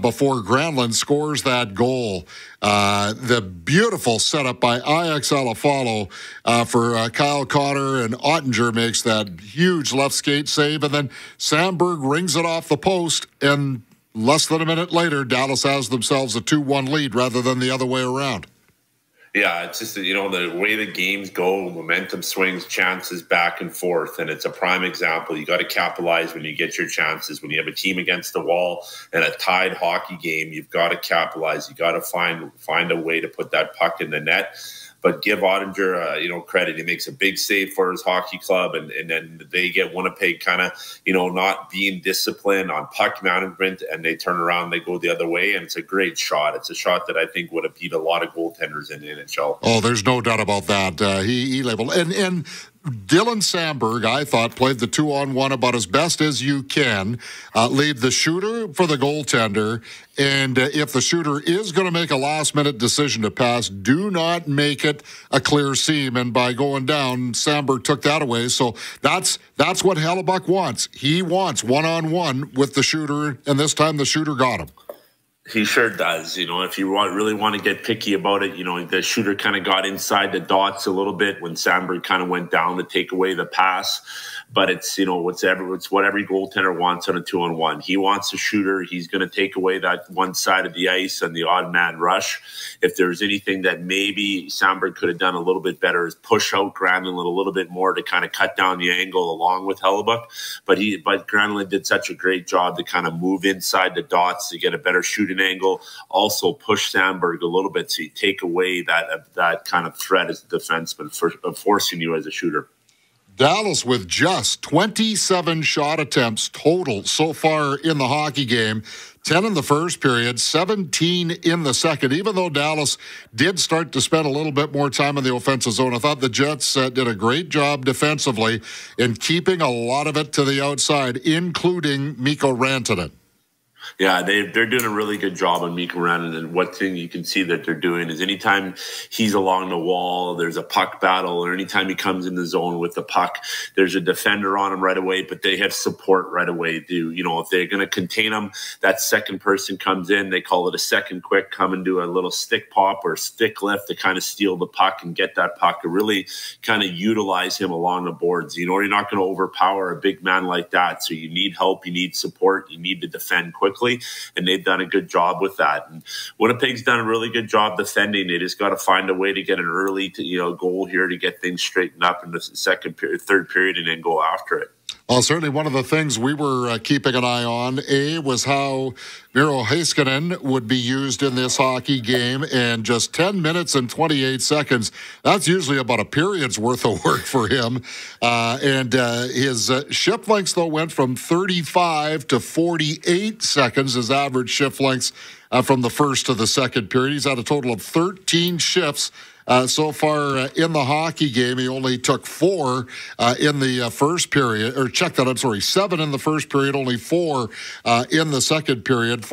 S11: before Granlund scores that goal. The beautiful setup by Ix Alafalo for Kyle Connor, and Oettinger makes that huge left skate save, and then Sandberg rings it off the post, and less than a minute later, Dallas has themselves a 2-1 lead rather than the other way around.
S4: Yeah, it's just, the way the games go, momentum swings, chances back and forth. And it's a prime example. You got to capitalize when you get your chances. When you have a team against the wall and a tied hockey game, you've got to capitalize. You got to find a way to put that puck in the net. But give Oettinger, credit. He makes a big save for his hockey club, and then they get Winnipeg kind of, not being disciplined on puck management, and they turn around, they go the other way, and it's a great shot. It's a shot that I think would have beat a lot of goaltenders in the NHL.
S11: Oh, there's no doubt about that. He labeled and Dylan Sandberg, I thought, played the 2-on-1 about as best as you can. Leave the shooter for the goaltender. And if the shooter is going to make a last-minute decision to pass, do not make it a clear seam. And by going down, Sandberg took that away. So that's what Hellebuyck wants. He wants one-on-one with the shooter, and this time the shooter got him.
S4: He sure does. If you really want to get picky about it, the shooter kind of got inside the dots a little bit when Sandberg kind of went down to take away the pass. But it's, it's what every goaltender wants on a 2-on-1. He wants a shooter. He's going to take away that one side of the ice and the odd man rush. If there's anything that maybe Sandberg could have done a little bit better is push out Granlund a little bit more to kind of cut down the angle along with Hellebuyck. But Granlund did such a great job to kind of move inside the dots to get a better shooting angle. Also push Sandberg a little bit so you take away that kind of threat as a defenseman for forcing you as a shooter.
S11: Dallas with just 27 shot attempts total so far in the hockey game. 10 in the first period, 17 in the second. Even though Dallas did start to spend a little bit more time in the offensive zone, I thought the Jets did a great job defensively in keeping a lot of it to the outside, including Mikko Rantanen.
S4: Yeah, they're doing a really good job on Mikko Rantanen. And one thing you can see that they're doing is anytime he's along the wall, there's a puck battle, or anytime he comes in the zone with the puck, there's a defender on him right away, but they have support right away. If they're going to contain him, that second person comes in, they call it a second quick, come and do a little stick pop or stick lift to kind of steal the puck and get that puck to really kind of utilize him along the boards. You're not going to overpower a big man like that. So you need help, you need support, you need to defend quickly. And they've done a good job with that. And Winnipeg's done a really good job defending. They just got to find a way to get an early goal here to get things straightened up in the third period and then go after it.
S11: Well, certainly one of the things we were keeping an eye on, was how Miro Heiskanen would be used in this hockey game. And just 10 minutes and 28 seconds, that's usually about a period's worth of work for him. His shift lengths, though, went from 35 to 48 seconds, his average shift lengths from the first to the second period. He's had a total of 13 shifts so far in the hockey game. He only took 4 in the first period, or 7 in the first period, only 4 in the second period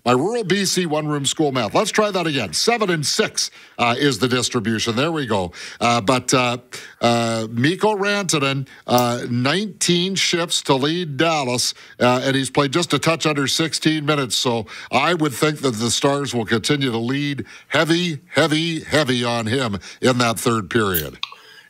S11: my rural BC one-room school math. Let's try that again. 7 and 6 is the distribution. There we go. But Mikko Rantanen, 19 shifts to lead Dallas, and he's played just a touch under 16 minutes. So I would think that the Stars will continue to lead heavy on him in that third period.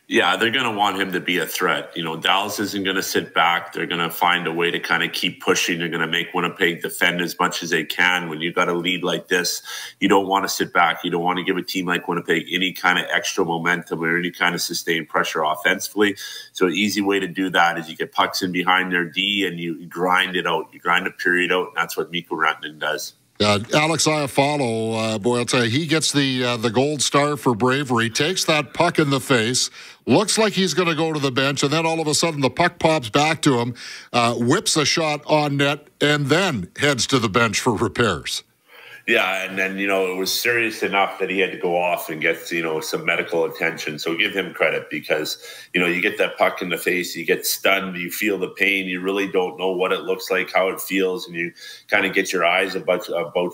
S4: Yeah, they're going to want him to be a threat. Dallas isn't going to sit back. They're going to find a way to kind of keep pushing. They're going to make Winnipeg defend as much as they can. When you got a lead like this, you don't want to sit back. You don't want to give a team like Winnipeg any kind of extra momentum or any kind of sustained pressure offensively. So an easy way to do that is you get pucks in behind their D and you grind it out. You grind a period out, and that's what Mikko Rantanen does.
S11: Alex Iafallo, boy, I'll tell you, he gets the gold star for bravery, takes that puck in the face, looks like he's going to go to the bench, and then all of a sudden the puck pops back to him, whips a shot on net, and then heads to the bench for repairs.
S4: Yeah, and then, it was serious enough that he had to go off and get, some medical attention. So give him credit because, you get that puck in the face, you get stunned, you feel the pain, you really don't know what it looks like, how it feels, and you kind of get your eyes about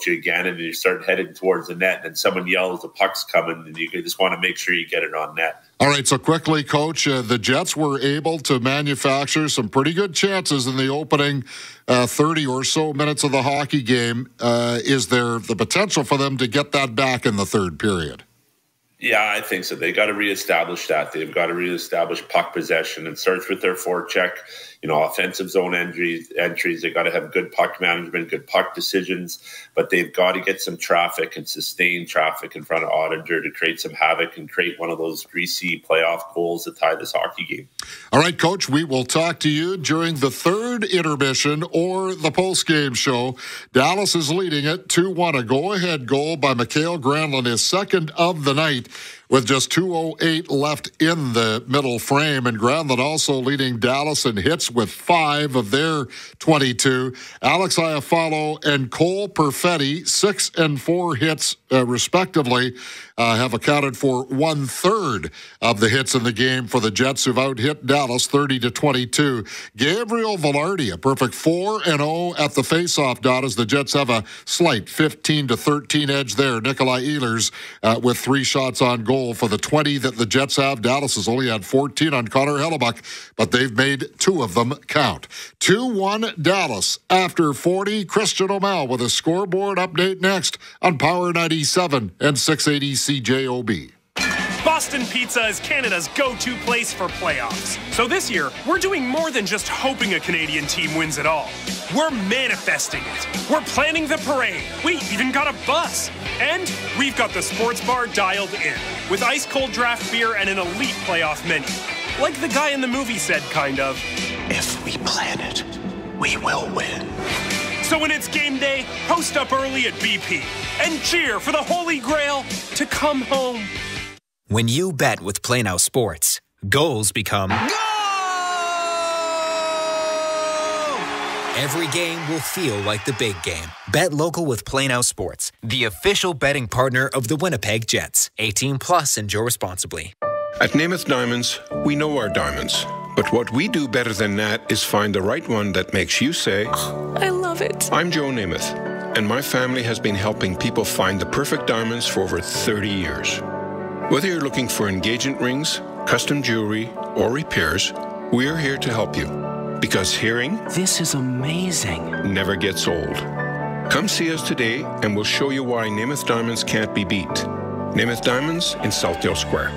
S4: you again, and you start heading towards the net, and someone yells, the puck's coming, and you just want to make sure you get it on net.
S11: All right, so quickly, Coach, the Jets were able to manufacture some pretty good chances in the opening 30 or so minutes of the hockey game. Is there the potential for them to get that back in the third period?
S4: Yeah, I think so. They got to reestablish that. They've got to reestablish puck possession. It starts with their forecheck, offensive zone entries. They got to have good puck management, good puck decisions, but they've got to get some traffic and sustain traffic in front of Oettinger to create some havoc and create one of those greasy playoff goals to tie this hockey game.
S11: All right, Coach, we will talk to you during the third intermission or the post-game show. Dallas is leading it 2-1. A go-ahead goal by Mikael Granlund, his second of the night, with just 2:08 left in the middle frame. And Granlund also leading Dallas in hits with 5 of their 22. Alex Iafallo and Cole Perfetti, 6 and 4 hits respectively, have accounted for 1/3 of the hits in the game for the Jets, who've out-hit Dallas 30-22. Gabriel Velarde, a perfect 4-0 at the face-off dot, as the Jets have a slight 15-13 edge there. Nikolai Ehlers with 3 shots on goal for the 20 that the Jets have. Dallas has only had 14 on Connor Hellebuyck, but they've made 2 of them count. 2-1 Dallas after 40. Christian O'Mell with a scoreboard update next on Power 97 and 680 CJOB.
S3: Boston Pizza is Canada's go-to place for playoffs. So this year, we're doing more than just hoping a Canadian team wins it all. We're manifesting it. We're planning the parade. We even got a bus. And we've got the sports bar dialed in, with ice-cold draft beer and an elite playoff menu. Like the guy in the movie said, kind of.
S10: If we plan it, we will win.
S3: So when it's game day, post up early at BP and cheer for the Holy Grail to come home.
S8: When you bet with Play Now Sports, goals become... Every game will feel like the big game. Bet local with Play Now Sports, the official betting partner of the Winnipeg Jets. 18 plus, enjoy responsibly.
S5: At Namath Diamonds, we know our diamonds. But what we do better than that is find the right one that makes you say,
S6: oh, I love it.
S5: I'm Joe Namath, and my family has been helping people find the perfect diamonds for over 30 years. Whether you're looking for engagement rings, custom jewelry, or repairs, we're here to help you. Because hearing,
S6: this is amazing,
S5: never gets old. Come see us today and we'll show you why Namath Diamonds can't be beat. Namath Diamonds in Southdale Square.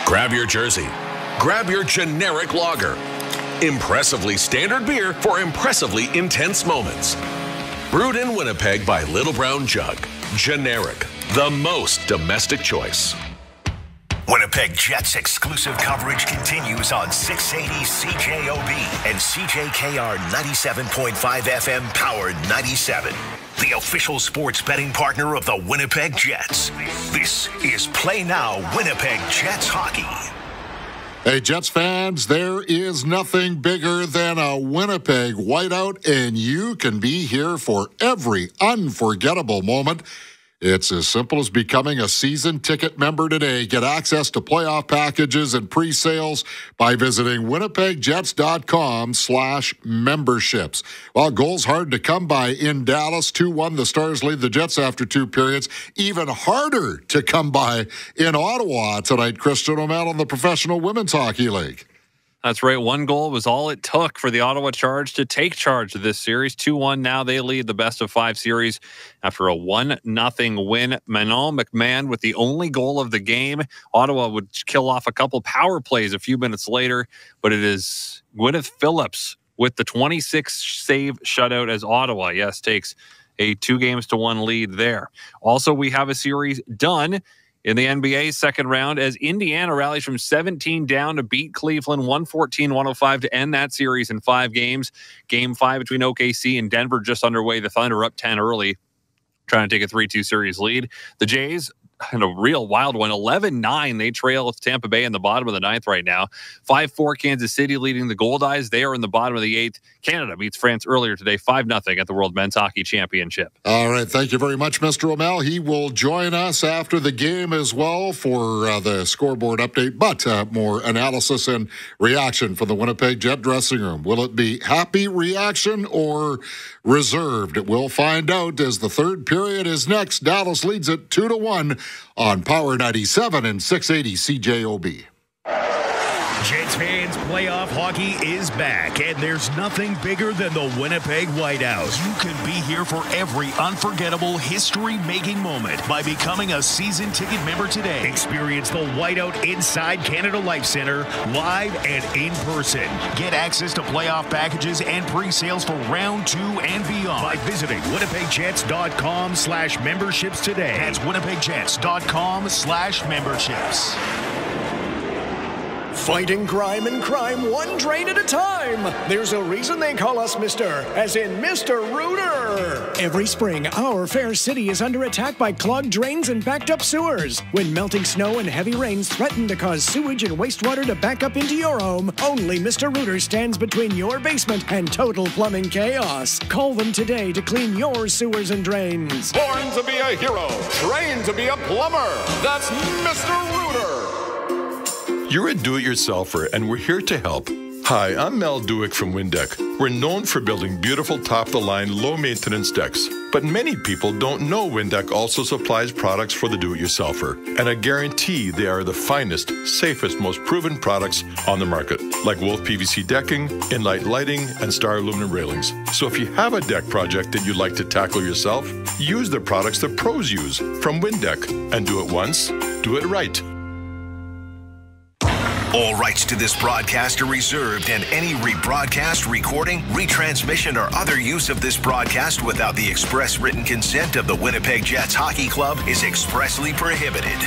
S15: Grab your jersey. Grab your generic lager. Impressively standard beer for impressively intense moments. Brewed in Winnipeg by Little Brown Jug. Generic, the most domestic choice.
S10: Winnipeg Jets exclusive coverage continues on 680 CJOB and CJKR 97.5 FM powered 97. The official sports betting partner of the Winnipeg Jets. This is Play Now Winnipeg Jets Hockey.
S11: Hey, Jets fans, there is nothing bigger than a Winnipeg whiteout, and you can be here for every unforgettable moment. It's as simple as becoming a season ticket member today. Get access to playoff packages and pre-sales by visiting winnipegjets.com/memberships. Well, goals hard to come by in Dallas. 2-1, the Stars lead the Jets after 2 periods. Even harder to come by in Ottawa tonight. Christian O'Mell in the Professional Women's Hockey League.
S9: That's right. 1 goal was all it took for the Ottawa Charge to take charge of this series. 2-1 now. They lead the best-of-5 series after a 1-0 win. Manon McMahon with the only goal of the game. Ottawa would kill off a couple power plays a few minutes later, but it is Gwyneth Phillips with the 26-save shutout as Ottawa, yes, takes a 2-1 lead there. Also, we have a series done in the NBA second round as Indiana rallies from 17 down to beat Cleveland 114-105 to end that series in 5 games. Game 5 between OKC and Denver just underway. The Thunder up 10 early, trying to take a 3-2 series lead. The Jays, in a real wild one, 11-9. They trail Tampa Bay in the bottom of the 9th right now. 5-4 Kansas City leading the Goldeyes. They are in the bottom of the 8th. Canada beats France earlier today, 5-0 at the World Men's Hockey Championship.
S11: All right. Thank you very much, Mr. O'Mell. He will join us after the game as well for the scoreboard update, but more analysis and reaction from the Winnipeg Jet dressing room. Will it be happy reaction or reserved? We'll find out as the third period is next. Dallas leads it 2-1 on Power 97 and 680 CJOB.
S12: Jets fans, playoff hockey is back, and there's nothing bigger than the Winnipeg Whiteout. You can be here for every unforgettable history-making moment by becoming a season ticket member today. Experience the Whiteout inside Canada Life Center, live and in person. Get access to playoff packages and pre-sales for round 2 and beyond by visiting winnipegjets.com/memberships today. That's winnipegjets.com/memberships.
S25: Fighting crime and crime one drain at a time. There's a reason they call us Mr. as in Mr. Rooter. Every spring, our fair city is under attack by clogged drains and backed up sewers. When melting snow and heavy rains threaten to cause sewage and wastewater to back up into your home, only Mr. Rooter stands between your basement and total plumbing chaos. Call them today to clean your sewers and drains.
S26: Born to be a hero, trained to be a plumber. That's Mr. Rooter.
S27: You're a do-it-yourselfer, and we're here to help. Hi, I'm Mel Duick from Windeck. We're known for building beautiful top-of-the-line, low-maintenance decks. But many people don't know Windeck also supplies products for the do-it-yourselfer. And I guarantee they are the finest, safest, most proven products on the market. Like Wolf PVC decking, Inlight lighting, and Star aluminum railings. So if you have a deck project that you'd like to tackle yourself, use the products the pros use from Windeck. And do it once, do it right.
S10: All rights to this broadcast are reserved, and any rebroadcast, recording, retransmission, or other use of this broadcast without the express written consent of the Winnipeg Jets Hockey Club is expressly prohibited.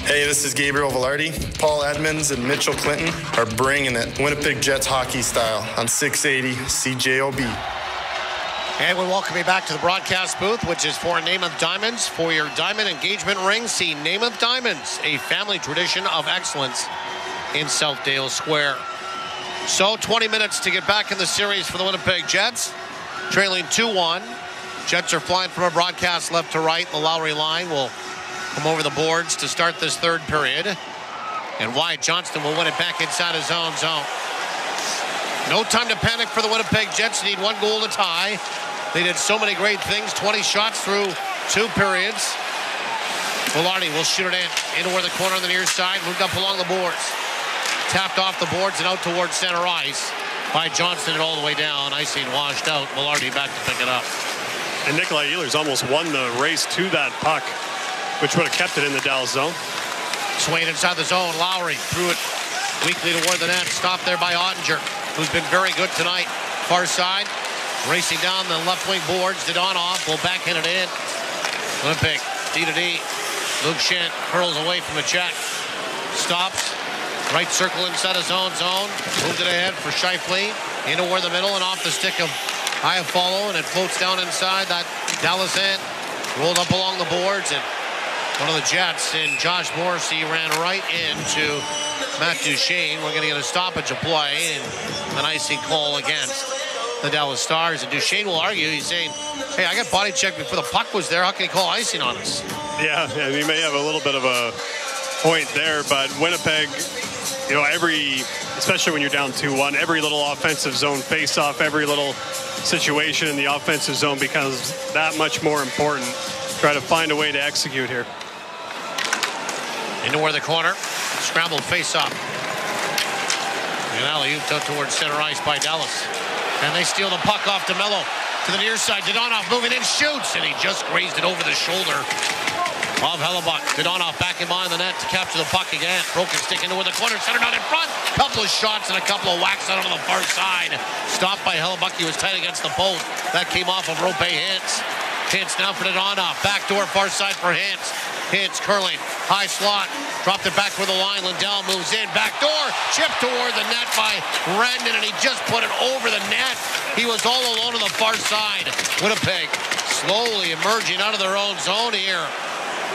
S28: Hey, this is Gabriel Velarde. Paul Edmonds and Mitchell Clinton are bringing it Winnipeg Jets hockey style on 680 CJOB.
S2: And we welcome you back to the broadcast booth, which is for Namath Diamonds. For your diamond engagement ring, see Namath Diamonds, a family tradition of excellence in Southdale Square. So 20 minutes to get back in the series for the Winnipeg Jets, trailing 2-1. Jets are flying from a broadcast left to right. The Lowry line will come over the boards to start this third period. And Wyatt Johnston will win it back inside his own zone. No time to panic for the Winnipeg Jets. Need one goal to tie. They did so many great things. 20 shots through 2 periods. Velarde will shoot it into where the corner on the near side. Moved up along the boards. Tapped off the boards and out towards center ice by Johnston and all the way down. Icing washed out. Velarde back to pick it up.
S1: And Nikolai Ehlers almost won the race to that puck, which would have kept it in the Dallas zone.
S2: Swayed inside the zone. Lowry threw it weakly toward the net. Stopped there by Oettinger, who's been very good tonight. Far side. Racing down the left wing boards. Dadonov will backhand it in. Winnipeg, D-to-D. Luke Schenn curls away from the check. Stops. Right circle inside his own zone. Moved it ahead for Scheifele. Into where the middle and off the stick of Iafallo. And it floats down inside that Dallas end. Rolled up along the boards. And one of the Jets in Josh Morrissey ran right into Matt Duchene. We're going to get a stoppage of play and an icing call against the Dallas Stars. And Duchene will argue, he's saying, hey, I got body checked before the puck was there. How can he call icing on us?
S1: Yeah, and he may have a little bit of a point there, but Winnipeg, you know, especially when you're down 2-1, every little offensive zone face-off, every little situation in the offensive zone becomes that much more important. Try to find a way to execute here.
S2: Into where the corner, scrambled face-off. And alley-oop out towards center ice by Dallas. And they steal the puck off DeMello to the near side. Dadonov moving in, shoots, and he just grazed it over the shoulder of Hellebuyck. Dadonov back in behind the net to capture the puck again. Broken stick into where the corner, centered out in front. Couple of shots and a couple of whacks out on the far side. Stopped by Hellebuyck. He was tight against the post. That came off of Roope Hintz. Hintz now for Dadonov. Backdoor far side for Hintz. Hintz curling, high slot, dropped it back where the line. Lindell moves in, back door, chipped toward the net by Rendon, and he just put it over the net. He was all alone on the far side. Winnipeg slowly emerging out of their own zone here.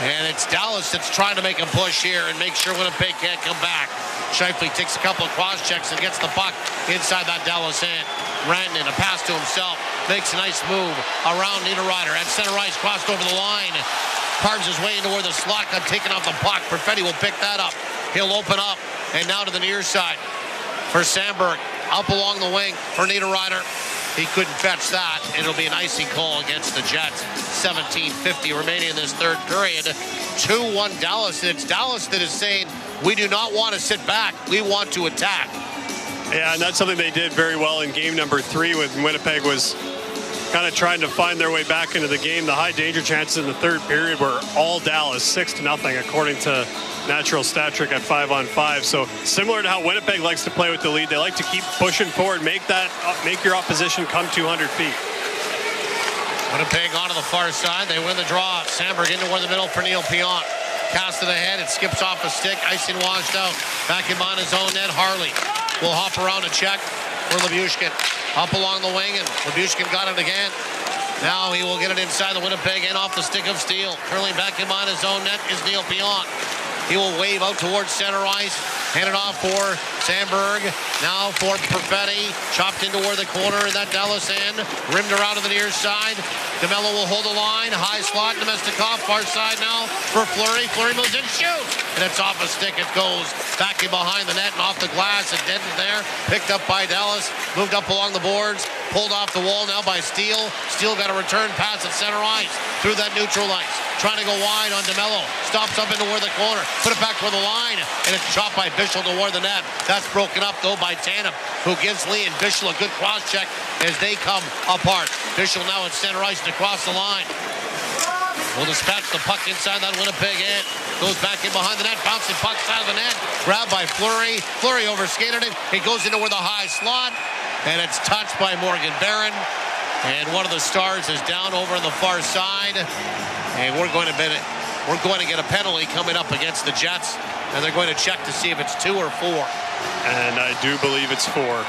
S2: And it's Dallas that's trying to make a push here and make sure Winnipeg can't come back. Scheifele takes a couple of cross checks and gets the puck inside that Dallas end. Rendon, a pass to himself, makes a nice move around Niederreiter at center ice, crossed over the line. Carves his way into where the slot got taken off the puck. Perfetti will pick that up. He'll open up, and now to the near side for Sandberg. Up along the wing for Niederreiter. He couldn't fetch that. It'll be an icing call against the Jets. 17:50 remaining in this third period. 2-1 Dallas. And it's Dallas that is saying, we do not want to sit back. We want to attack.
S1: Yeah, and that's something they did very well in game number 3 when Winnipeg was kind of trying to find their way back into the game. The high danger chances in the third period were all Dallas, 6-0, according to Natural Stat Trick at 5-on-5. So similar to how Winnipeg likes to play with the lead, they like to keep pushing forward, make your opposition come 200 feet.
S2: Winnipeg onto the far side. They win the draw. Sandberg into where the middle for Neil Piant. Cast to the head. It skips off a stick. Icing washed out. Back in behind his own net. Harley will hop around a check for Lyubushkin. Up along the wing, and Lyubushkin got it again. Now he will get it inside the Winnipeg and off the stick of Steele. Curling back in behind his own net is Neil Piant. He will wave out towards center ice. Hand it off for Sandberg. Now for Perfetti. Chopped into where the corner in that Dallas end. Rimmed around to the near side. DeMello will hold the line. High slot. Nemestikov far side now for Fleury. Fleury moves in, shoots. And it's off a stick. It goes back in behind the net and off the glass. It didn't there. Picked up by Dallas. Moved up along the boards. Pulled off the wall now by Steele. Steele got a return pass at center ice. Through that neutral ice. Trying to go wide on DeMello. Stops up into where the corner. Put it back toward the line. And it's chopped by Bichel toward the net. That's broken up though by Tanev, who gives Lee and Bichel a good cross check as they come apart. Bichel now at center ice to cross the line. Will dispatch the puck inside that Winnipeg end. Goes back in behind the net. Bouncing puck side of the net. Grabbed by Fleury. Fleury overskated it. It goes into where the high slot. And it's touched by Morgan Barron. And one of the Stars is down over on the far side. And we're going to get a penalty coming up against the Jets. And they're going to check to see if it's 2 or 4.
S1: And I do believe it's 4.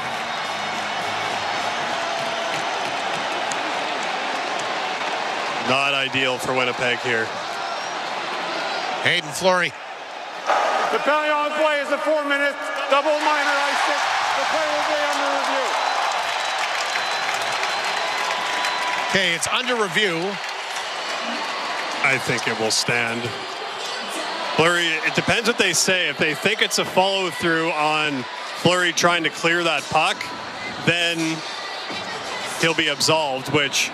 S1: Not ideal for Winnipeg here.
S2: Hayden Fleury.
S7: The penalty on the play is a 4 minute double minor ice stick. The play will be under review.
S2: Okay, it's under review.
S1: I think it will stand. Fleury, it depends what they say. If they think it's a follow through on Fleury trying to clear that puck, then he'll be absolved, which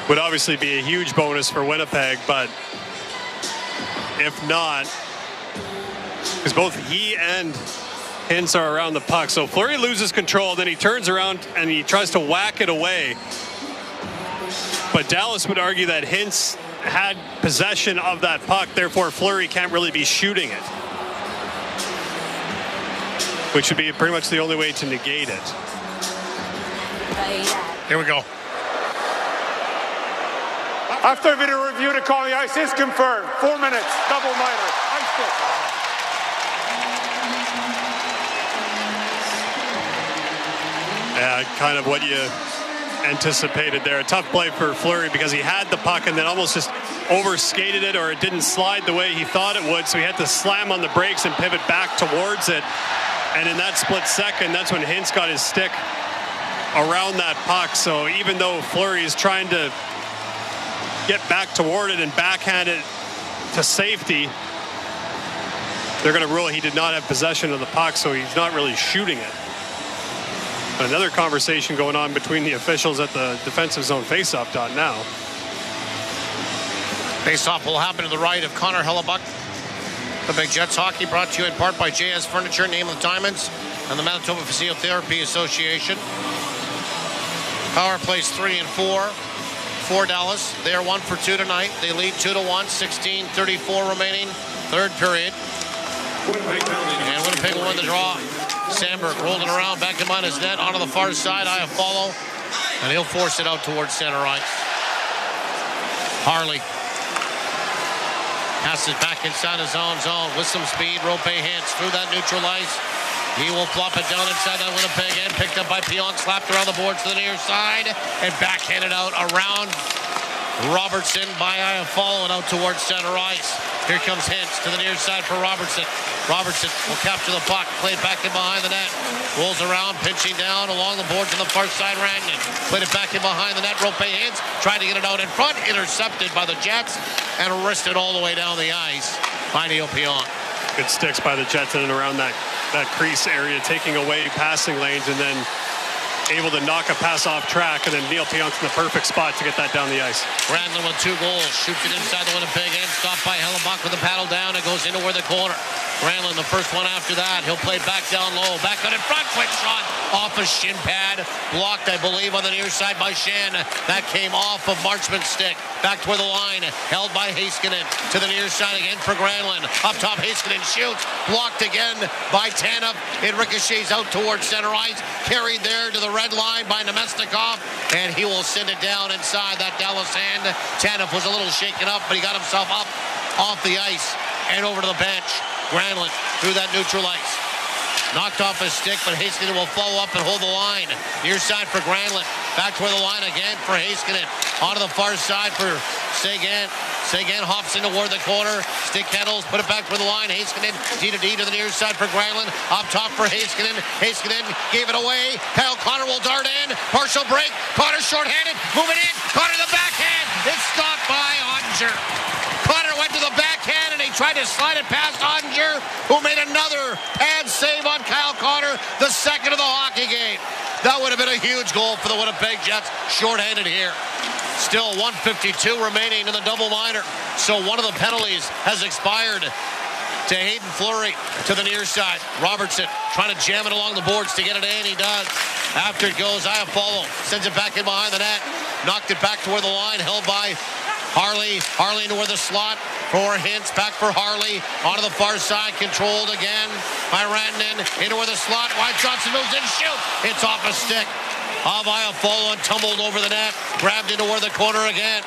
S1: would obviously be a huge bonus for Winnipeg. But if not, because both he and Hintz are around the puck. So Fleury loses control, then he turns around and he tries to whack it away. But Dallas would argue that Hintz had possession of that puck, therefore Fleury can't really be shooting it. Which would be pretty much the only way to negate it.
S2: Here we go.
S7: After video review to call the ice is confirmed. 4 minutes, double minor, ice stick.
S1: Yeah, kind of what you anticipated there. A tough play for Fleury because he had the puck and then almost just overskated it, or it didn't slide the way he thought it would, so he had to slam on the brakes and pivot back towards it. And in that split second, that's when Hintz got his stick around that puck. So even though Fleury is trying to get back toward it and backhand it to safety, they're going to rule he did not have possession of the puck, so he's not really shooting it. Another conversation going on between the officials at the defensive zone faceoff dot now.
S2: Faceoff will happen to the right of Connor Hellebuyck. The Big Jets hockey brought to you in part by JS Furniture, Name of the Diamonds, and the Manitoba Physiotherapy Association. Power plays 3 and 4 for Dallas. They are 1 for 2 tonight. They lead 2-1, 16:34 remaining, third period. And Winnipeg will win the draw. Sandberg rolling around back in behind his net onto the far side. I follow, and he'll force it out towards center ice. Harley passes back inside his own zone with some speed. Roope Hintz through that neutral ice. He will plop it down inside that Winnipeg end. Picked up by Pionk, slapped around the boards to the near side, and backhanded out around Robertson by Iafallo and out towards center ice. Here comes Hintz to the near side for Robertson. Robertson will capture the puck, play it back in behind the net. Rolls around, pinching down along the boards on the far side. Rantanen played it back in behind the net. Roope Hintz tried to get it out in front, intercepted by the Jets, and wristed all the way down the ice by Neil Pionk.
S1: Good sticks by the Jets in and around that crease area, taking away passing lanes, and then able to knock a pass off track, and then Neil Pionk's in the perfect spot to get that down the ice.
S2: Rantanen with 2 goals, shoots it inside the Winnipeg end, stopped by Hellebuyck with the paddle down. It goes into where the corner. Rantanen, the first one after that. He'll play back down low, back on in front, quick shot off a shin pad, blocked, I believe, on the near side by Shen. That came off of Marchman's stick, back toward the line, held by Heiskanen to the near side again for Granlund. Up top, Heiskanen shoots, blocked again by Tanev. It ricochets out towards center ice, carried there to the red line by Nemesnikov, and he will send it down inside that Dallas end. Tanev was a little shaken up, but he got himself up off the ice and over to the bench. Granlund through that neutral ice. Knocked off his stick, but Heiskanen will follow up and hold the line. Near side for Granlund. Back toward the line again for Heiskanen. Onto the far side for Seguin. Seguin hops in toward the corner. Stick handles, put it back toward the line. Heiskanen, D to D to the near side for Granlund. Up top for Heiskanen. Heiskanen gave it away. Kyle Connor will dart in. Partial break. Connor shorthanded. Moving in. Connor the backhand. It's stopped by Oettinger. Connor went to the backhand and he tried to slide it past Oettinger, who made another pad save on Kyle Connor, the second of the hockey game. That would have been a huge goal for the Winnipeg Jets, shorthanded here. Still 1:52 remaining in the double minor. So one of the penalties has expired to Hayden Fleury to the near side. Robertson trying to jam it along the boards to get it in. He does. After it goes, Iafallo sends it back in behind the net. Knocked it back toward the line, held by Harley. Harley into where the slot for Hintz. Back for Harley. Onto the far side. Controlled again by Rantanen. Into where the slot. Wyatt Johnston moves in. Shoot. It's off a stick of Iafallo and tumbled over the net. Grabbed into where the corner again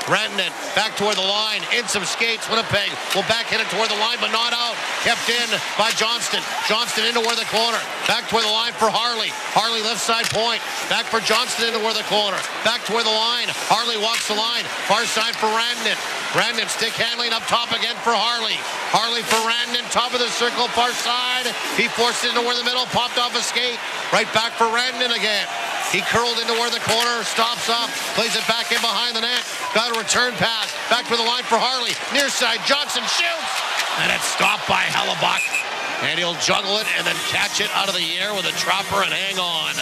S2: Rantanen back toward the line, in some skates. Winnipeg will back hit it toward the line, but not out. Kept in by Johnston. Johnston into where the corner. Back toward the line for Harley. Harley left side point. Back for Johnston into where the corner. Back toward the line. Harley walks the line. Far side for Rantanen. Rantanen stick handling up top again for Harley. Harley for Rantanen, top of the circle, far side. He forced it into where the middle, popped off a skate. Right back for Rantanen again. He curled into where the corner, stops up, plays it back in behind the net. Got a return pass, back to the line for Harley. Near side, Johnson shoots, and it's stopped by Hellebuyck. And he'll juggle it and then catch it out of the air with a dropper and hang on.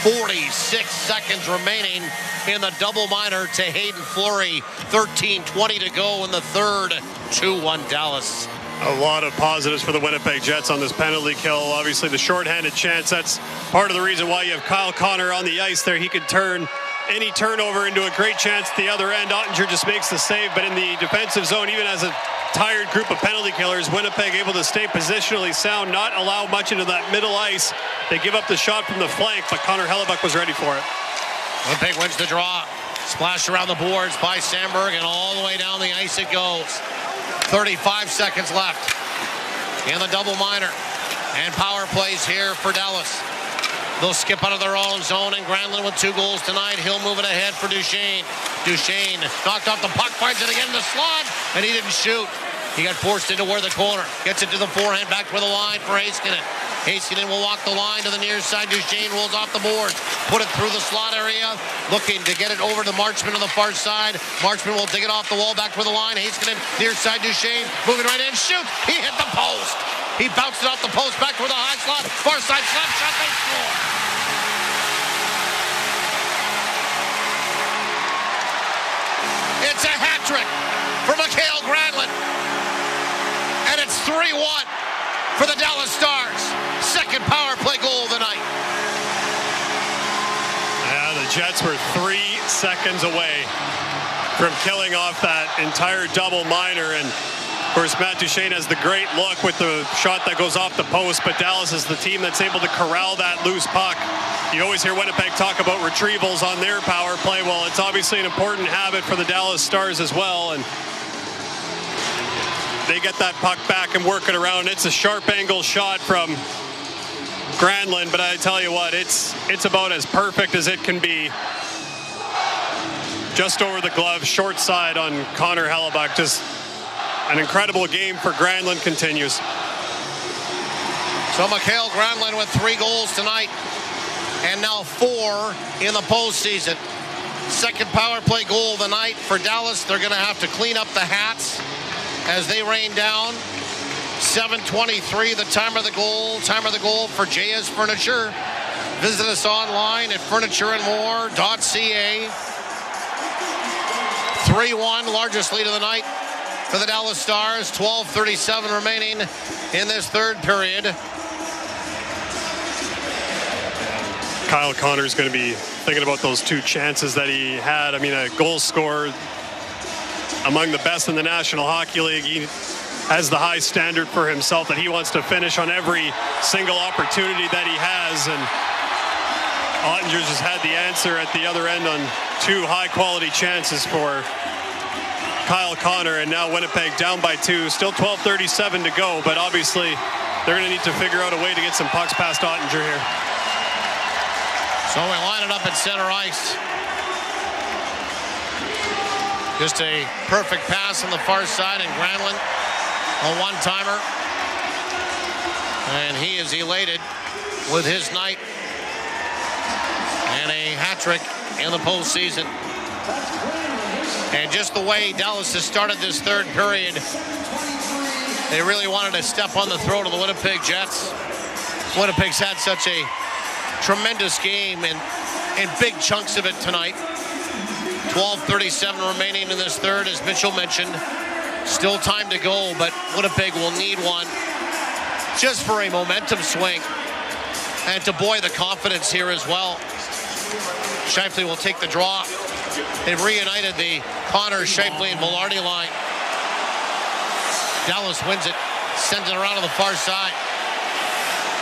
S2: 46 seconds remaining in the double minor to Hayden Fleury. 13:20 to go in the third. 2-1 Dallas.
S1: A lot of positives for the Winnipeg Jets on this penalty kill. Obviously, the shorthanded chance, that's part of the reason why you have Kyle Connor on the ice there. He could turn any turnover into a great chance at the other end. Oettinger just makes the save, but in the defensive zone, even as a tired group of penalty killers, Winnipeg able to stay positionally sound, not allow much into that middle ice. They give up the shot from the flank, but Connor Hellebuyck was ready for it.
S2: Winnipeg wins the draw. Splashed around the boards by Sandberg, and all the way down the ice it goes. 35 seconds left in the double minor. And power plays here for Dallas. They'll skip out of their own zone, and Granlund with 2 goals tonight. He'll move it ahead for Duchesne. Duchesne knocked off the puck, finds it again in the slot, and he didn't shoot. He got forced into where the corner. Gets it to the forehand, back to the line for Heiskanen. Heiskanen will walk the line to the near side. Duchesne rolls off the board. Put it through the slot area. Looking to get it over to Marchman on the far side. Marchman will dig it off the wall back to the line. Heiskanen near side. Duchesne moving right in. Shoots. He hit the post. He bounced it off the post back to the high slot. Far side slap shot. They score. It's a hat trick for Mikael Granlund. And it's 3-1 for the Dallas Stars. Second power play goal of the night.
S1: Yeah, the Jets were 3 seconds away from killing off that entire double minor. And of course, Matt Duchesne has the great look with the shot that goes off the post, but Dallas is the team that's able to corral that loose puck. You always hear Winnipeg talk about retrievals on their power play. Well, it's obviously an important habit for the Dallas Stars as well. And they get that puck back and work it around. It's a sharp angle shot from Granlund, but I tell you what, it's about as perfect as it can be. Just over the glove, short side on Connor Hellebuyck. Just an incredible game for Granlund continues.
S2: So Mikael Granlund with 3 goals tonight, and now 4 in the postseason. Second power play goal of the night for Dallas. They're going to have to clean up the hats as they rain down. 7:23, the time of the goal. Time of the goal for JS Furniture. Visit us online at furnitureandmore.ca. 3-1, largest lead of the night for the Dallas Stars. 12:37 remaining in this third period.
S1: Kyle Connor's going to be thinking about those 2 chances that he had. I mean, a goal scorer among the best in the National Hockey League. He has the high standard for himself that he wants to finish on every single opportunity that he has. And Oettinger just had the answer at the other end on 2 high-quality chances for Kyle Connor. And now Winnipeg down by 2. Still 12:37 to go, but obviously they're going to need to figure out a way to get some pucks past Oettinger here.
S2: So we line it up at center ice. Just a perfect pass on the far side, and Granlund, a one-timer. And he is elated with his night. And a hat trick in the postseason. And just the way Dallas has started this third period, they really wanted to step on the throat of the Winnipeg Jets. Winnipeg's had such a tremendous game and big chunks of it tonight. 12:37 remaining in this third, as Mitchell mentioned. Still time to go, but Winnipeg will need one just for a momentum swing and to buoy the confidence here as well. Scheifele will take the draw. They've reunited the Connor, Scheifele, and Velarde line. Dallas wins it, sends it around to the far side.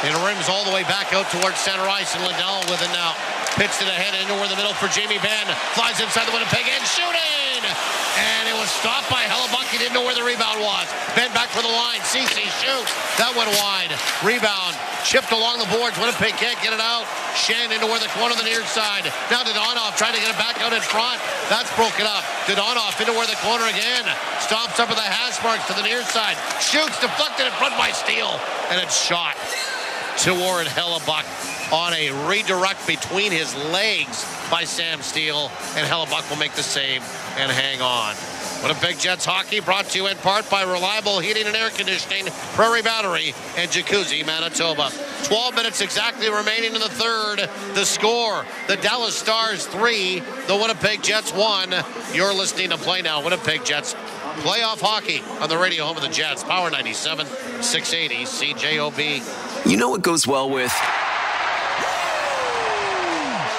S2: It rims all the way back out towards center ice, and Lindell with it now. Pitched it ahead into the middle for Jamie Benn. Flies inside the Winnipeg end, shooting! and it was stopped by Hellebuyck. He didn't know where the rebound was. Ben back for the line. CC shoots. That went wide. Rebound. Chipped along the boards. Winnipeg can't get it out. Shan into where the corner of the near side. Now Donoff trying to get it back out in front. That's broken up. Donoff into where the corner again. Stops up at the hash marks to the near side. Shoots, deflected in front by Steele. And it's shot toward Hellebuyck on a redirect between his legs by Sam Steele. And Hellebuyck will make the save and hang on. Winnipeg Jets hockey brought to you in part by Reliable Heating and Air Conditioning, Prairie Battery, and Jacuzzi, Manitoba. 12 minutes exactly remaining in the third. The score, the Dallas Stars 3, the Winnipeg Jets 1. You're listening to Play Now, Winnipeg Jets playoff hockey on the radio home of the Jets. Power 97, 680 CJOB.
S6: You know what goes well with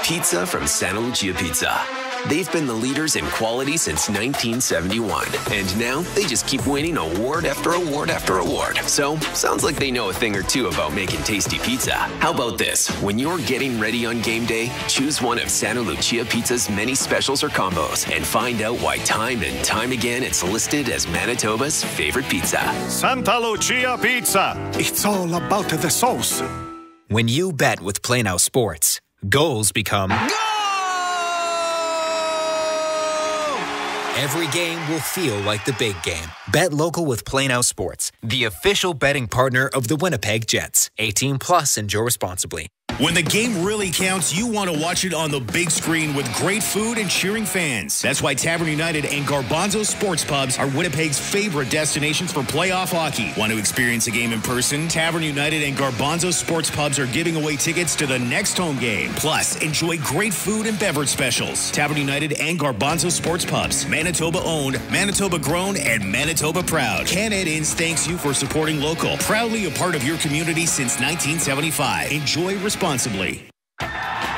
S6: pizza from Santa Lucia Pizza. They've been the leaders in quality since 1971, and now they just keep winning award after award after award. So, sounds like they know a thing or two about making tasty pizza. How about this? When you're getting ready on game day, choose one of Santa Lucia Pizza's many specials or combos and find out why time and time again it's listed as Manitoba's favorite pizza.
S12: Santa Lucia Pizza.
S25: It's all about the sauce.
S8: When you bet with Play Now Sports, goals become... Every game will feel like the big game. Bet local with Play Now Sports, the official betting partner of the Winnipeg Jets. 18 plus, enjoy responsibly.
S12: When the game really counts, you want to watch it on the big screen with great food and cheering fans. That's why Tavern United and Garbanzo Sports Pubs are Winnipeg's favorite destinations for playoff hockey. Want to experience a game in person? Tavern United and Garbanzo Sports Pubs are giving away tickets to the next home game. Plus, enjoy great food and beverage specials. Tavern United and Garbanzo Sports Pubs. Manitoba owned, Manitoba grown, and Manitoba proud. Can-Ed Inns thanks you for supporting local. Proudly a part of your community since 1975. Enjoy responsibly.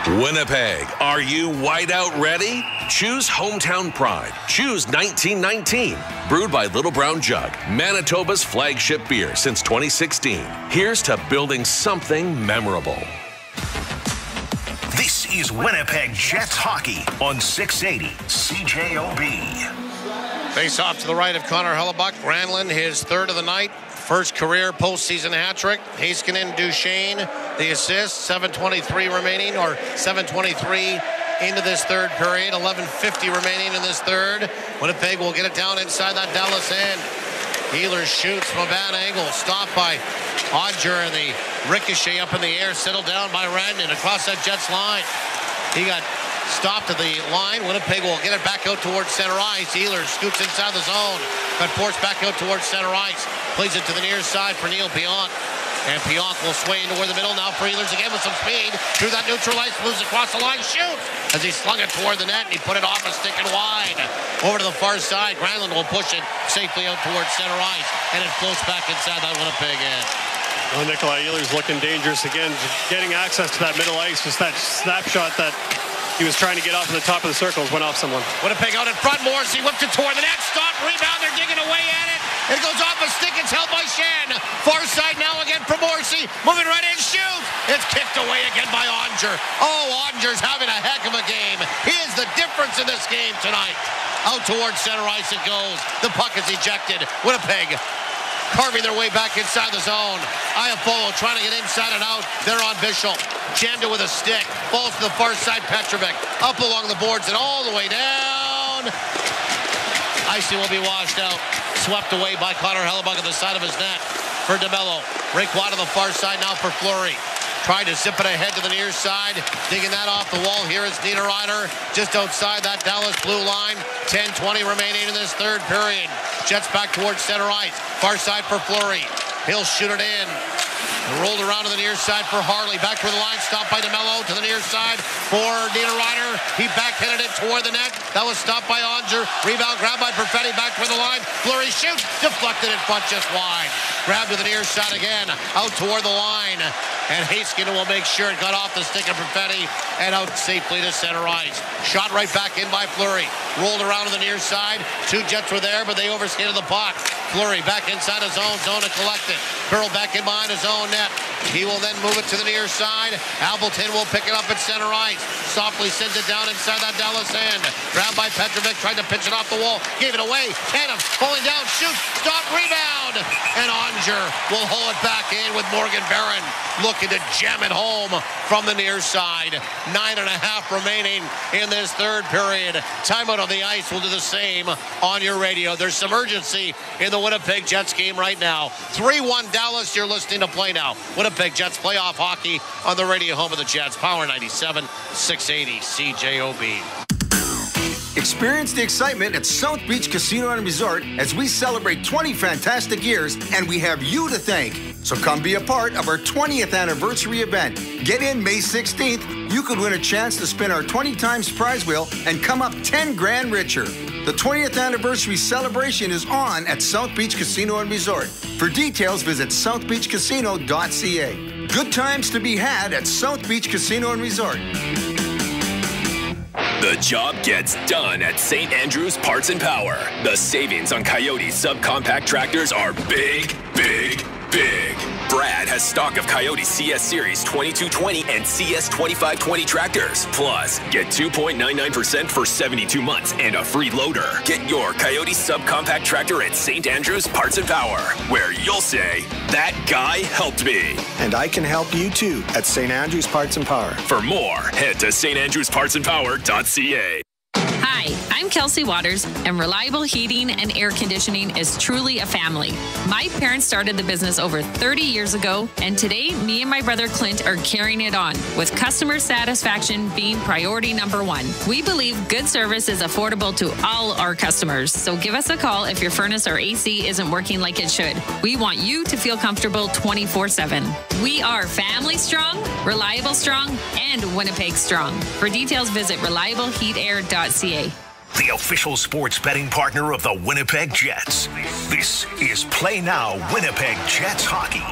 S15: Winnipeg, are you whiteout ready? Choose Hometown Pride. Choose 1919. Brewed by Little Brown Jug, Manitoba's flagship beer since 2016. Here's to building something memorable.
S10: This is Winnipeg Jets hockey on 680 CJOB.
S2: Face off to the right of Connor Hellebuyck. Granlund, his third of the night. First career postseason hat trick. Heiskanen, Duchesne, the assist. 7:23 remaining, or 7:23 into this third period. 11:50 remaining in this third. Winnipeg will get it down inside that Dallas end. Ehlers shoots from a bad angle. Stopped by Oettinger, and the ricochet up in the air. Settled down by Rantanen across that Jets line. He got stopped at the line. Winnipeg will get it back out towards center ice. Ehlers scoots inside the zone, but forced back out towards center ice. Plays it to the near side for Neil Pionk. And Pionk will sway into the middle now for Ehlers again with some speed. Through that neutral ice, moves across the line, shoots! As he slung it toward the net, and he put it off a stick and wide. Over to the far side, Granlund will push it safely out towards center ice. And it floats back inside that Winnipeg end.
S1: Well, Nikolai Ehlers looking dangerous again, getting access to that middle ice. Just that snapshot that he was trying to get off of the top of the circles went off someone.
S2: Winnipeg out in front. Morrissey whipped it toward the net. Stop, rebound. They're digging away at it. It goes off a stick. It's held by Shan. Far side now again for Morrissey. Moving right in, shoots. It's kicked away again by Oettinger. Oh, Ottinger's having a heck of a game. He is the difference in this game tonight. Out towards center ice it goes. The puck is ejected. Winnipeg carving their way back inside the zone. Iafolo trying to get inside and out. They're on Bishop. Jammed it with a stick. Falls to the far side, Petrovic. Up along the boards and all the way down. Icy will be washed out. Swept away by Connor Hellebuyck on the side of his net for DeMello. Raquan on the far side now for Fleury. Tried to zip it ahead to the near side. Digging that off the wall. Here is Niederreiter just outside that Dallas blue line. 10:20 remaining in this third period. Jets back towards center ice. Far side for Fleury. He'll shoot it in. Rolled around to the near side for Harley. Back toward the line. Stopped by DeMello to the near side for Niederreiter. He backhanded it toward the net. That was stopped by Oettinger. Rebound grabbed by Perfetti. Back toward the line. Fleury shoots. Deflected in front just wide. Grabbed to the near side again. Out toward the line. And Heiskanen will make sure it got off the stick of Perfetti and out safely to center ice. Shot right back in by Fleury. Rolled around to the near side. Two Jets were there, but they overskated the puck. Fleury back inside his own zone to collect it. Burrow back in behind his own net. He will then move it to the near side. Appleton will pick it up at center ice. Softly sends it down inside that Dallas end. Grabbed by Petrovic, tried to pitch it off the wall. Gave it away. Tatum falling down, shoots, stop, rebound. And Oettinger will haul it back in with Morgan Barron looking to jam it home from the near side. 9.5 remaining in this third period. Timeout on the ice will do the same on your radio. There's some urgency in the Winnipeg Jets game right now. 3-1 Dallas, you're listening to Play Now. Winnipeg Jets playoff hockey on the radio home of the Jets. Power 97, 680 CJOB.
S13: Experience the excitement at South Beach Casino and Resort as we celebrate 20 fantastic years, and we have you to thank. So come be a part of our 20th anniversary event. Get in May 16th. You could win a chance to spin our 20 times prize wheel and come up 10 grand richer. The 20th anniversary celebration is on at South Beach Casino and Resort. For details, visit southbeachcasino.ca. Good times to be had at South Beach Casino and Resort.
S14: The job gets done at St. Andrews Parts and Power. The savings on Coyote subcompact tractors are big, big, big. Brad has stock of Coyote CS Series 2220 and CS 2520 tractors. Plus, get 2.99% for 72 months and a free loader. Get your Coyote subcompact tractor at St. Andrews Parts and Power, where you'll say, that guy helped me.
S16: And I can help you too at St. Andrews Parts and Power.
S14: For more, head to standrewspartsandpower.ca.
S19: Hi, I'm Kelsey Waters, and reliable heating and air conditioning is truly a family. My parents started the business over 30 years ago, and today, me and my brother Clint are carrying it on, with customer satisfaction being priority number one. We believe good service is affordable to all our customers, so give us a call if your furnace or AC isn't working like it should. We want you to feel comfortable 24/7. We are family strong, reliable strong, and Winnipeg strong. For details, visit reliableheatair.ca.
S10: The official sports betting partner of the Winnipeg Jets. This is Play Now Winnipeg Jets Hockey.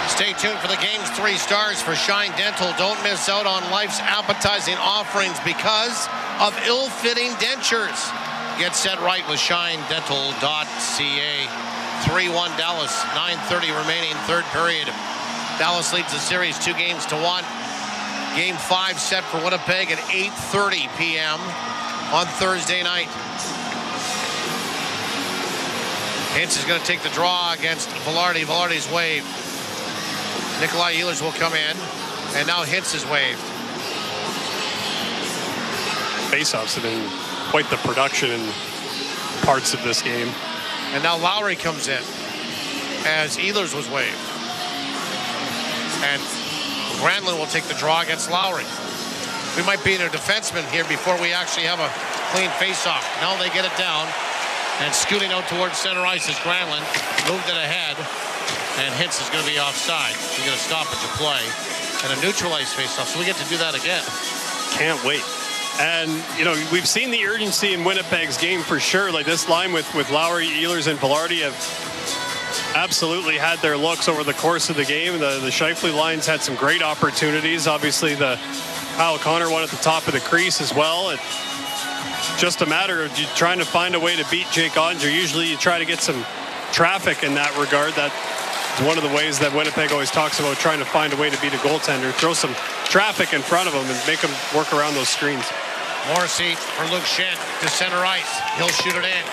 S2: Stay tuned for the game's 3 stars for Shine Dental. Don't miss out on life's appetizing offerings because of ill-fitting dentures. Get set right with shinedental.ca. 3-1 Dallas, 9:30 remaining, third period. Dallas leads the series 2-1. Game 5 set for Winnipeg at 8:30 p.m. on Thursday night. Hintz is going to take the draw against Velarde. Velarde's waived. Nikolai Ehlers will come in, and now Hintz is waived.
S1: Faceoffs have been quite the production in parts of this game.
S2: And now Lowry comes in as Ehlers was waived. And Granlund will take the draw against Lowry. We might be in a defenseman here before we actually have a clean face-off. Now they get it down. And scooting out towards center ice is Granlund. Moved it ahead. And Hintz is going to be offside. He's going to stop it to play. And a neutralized face-off. So we get to do that again.
S1: Can't wait. And, you know, we've seen the urgency in Winnipeg's game for sure. Like this line with Lowry, Ehlers, and Velarde have absolutely had their looks over the course of the game. The Scheifele lines had some great opportunities. Obviously, the Kyle Connor one at the top of the crease as well. It's just a matter of you trying to find a way to beat Jake Oettinger. Usually you try to get some traffic in that regard. That's one of the ways that Winnipeg always talks about trying to find a way to beat a goaltender. Throw some traffic in front of them and make them work around those screens.
S2: Morrissey for Luke Schenn to center ice. He'll shoot it in.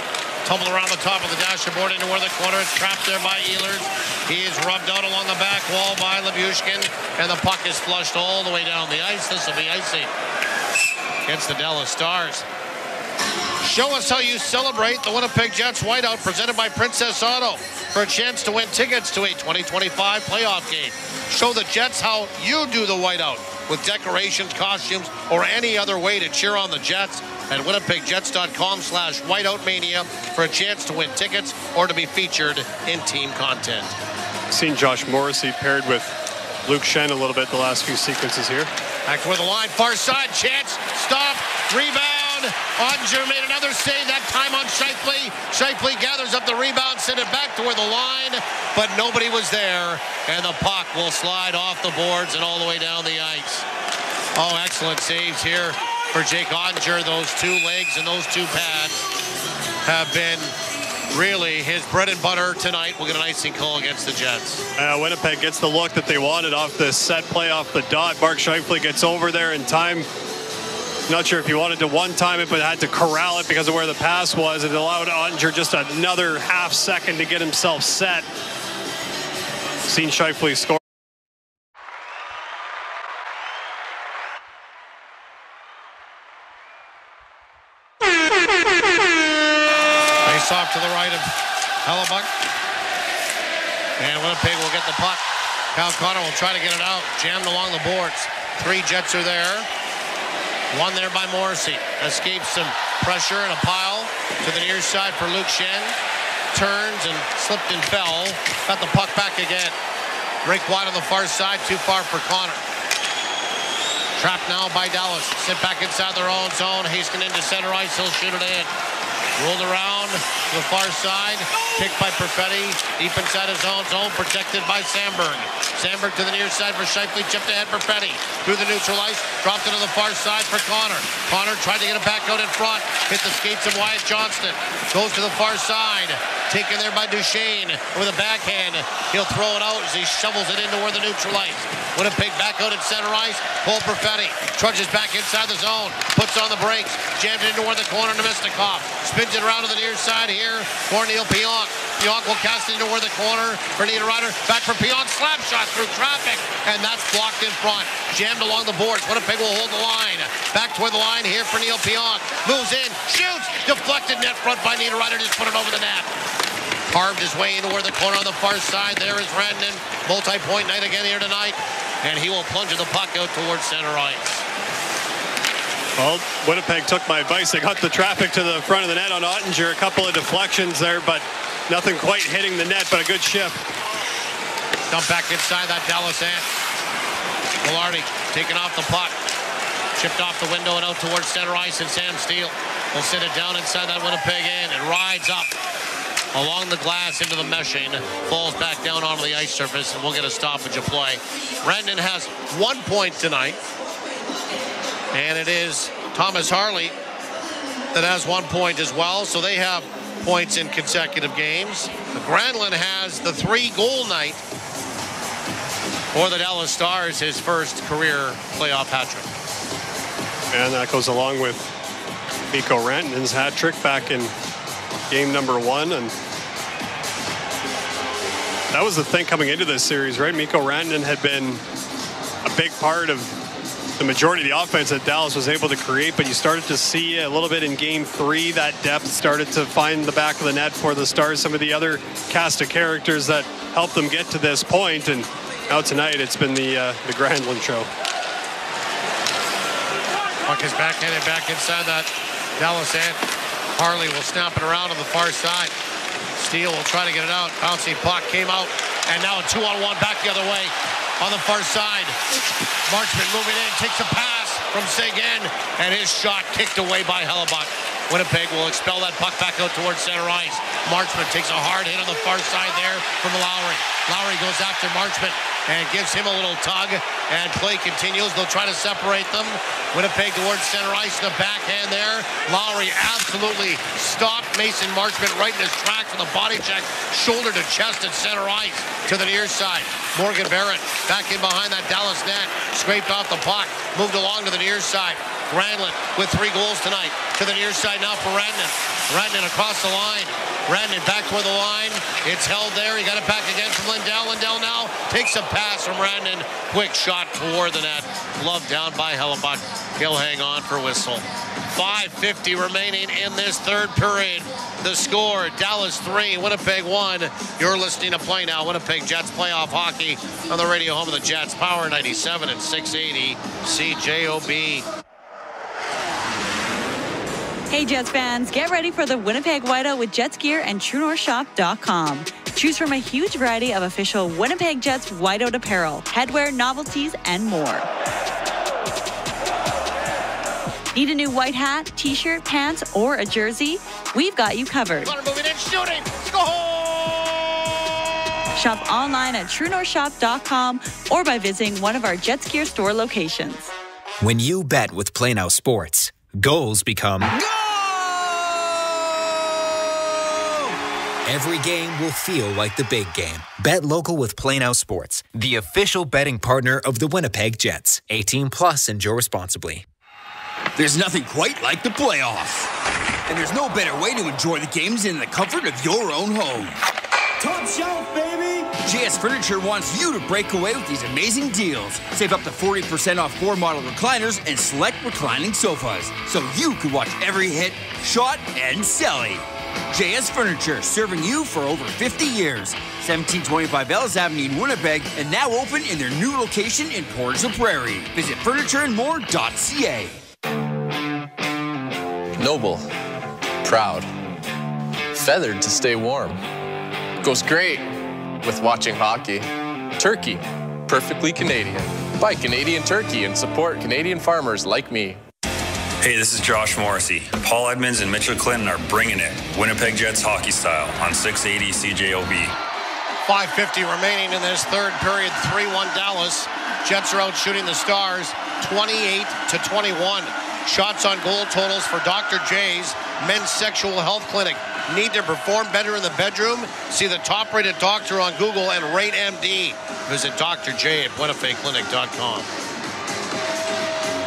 S2: Tumble around the top of the dashboard into where the corner is trapped there by Ehlers. He is rubbed out along the back wall by Hellebuyck, and the puck is flushed all the way down the ice. This will be icing against the Dallas Stars. Show us how you celebrate the Winnipeg Jets whiteout presented by Princess Auto for a chance to win tickets to a 2025 playoff game. Show the Jets how you do the whiteout with decorations, costumes, or any other way to cheer on the Jets at winnipegjets.com/whiteoutmania for a chance to win tickets or to be featured in team content.
S1: Seen Josh Morrissey paired with Luke Schenn a little bit the last few sequences here.
S2: Back toward the line, far side, chance, stop, rebound. Oettinger made another save, that time on Scheifele. Scheifele gathers up the rebound, sent it back toward the line, but nobody was there, and the puck will slide off the boards and all the way down the ice. Oh, excellent saves here for Jake Oettinger. Those two legs and those two pads have been really his bread and butter tonight. We'll get an icing call against the Jets.
S1: Winnipeg gets the look that they wanted off this set play off the dot. Mark Scheifele gets over there in time. Not sure if he wanted to one-time it, but had to corral it because of where the pass was. It allowed Oettinger just another half second to get himself set. Seen Scheifele score.
S2: Face off to the right of Hellebuyck. And Winnipeg will get the puck. Cal Connor will try to get it out. Jammed along the boards. 3 Jets are there. 1 there by Morrissey. Escapes some pressure and a pile to the near side for Luke Shen. Turns and slipped and fell. Got the puck back again. Break wide on the far side. Too far for Connor. Trapped now by Dallas. Sent back inside their own zone. Hasting into center ice. He'll shoot it in. Rolled around to the far side. Picked by Perfetti. Deep inside his own zone. Protected by Sandberg. Sandberg to the near side for Scheifele. Chipped ahead Perfetti. Through the neutral ice. Dropped it to the far side for Connor. Connor tried to get it back out in front. Hit the skates of Wyatt Johnston. Goes to the far side. Taken there by Duchesne with a backhand. He'll throw it out as he shovels it into where the neutral ice. Winnipeg back out at center ice. Cole Perfetti trudges back inside the zone. Puts on the brakes. Jams it into where the corner to Mistikov. Spins it around to the near side here for Neil Pionk. Pionk will cast it into where the corner for Niederreiter. Back for Pionk. Slap shot through traffic. And that's blocked in front. Jammed along the boards. Winnipeg will hold the line. Back toward the line here for Neil Pionk. Moves in. Shoots. Deflected net front by Niederreiter. Just put it over the net. Carved his way into where the corner on the far side. There is Rantanen. Multi-point night again here tonight. And he will plunge the puck out towards center ice.
S1: Well, Winnipeg took my advice. They got the traffic to the front of the net on Oettinger. A couple of deflections there, but nothing quite hitting the net, but a good shift.
S2: Dump back inside that Dallas end. Velarde taking off the puck. Chipped off the window and out towards center ice, and Sam Steele will sit it down inside that Winnipeg end and rides up along the glass into the meshing, falls back down onto the ice surface, and we'll get a stoppage of play. Rantanen has 1 point tonight, and it is Thomas Harley that has 1 point as well, so they have points in consecutive games. Granlund has the 3-goal night for the Dallas Stars, his first career playoff hat trick.
S1: And that goes along with Mikko Rantanen's hat trick back in game number 1, and that was the thing coming into this series, right? Mikko Rantanen had been a big part of the majority of the offense that Dallas was able to create, but you started to see a little bit in game 3 that depth started to find the back of the net for the Stars, some of the other cast of characters that helped them get to this point, and now tonight it's been the Granlund show.
S2: Puck is backhanded back inside that Dallas end. Harley will snap it around on the far side. Steele will try to get it out. Bouncing puck came out. And now a 2-on-1 back the other way on the far side. Marchman moving in. Takes a pass from Seguin. And his shot kicked away by Hellebuyck. Winnipeg will expel that puck back out towards center ice. Marchman takes a hard hit on the far side there from Lowry. Lowry goes after Marchman and gives him a little tug, and play continues. They'll try to separate them. Winnipeg towards center ice, the backhand there. Lowry absolutely stopped Mason Marchman right in his tracks with a body check, shoulder to chest at center ice to the near side. Morgan Barrett back in behind that Dallas net, scraped off the puck, moved along to the near side. Granlund with 3 goals tonight. To the near side now for Rantanen. Rantanen across the line. Rantanen back toward the line. It's held there. He got it back again from Lindell. Lindell now takes a pass from Rantanen. Quick shot toward the net. Gloved down by Hellebuyck. He'll hang on for whistle. 5:50 remaining in this third period. The score, Dallas 3, Winnipeg 1. You're listening to Play Now. Winnipeg Jets playoff hockey on the radio home of the Jets. Power 97 and 680 CJOB.
S4: Hey Jets fans, get ready for the Winnipeg Whiteout with Jets gear and TrueNorthShop.com. Choose from a huge variety of official Winnipeg Jets Whiteout apparel, headwear, novelties, and more. Need a new white hat, t-shirt, pants, or a jersey? We've got you covered.
S2: Moving in, shooting, score!
S4: Shop online at TrueNorthShop.com or by visiting one of our Jets gear store locations.
S8: When you bet with Play Now Sports, goals become Every game will feel like the big game. Bet local with Plain Out Sports, the official betting partner of the Winnipeg Jets. 18 plus, enjoy responsibly.
S3: There's nothing quite like the playoffs. And there's no better way to enjoy the games than in the comfort of your own home.
S17: Top shelf, baby!
S3: JS Furniture wants you to break away with these amazing deals. Save up to 40% off 4-model recliners and select reclining sofas, so you can watch every hit, shot, and celly. JS Furniture, serving you for over 50 years. 1725 Ellis Avenue in Winnipeg, and now open in their new location in Portage la Prairie. Visit furnitureandmore.ca.
S18: Noble, proud, feathered to stay warm. Goes great with watching hockey. Turkey, perfectly Canadian. Buy Canadian turkey and support Canadian farmers like me.
S20: Hey, this is Josh Morrissey. Paul Edmonds and Mitchell Clinton are bringing it. Winnipeg Jets hockey style on 680 CJOB.
S2: 5:50 remaining in this third period. 3-1 Dallas. Jets are out shooting the Stars 28-21. Shots on goal totals for Dr. J's Men's Sexual Health Clinic. Need to perform better in the bedroom? See the top-rated doctor on Google and rate MD. Visit Dr. J at WinnipegClinic.com.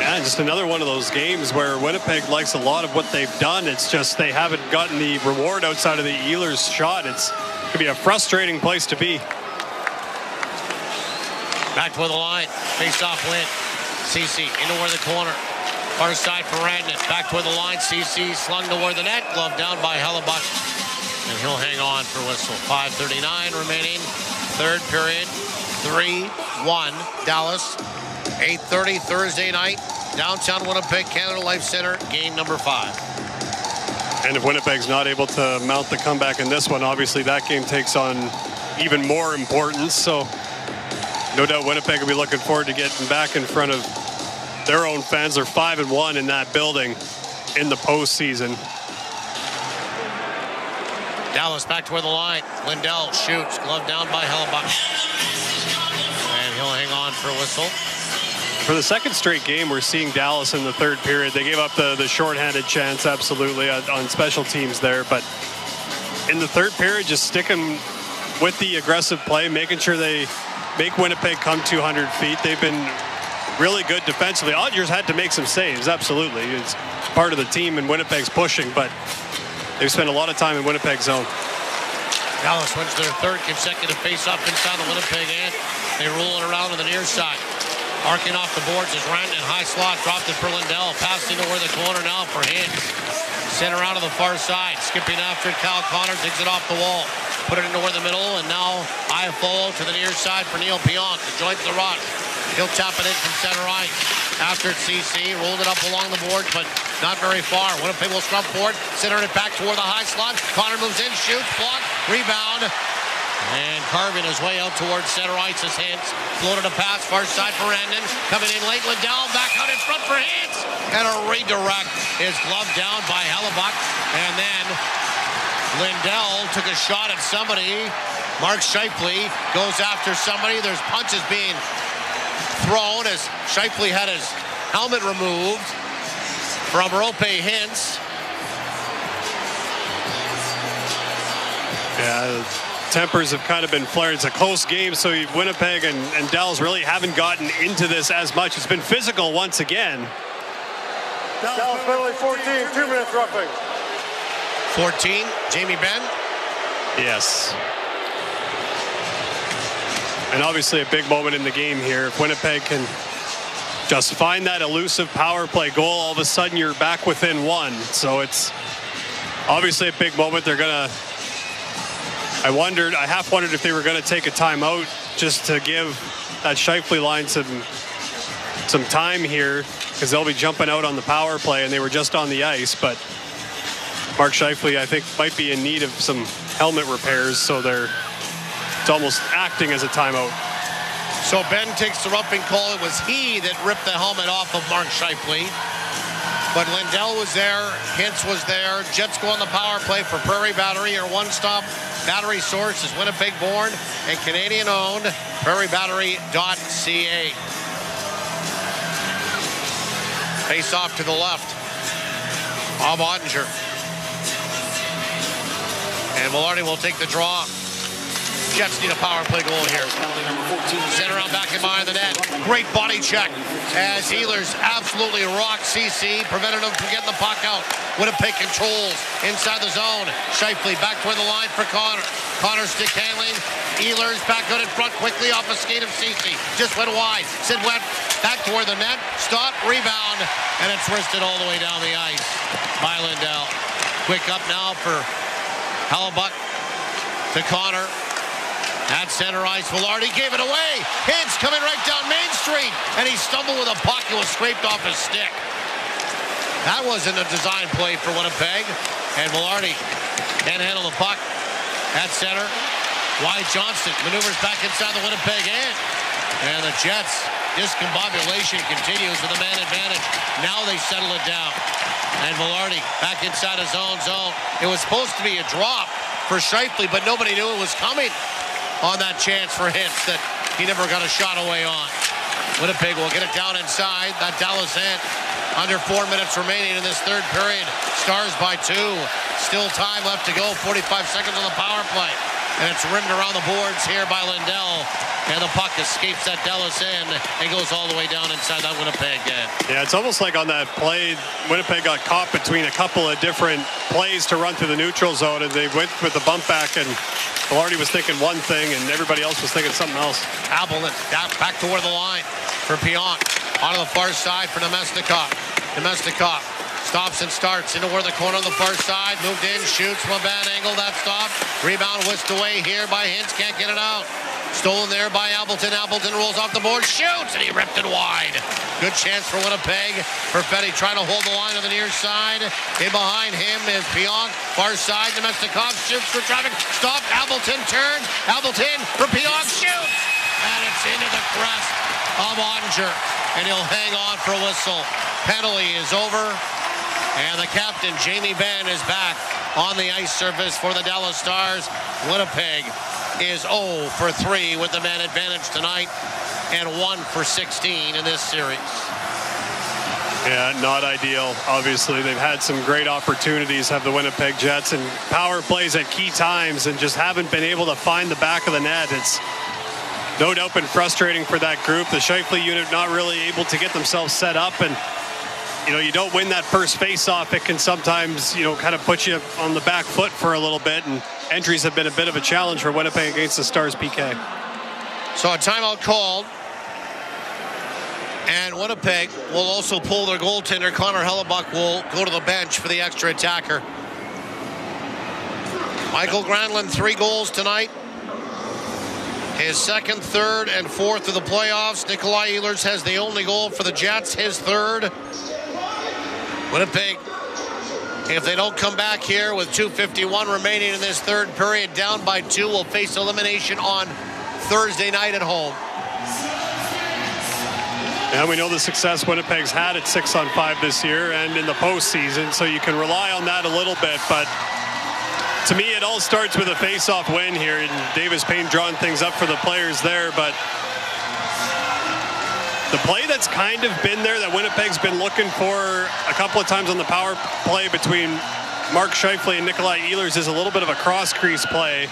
S1: Yeah, just another one of those games where Winnipeg likes a lot of what they've done. It's just they haven't gotten the reward outside of the Ehlers shot. It's going to be a frustrating place to be.
S2: Back toward the line. Face-off win. CC into where the corner. Far side for Randon. Back toward the line. CC slung toward the net. Glove down by Hellebuyck. And he'll hang on for whistle. 5:39 remaining. Third period. 3-1 Dallas. 8:30 Thursday night. Downtown Winnipeg, Canada Life Center. Game number 5.
S1: And if Winnipeg's not able to mount the comeback in this one, obviously that game takes on even more importance. So no doubt Winnipeg will be looking forward to getting back in front of their own fans. Are 5-1 in that building in the postseason.
S2: Dallas back toward the line. Lindell shoots. Glove down by Hellebuyck. And he'll hang on for a whistle.
S1: For the second straight game, we're seeing Dallas in the third period. They gave up the shorthanded chance, absolutely, on special teams there. But in the third period, just sticking with the aggressive play, making sure they make Winnipeg come 200 feet. They've been really good defensively. Oettinger's had to make some saves, absolutely. It's part of the team, and Winnipeg's pushing, but they've spent a lot of time in Winnipeg's zone.
S2: Dallas wins their third consecutive face-off inside the Winnipeg end. They roll it around to the near side. Arcing off the boards is Randon. High slot, dropped it for Lindell. Passing to where the corner now for Hintz. Center out to the far side. Skipping after it, Kyle Connor digs it off the wall. Put it into where the middle, and now Iafo to the near side for Neil Pionk. The joint the rock. He'll tap it in from center ice. After it's CC, rolled it up along the boards, but not very far. Winnipeg will scrub forward, centering it back toward the high slot. Connor moves in, shoots, block, rebound. And carving his way out towards center ice is Hintz. Floated a pass, far side for Randon. Coming in late, Lindell back out in front for Hintz. And a redirect is gloved down by Hellebuyck. And then Lindell took a shot at somebody. Mark Scheifele goes after somebody. There's punches being thrown as Scheifele had his helmet removed from Roope Hintz.
S1: Yeah, tempers have kind of been flared. It's a close game, so Winnipeg and Dallas really haven't gotten into this as much. It's been physical once again.
S7: Dallas penalty 14, 2 minutes roughing.
S2: 14, Jamie Benn.
S1: Yes. And obviously a big moment in the game here. If Winnipeg can just find that elusive power play goal, all of a sudden you're back within one. So it's obviously a big moment. They're going to, I half wondered if they were going to take a timeout just to give that Scheifele line some time here, because they'll be jumping out on the power play, and they were just on the ice. But Mark Scheifele, I think, might be in need of some helmet repairs, so it's almost acting as a timeout.
S2: So Ben takes the roughing call. It was he that ripped the helmet off of Mark Scheifele. But Lindell was there. Hintz was there. Jets go on the power play for Prairie Battery. Your one-stop battery source is Winnipeg-born and Canadian-owned. PrairieBattery.ca. Face off to the left of Oettinger. And Velarde will take the draw. Jets need a power play goal here. Center around back in behind the net. Great body check as Ehlers absolutely rocked CC, prevented him from getting the puck out. Winnipeg controls inside the zone. Scheifele back toward the line for Connor. Connor stick handling. Ehlers back out in front quickly off a skate of CC. Just went wide. Sid went back toward the net. Stop, rebound, and it's wristed all the way down the ice by Lindell. Quick up now for Hellebuyck to Connor. At center ice, Velarde gave it away. Hintz coming right down Main Street, and he stumbled with a puck. It was scraped off his stick. That wasn't a design play for Winnipeg. And Velarde can't handle the puck. At center, Wyatt Johnston maneuvers back inside the Winnipeg end. And the Jets, discombobulation continues with a man advantage. Now they settle it down. And Velarde back inside his own zone. It was supposed to be a drop for Scheifele, but nobody knew it was coming on that chance for Hintz that he never got a shot away on. Winnipeg will get it down inside. That Dallas end. Under 4 minutes remaining in this third period. Stars by 2. Still time left to go. 45 seconds on the power play. And it's rimmed around the boards here by Lindell. And the puck escapes that Dallas end and goes all the way down inside that Winnipeg end.
S1: Yeah, it's almost like on that play, Winnipeg got caught between a couple of different plays to run through the neutral zone, and they went with the bump back, and Velarde was thinking one thing, and everybody else was thinking something else.
S2: Appleton back toward the line for Pionk. On the far side for Nemesnikov. Nemesnikov stops and starts into where the corner on the far side. Moved in, shoots from a bad angle. That stop. Rebound whisked away here by Hintz. Can't get it out. Stolen there by Appleton. Appleton rolls off the board, shoots, and he ripped it wide. Good chance for Winnipeg. Perfetti trying to hold the line on the near side. In behind him is Pionk. Far side, Nemesnikov shoots for traffic. Stop, Appleton turns. Appleton for Pionk, shoots. And it's into the crest of Oettinger. And he'll hang on for a whistle. Penalty is over. And the captain, Jamie Benn, is back on the ice surface for the Dallas Stars. Winnipeg is 0 for 3 with the man advantage tonight and 1 for 16 in this series.
S1: Yeah, not ideal. Obviously, they've had some great opportunities, have the Winnipeg Jets, and power plays at key times and just haven't been able to find the back of the net. It's no doubt been frustrating for that group. The Scheifele unit not really able to get themselves set up, and you know, you don't win that first face-off, it can sometimes, you know, kind of put you on the back foot for a little bit, and entries have been a bit of a challenge for Winnipeg against the Stars PK.
S2: So a timeout called, and Winnipeg will also pull their goaltender. Connor Hellebuyck will go to the bench for the extra attacker. Michael Granlund, 3 goals tonight. His second, third, and fourth of the playoffs. Nikolai Ehlers has the only goal for the Jets, his third. Winnipeg, if they don't come back here with 2:51 remaining in this third period, down by 2, will face elimination on Thursday night at home.
S1: And we know the success Winnipeg's had at 6-on-5 this year and in the postseason, so you can rely on that a little bit. But to me, it all starts with a face-off win here, and Davis Payne drawing things up for the players there. But the play that's kind of been there that Winnipeg's been looking for a couple of times on the power play between Mark Scheifele and Nikolai Ehlers is a little bit of a cross-crease play.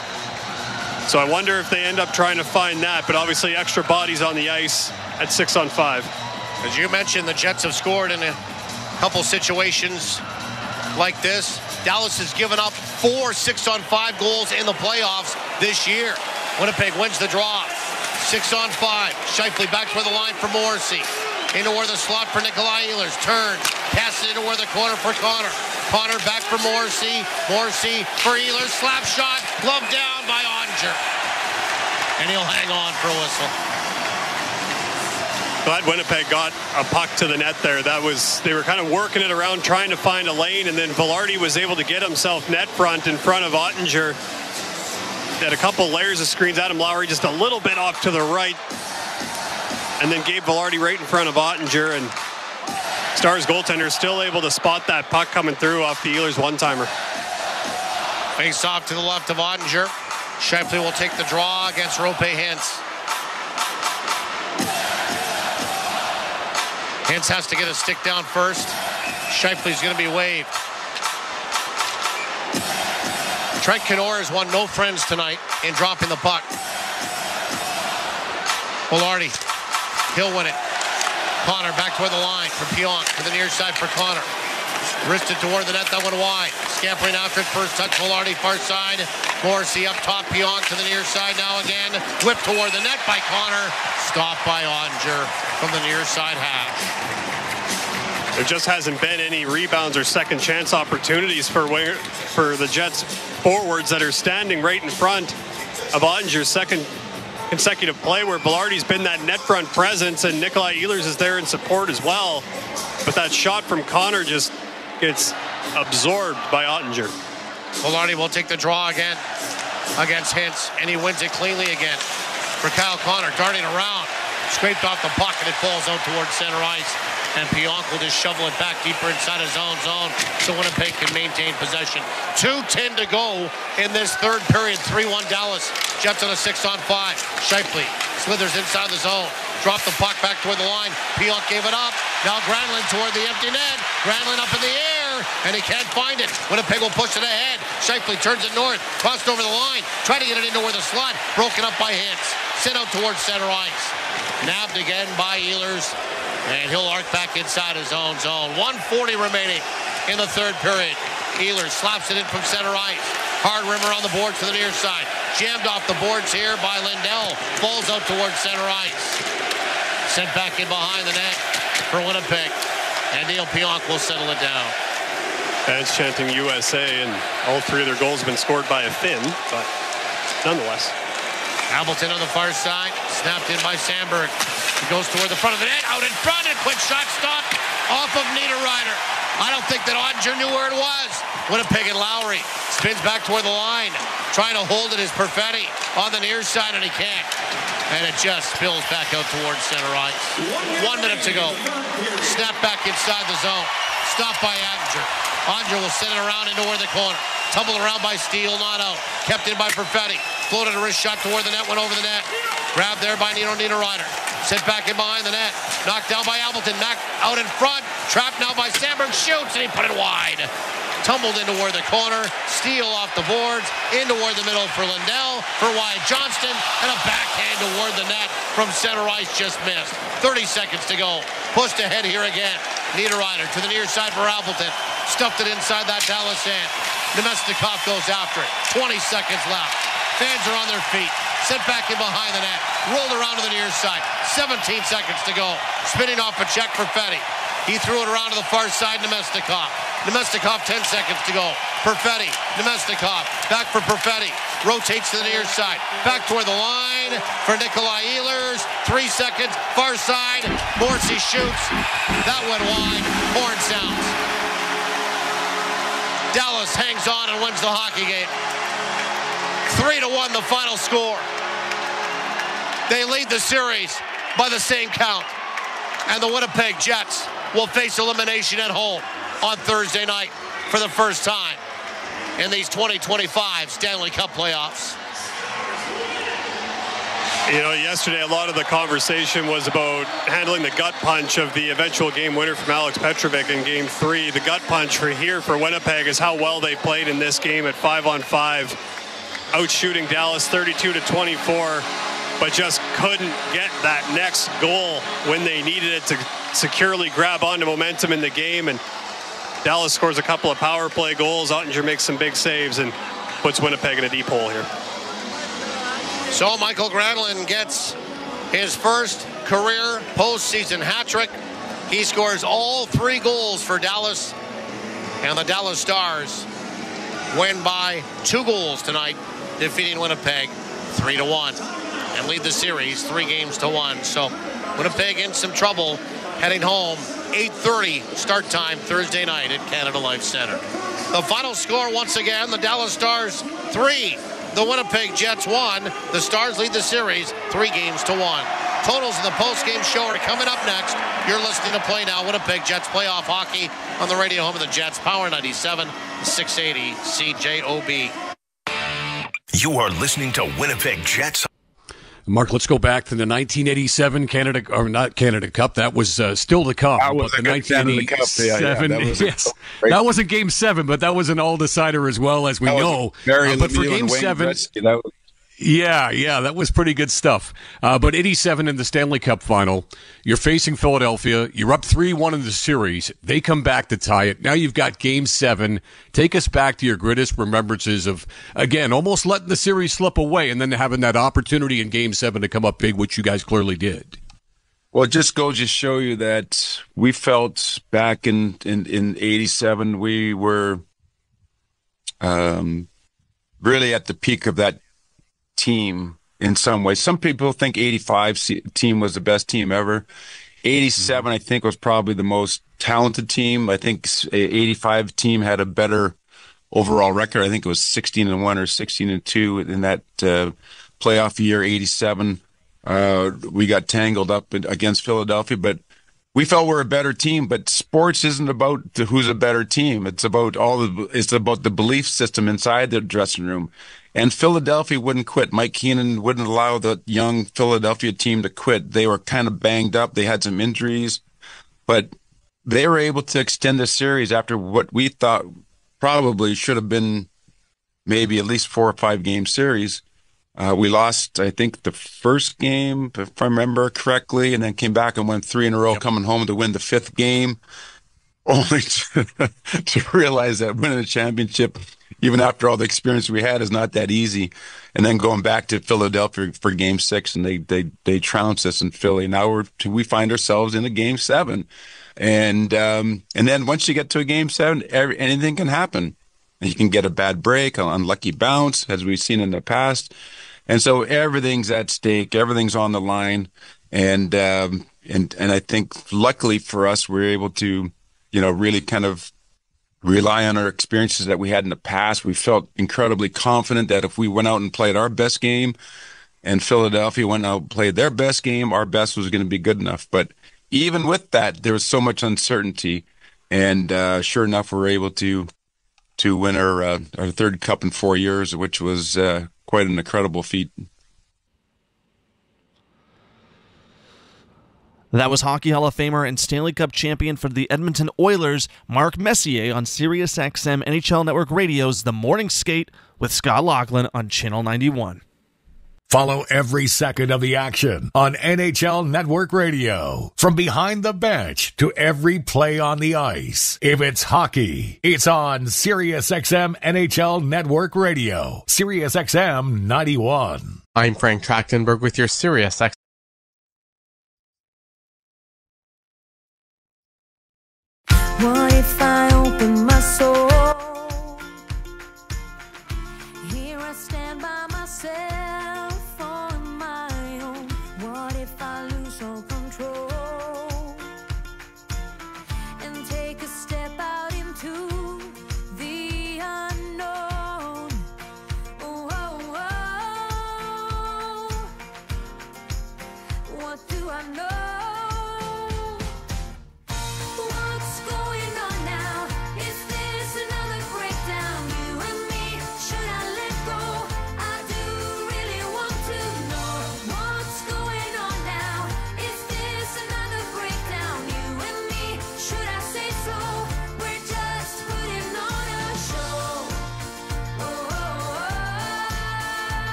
S1: So I wonder if they end up trying to find that, but obviously extra bodies on the ice at 6-on-5.
S2: As you mentioned, the Jets have scored in a couple situations like this. Dallas has given up 4 6-on-5 goals in the playoffs this year. Winnipeg wins the draw. 6-on-5. Scheifele back toward the line for Morrissey. Into where the slot for Nikolai Ehlers. Turns. Passes into where the corner for Connor. Connor back for Morrissey. Morrissey for Ehlers. Slap shot. Gloved down by Oettinger. And he'll hang on for a whistle.
S1: Glad Winnipeg got a puck to the net there. They were kind of working it around, trying to find a lane, and then Velarde was able to get himself net front in front of Oettinger. Had a couple layers of screens. Adam Lowry just a little bit off to the right, and then gave Velarde right in front of Oettinger, and Stars goaltender still able to spot that puck coming through off the Ehlers one-timer.
S2: Face off to the left of Oettinger. Scheifele will take the draw against Roope Hintz. Hintz has to get a stick down first. Scheifele's going to be waved. Trent Knorr has won no friends tonight in dropping the puck. Velarde. He'll win it. Connor back toward the line for Pionk to the near side for Connor. Wristed toward the net, that one wide. Scampering after it, first touch, Velarde far side. Morrissey up top, Pionk to the near side now again. Whipped toward the net by Connor. Stopped by Oettinger from the near side half.
S1: There just hasn't been any rebounds or second chance opportunities for the Jets forwards that are standing right in front of Oettinger's second consecutive play, where Velarde's been that net front presence and Nikolai Ehlers is there in support as well. But that shot from Connor just gets absorbed by Oettinger.
S2: Velarde will take the draw again against Hintz, and he wins it cleanly again. For Kyle Connor, darting around, scraped off the puck, and it falls out towards center ice. And Pionk will just shovel it back deeper inside his own zone so Winnipeg can maintain possession. 2:10 to go in this third period. 3-1 Dallas. Jets on a 6-on-5. Scheifele slithers inside the zone. Dropped the puck back toward the line. Pionk gave it up. Now Granlund toward the empty net. Granlund up in the air, and he can't find it. Winnipeg will push it ahead. Scheifele turns it north. Crossed over the line. Trying to get it into where the slot. Broken up by Hintz. Sent out towards center ice. Nabbed again by Ehlers. And he'll arc back inside his own zone. 1:40 remaining in the third period. Ehlers slaps it in from center ice. Hard rimmer on the board to the near side. Jammed off the boards here by Lindell. Falls out towards center ice. Sent back in behind the net for Winnipeg. And Neil Pionk will settle it down.
S1: Fans chanting USA, and all three of their goals have been scored by a Finn, but nonetheless.
S2: Hamilton on the far side. Snapped in by Sandberg. He goes toward the front of the net, out in front, and quick shot stop off of Niederreiter. I don't think that Oettinger knew where it was. Winnipeg and Lowry spins back toward the line. Trying to hold it is Perfetti on the near side, and he can't. And it just spills back out towards center ice. 1 minute to go. Snap back inside the zone. Stopped by Oettinger. Oettinger will send it around into where the corner. Tumbled around by Steele, not out. Kept in by Perfetti. Floated a wrist shot toward the net, went over the net. Grabbed there by Niederreiter. Sent back in behind the net. Knocked down by Hamilton. Mack out in front. Trapped now by Sandberg. Shoots, and he put it wide. Tumbled into where the corner. Steele off the boards. Into where the middle for Lindell. For Wyatt Johnston. And a backhand toward the net from center ice. Just missed. 30 seconds to go. Pushed ahead here again. Niederreiter to the near side for Hamilton. Stuffed it inside that Dallas end. Nemestikov goes after it. 20 seconds left. Fans are on their feet. Sent back in behind the net. Rolled around to the near side. 17 seconds to go. Spinning off a check for Fetty. He threw it around to the far side, Nemestikov. Nemestikov, 10 seconds to go. Perfetti, Nemestikov, back for Perfetti. Rotates to the near side. Back toward the line for Nikolai Ehlers. 3 seconds, far side. Morrissey shoots. That went wide. Horn sounds. Dallas hangs on and wins the hockey game. 3-1 the final score. They lead the series by the same count. And the Winnipeg Jets will face elimination at home on Thursday night for the first time in these 2025 Stanley Cup playoffs.
S1: You know, yesterday a lot of the conversation was about handling the gut punch of the eventual game winner from Alex Petrovic in Game 3. The gut punch for Winnipeg is how well they played in this game at 5-on-5, outshooting Dallas 32-24, but just couldn't get that next goal when they needed it to securely grab onto momentum in the game. And Dallas scores a couple of power play goals. Oettinger makes some big saves and puts Winnipeg in a deep hole here.
S2: So Michael Granlund gets his first career postseason hat trick. He scores all 3 goals for Dallas, and the Dallas Stars win by 2 goals tonight, defeating Winnipeg 3-1 and lead the series 3-1. So Winnipeg in some trouble heading home. 8:30 start time Thursday night at Canada Life Center. The final score once again, the Dallas Stars 3. The Winnipeg Jets 1. The Stars lead the series 3-1. Totals in the post-game show are coming up next. You're listening to Play Now, Winnipeg Jets playoff hockey on the radio home of the Jets, Power 97, 680 CJOB.
S10: You are listening to Winnipeg Jets.
S5: Mark, let's go back to the 1987 Canada, or not Canada Cup. That was still to come.
S9: That was
S5: but
S9: the
S5: 1987.
S9: Cup.
S5: That wasn't Game 7, but that was an all-decider as well, as we know. But for Game 7, that was pretty good stuff. But 87 in the Stanley Cup final, you're facing Philadelphia. You're up 3-1 in the series. They come back to tie it. Now you've got Game 7. Take us back to your greatest remembrances of, again, almost letting the series slip away and then having that opportunity in Game 7 to come up big, which you guys clearly did.
S9: Well, it just goes to show you that we felt back in 87, we were really at the peak of that team in some ways. Some people think 85 team was the best team ever. 87, I think, was probably the most talented team. I think 85 team had a better overall record. I think it was 16-1 or 16-2 in that playoff year, 87. We got tangled up against Philadelphia, but we felt we're a better team. But sports isn't about who's a better team. It's about it's about the belief system inside the dressing room. And Philadelphia wouldn't quit. Mike Keenan wouldn't allow the young Philadelphia team to quit. They were kind of banged up. They had some injuries, but they were able to extend the series after what we thought probably should have been maybe at least 4 or 5 game series. We lost, I think, the first game, if I remember correctly, and then came back and won 3 in a row, coming home to win the 5th game, only to realize that winning a championship, even after all the experience we had, is not that easy. And then going back to Philadelphia for Game 6, and they trounced us in Philly. Now we find ourselves in a Game 7, and then once you get to a Game 7, anything can happen. You can get a bad break, an unlucky bounce, as we've seen in the past. And so everything's at stake, everything's on the line, and I think luckily for us, we're able to, really kind of rely on our experiences that we had in the past. We felt incredibly confident that if we went out and played our best game, and Philadelphia went out and played their best game, our best was going to be good enough. But even with that, there was so much uncertainty, and sure enough, we were able to win our 3rd cup in 4 years, which was quite an incredible feat.
S11: That was Hockey Hall of Famer and Stanley Cup champion for the Edmonton Oilers, Mark Messier, on SiriusXM NHL Network Radio's The Morning Skate with Scott Laughlin on Channel 91.
S12: Follow every second of the action on NHL Network Radio. From behind the bench to every play on the ice. If it's hockey, it's on SiriusXM NHL Network Radio. SiriusXM 91.
S18: I'm Frank Trachtenberg with your SiriusXM.
S21: What if I open my soul? Here I stand by myself on my own. What if I lose all control and take a step out into the unknown? Oh, what do I know?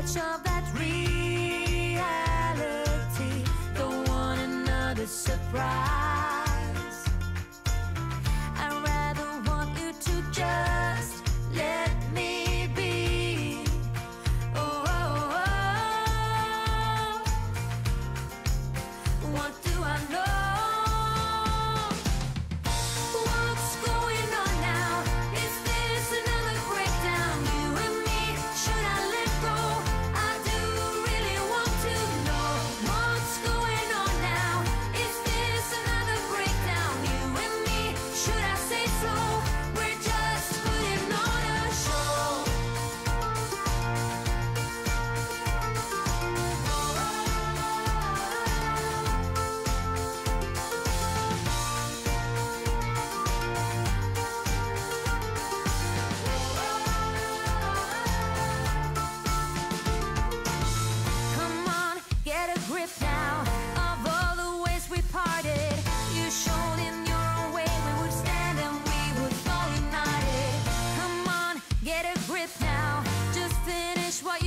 S21: Of that reality, don't want another surprise. I'd rather want you to just let me be. What do I know? What's going on now? Is this another breakdown? You and me, should I let go? Really want to know what's going on now. Is this another wish what you